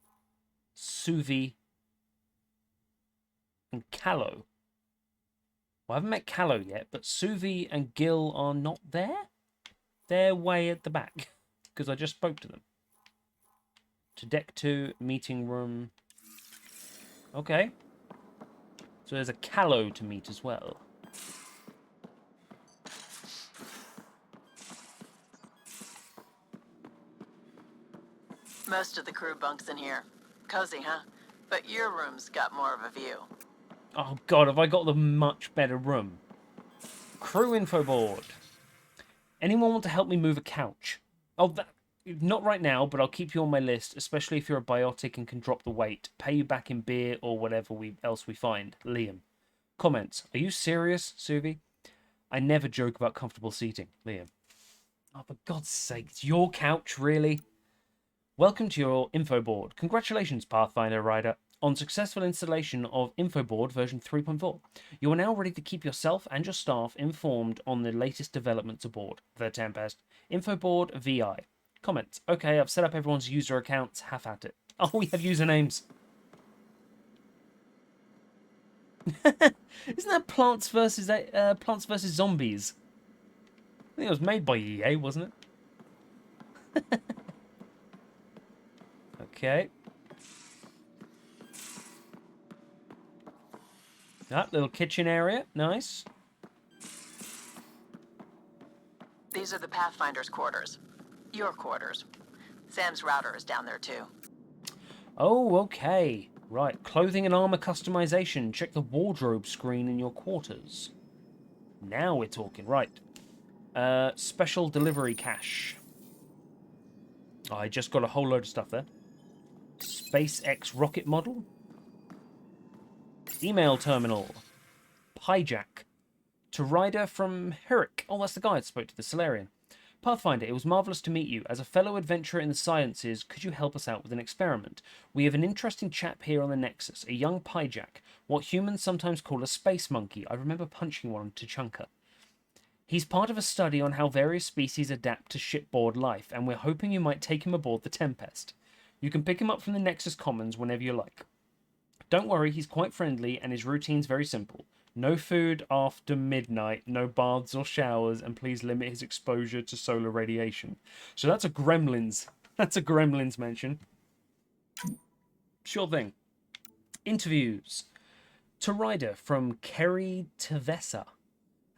Suvi, and Callow. Well, I haven't met Callow yet, but Suvi and Gil are not there. They're way at the back, because I just spoke to them. To deck 2, meeting room. Okay. So there's a Callow to meet as well. Most of the crew bunks in here. Cozy, huh? But your room's got more of a view. Oh god, have I got the much better room? Crew info board. Anyone want to help me move a couch? Oh, not right now, but I'll keep you on my list, especially if you're a biotic and can drop the weight. Pay you back in beer or whatever else we find. Liam. Comments. Are you serious, Suvi? I never joke about comfortable seating. Liam. Oh, for God's sake, it's your couch, really? Welcome to your info board. Congratulations, Pathfinder Rider, on successful installation of info board version 3.4. You are now ready to keep yourself and your staff informed on the latest developments aboard the Tempest. Info board VI. Comments. Okay, I've set up everyone's user accounts. Have at it. Oh, we have usernames. Isn't that Plants vs Zombies? I think it was made by EA, wasn't it? Okay. That little kitchen area, nice. These are the Pathfinder's quarters. Your quarters. Sam's router is down there too. Oh, okay. Right, clothing and armor customization. Check the wardrobe screen in your quarters. Now we're talking. Right. Special delivery cache. I just got a whole load of stuff there. SpaceX rocket model. Email terminal. Hijack. To Ryder from Herrick. Oh, that's the guy that spoke to the Solarian. Pathfinder, it was marvellous to meet you. As a fellow adventurer in the sciences, could you help us out with an experiment? We have an interesting chap here on the Nexus, a young Pyjak, what humans sometimes call a space monkey. I remember punching one to Chunker. He's part of a study on how various species adapt to shipboard life, and we're hoping you might take him aboard the Tempest. You can pick him up from the Nexus Commons whenever you like. Don't worry, he's quite friendly, and his routine's very simple. No food after midnight, no baths or showers, and please limit his exposure to solar radiation. So that's a Gremlins. That's a Gremlins mention. Sure thing. Interviews. To Ryder from Kerry Tavessa.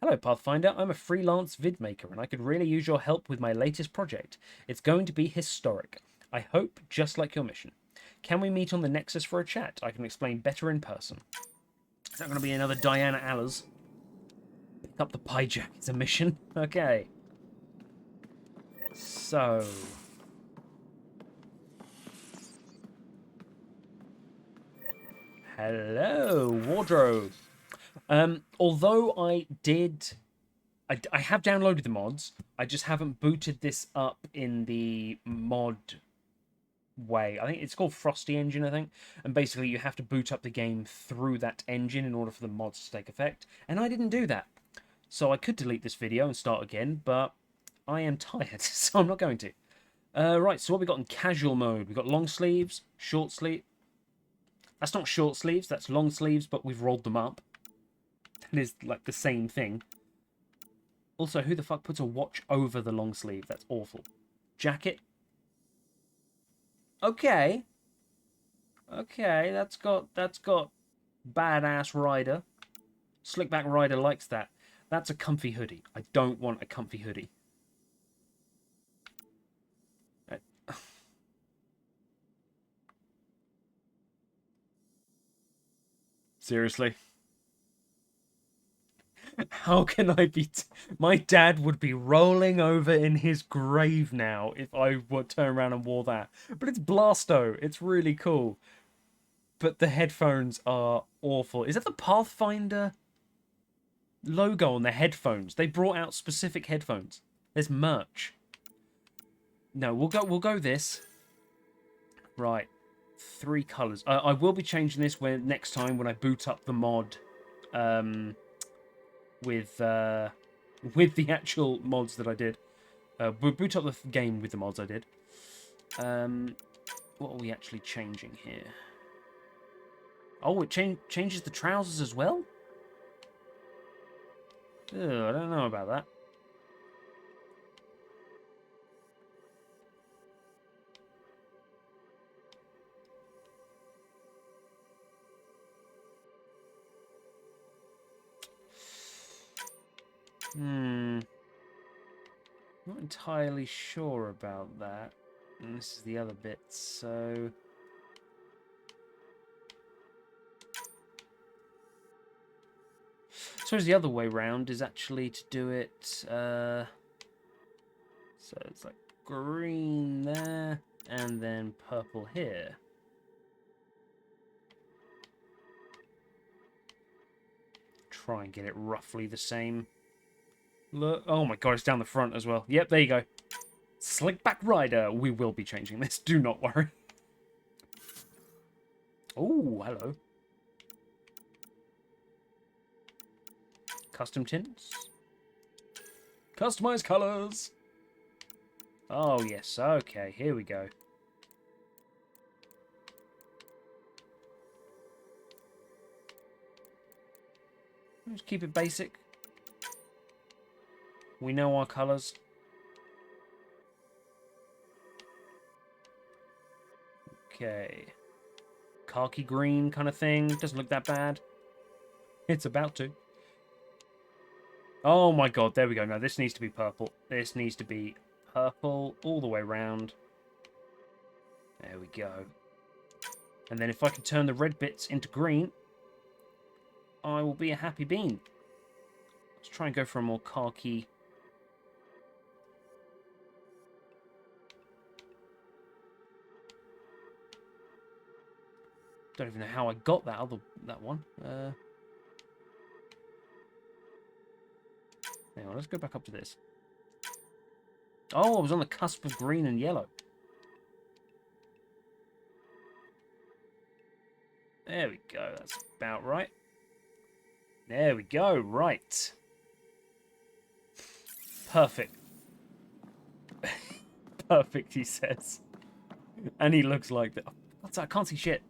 Hello, Pathfinder. I'm a freelance vidmaker, and I could really use your help with my latest project. It's going to be historic. I hope, just like your mission. Can we meet on the Nexus for a chat? I can explain better in person. Is that going to be another Diana Allers? Pick up the Pyjak. It's a mission. Okay. So. Hello, wardrobe. Although I have downloaded the mods, I just haven't booted this up in the mod way. I think it's called Frosty Engine, I think. And basically you have to boot up the game through that engine in order for the mods to take effect. And I didn't do that. So I could delete this video and start again, but I am tired, so I'm not going to. Right, so what we got in casual mode? We've got long sleeves, short sleeve. That's not short sleeves, that's long sleeves, but we've rolled them up. That is like the same thing. Also, who the fuck puts a watch over the long sleeve? That's awful. Jacket. Okay. Okay, that's got badass Rider. Slickback Rider likes that. That's a comfy hoodie. I don't want a comfy hoodie. Seriously? How can I be... My dad would be rolling over in his grave now if I would turn around and wore that. But it's Blasto. It's really cool. But the headphones are awful. Is that the Pathfinder logo on the headphones? They brought out specific headphones. There's merch. No, we'll go this. Right. 3 colours. I will be changing this next time when I boot up the mod. With the actual mods that I did. We'll boot up the game with the mods I did. What are we actually changing here? Oh, it changes the trousers as well? Ugh, I don't know about that. Not entirely sure about that. And this is the other bit, so... suppose the other way round is actually to do it. So it's like green there, and then purple here. Try and get it roughly the same. Look, oh my god, it's down the front as well. Yep, there you go. Slickback Rider. We will be changing this. Do not worry. Oh, hello. Custom tints. Customize colors. Oh, yes. Okay, here we go. Just keep it basic. We know our colors. Okay. Khaki green kind of thing. Doesn't look that bad. It's about to. Oh my god, there we go. No, this needs to be purple. This needs to be purple all the way around. There we go. And then if I can turn the red bits into green, I will be a happy bean. Let's try and go for a more khaki. Don't even know how I got that one. Hang on, let's go back up to this. Oh, I was on the cusp of green and yellow. There we go, that's about right. There we go, right. Perfect. Perfect, he says. And he looks like that. What's that? I can't see shit.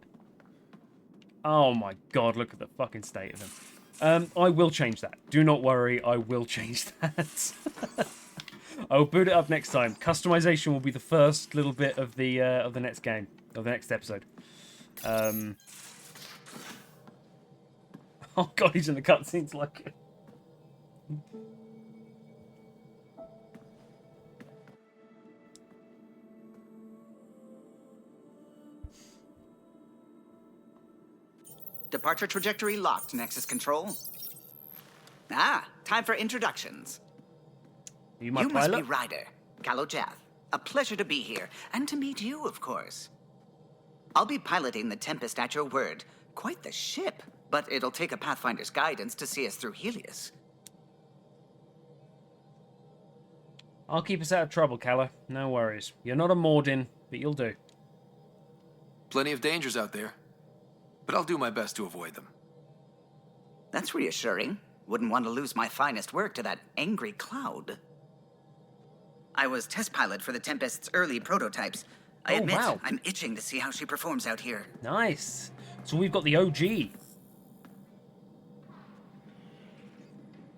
Oh my god, look at the fucking state of him. I will change that. Do not worry, I will change that. I'll boot it up next time. Customization will be the first little bit of the next game, of the next episode. Oh god, he's in the cutscenes like. Departure trajectory locked, Nexus Control. Ah, time for introductions. You my You pilot? must be Ryder, Callow Jath. A pleasure to be here, and to meet you, of course. I'll be piloting the Tempest at your word. Quite the ship, but it'll take a Pathfinder's guidance to see us through Helios. I'll keep us out of trouble, Callow. No worries. You're not a Mordin, but you'll do. Plenty of dangers out there, but I'll do my best to avoid them. That's reassuring. Wouldn't want to lose my finest work to that angry cloud. I was test pilot for the Tempest's early prototypes. I admit, wow. I'm itching to see how she performs out here. Nice. So we've got the OG.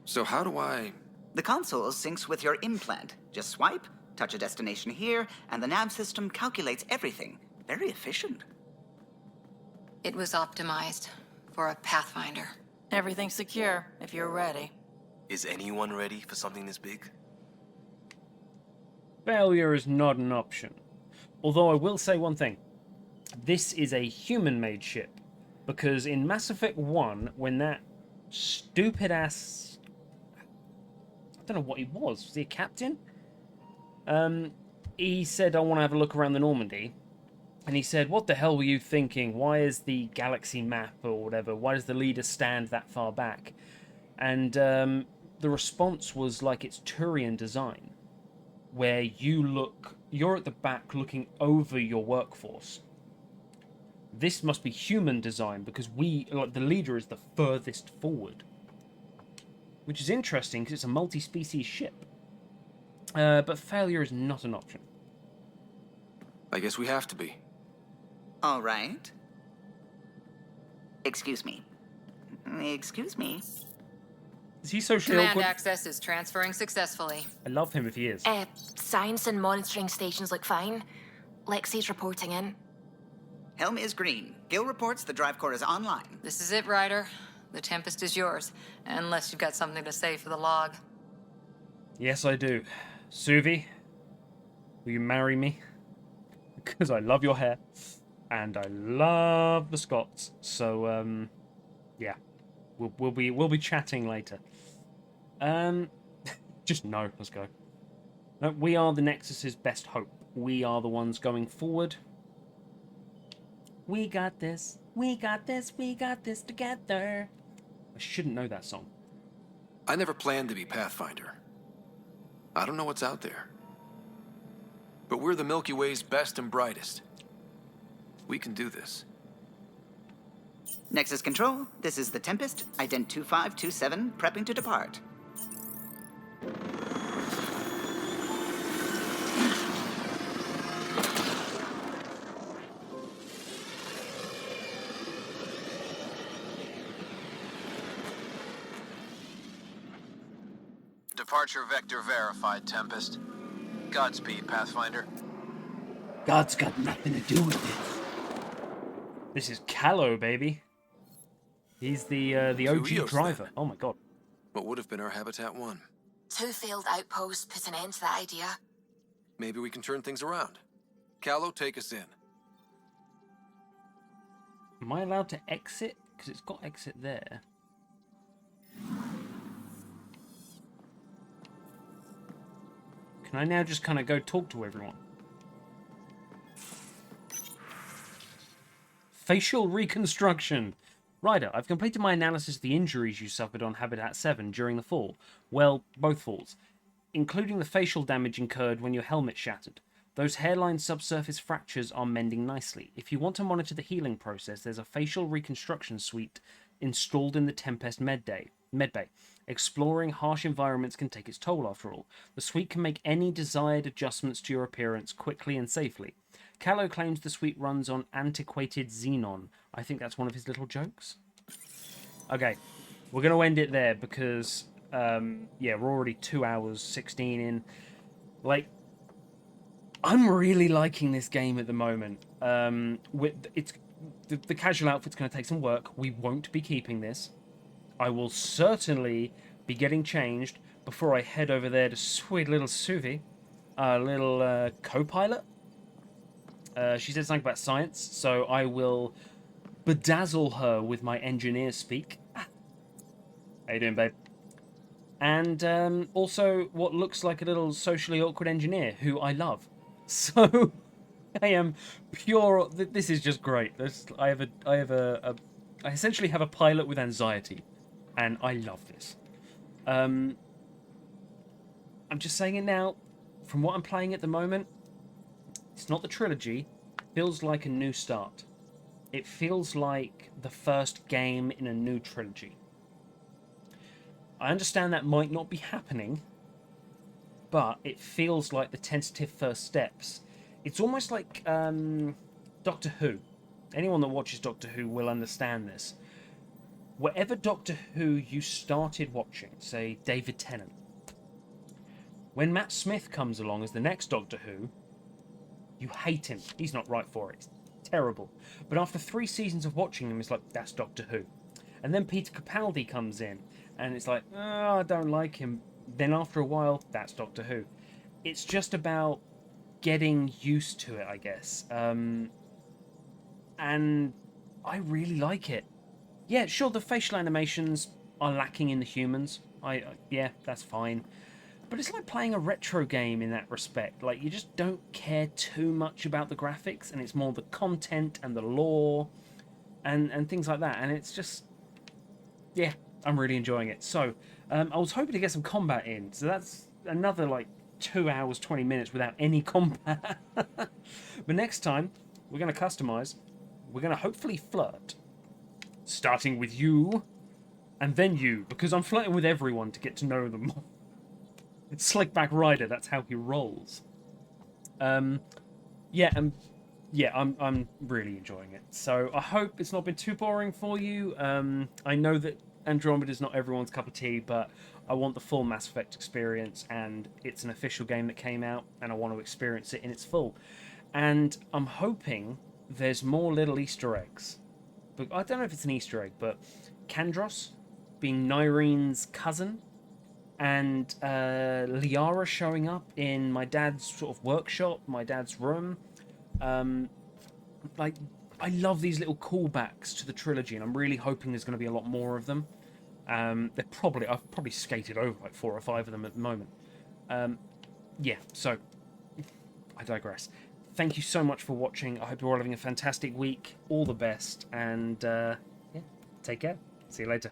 So how do I... The console syncs with your implant. Just swipe, touch a destination here, and the nav system calculates everything. Very efficient. It was optimized for a Pathfinder. Everything's secure, if you're ready. Is anyone ready for something this big? Failure is not an option. Although I will say one thing. This is a human-made ship. Because in Mass Effect 1, when that stupid-ass... I don't know what he was. Was he a captain? He said, I want to have a look around the Normandy. And he said, what the hell were you thinking? Why is the galaxy map or whatever? Why does the leader stand that far back? And the response was like it's Turian design. Where you're at the back looking over your workforce. This must be human design because the leader is the furthest forward. Which is interesting because it's a multi-species ship. But failure is not an option. I guess we have to be. All right. Excuse me. Excuse me. Is he socially Command awkward? access is transferring successfully. I love him if he is. Science and monitoring stations look fine. Lexi's reporting in. Helm is green. Gil reports the drive core is online. This is it, Ryder. The Tempest is yours, unless you've got something to say for the log. Yes, I do. Suvi, will you marry me? Because I love your hair, and I love the Scots. So, yeah. We'll be chatting later. Just no. Let's go. No, we are the Nexus's best hope. We are the ones going forward. We got this. We got this. We got this together. I shouldn't know that song. I never planned to be Pathfinder. I don't know what's out there. But we're the Milky Way's best and brightest. We can do this. Nexus Control, this is the Tempest, ident 2527, prepping to depart. Departure vector verified, Tempest. Godspeed, Pathfinder. God's got nothing to do with this. This is Callow, baby. He's the OG driver. Then. Oh my god. What would have been our Habitat 1? 2 failed outposts put an end to that idea. Maybe we can turn things around. Callow, take us in. Am I allowed to exit? Because it's got exit there. Can I now just kind of go talk to everyone? Facial reconstruction. Ryder, I've completed my analysis of the injuries you suffered on Habitat 7 during the fall. Well, both falls. Including the facial damage incurred when your helmet shattered. Those hairline subsurface fractures are mending nicely. If you want to monitor the healing process, there's a facial reconstruction suite installed in the Tempest medbay. Exploring harsh environments can take its toll after all. The suite can make any desired adjustments to your appearance quickly and safely. Callow claims the suite runs on antiquated xenon. I think that's one of his little jokes. Okay, we're going to end it there because, yeah, we're already 2 hours, 16 in. Like, I'm really liking this game at the moment. The casual outfit's going to take some work. We won't be keeping this. I will certainly be getting changed before I head over there to sweet little Suvi, our little co-pilot. She said something about science, so I will bedazzle her with my engineer speak. How you doing, babe? And also what looks like a little socially awkward engineer who I love. So I am pure. This is just great. I essentially have a pilot with anxiety, and I love this. I'm just saying it now. From what I'm playing at the moment, it's not the trilogy. It feels like a new start. It feels like the first game in a new trilogy. I understand that might not be happening, but it feels like the tentative first steps. It's almost like Doctor Who. Anyone that watches Doctor Who will understand this. Whatever Doctor Who you started watching, say David Tennant, when Matt Smith comes along as the next Doctor Who, you hate him. He's not right for it. It's terrible. But after 3 seasons of watching him, it's like, that's Doctor Who. And then Peter Capaldi comes in, and it's like, oh, I don't like him. Then after a while, that's Doctor Who. It's just about getting used to it, I guess. And I really like it. Yeah, sure, the facial animations are lacking in the humans. Yeah, that's fine. But it's like playing a retro game in that respect. Like, you just don't care too much about the graphics, and it's more the content and the lore and things like that. And it's just, yeah, I'm really enjoying it. So, I was hoping to get some combat in. So that's another, like, 2 hours, 20 minutes without any combat. But next time, we're going to customize. We're going to hopefully flirt. Starting with you, and then you. Because I'm flirting with everyone to get to know them more. It's Slickback Rider, that's how he rolls. I'm really enjoying it. So I hope it's not been too boring for you. I know that Andromeda is not everyone's cup of tea, but I want the full Mass Effect experience, and it's an official game that came out, and I want to experience it in its full. And I'm hoping there's more little Easter eggs. But I don't know if it's an Easter egg, but Kandros being Nyrene's cousin, and Liara showing up in my dad's sort of workshop, my dad's room. Like, I love these little callbacks to the trilogy, and I'm really hoping there's going to be a lot more of them. I've probably skated over like 4 or 5 of them at the moment. Yeah, so I digress. Thank you so much for watching. I hope you're all having a fantastic week. All the best, and yeah, take care. See you later.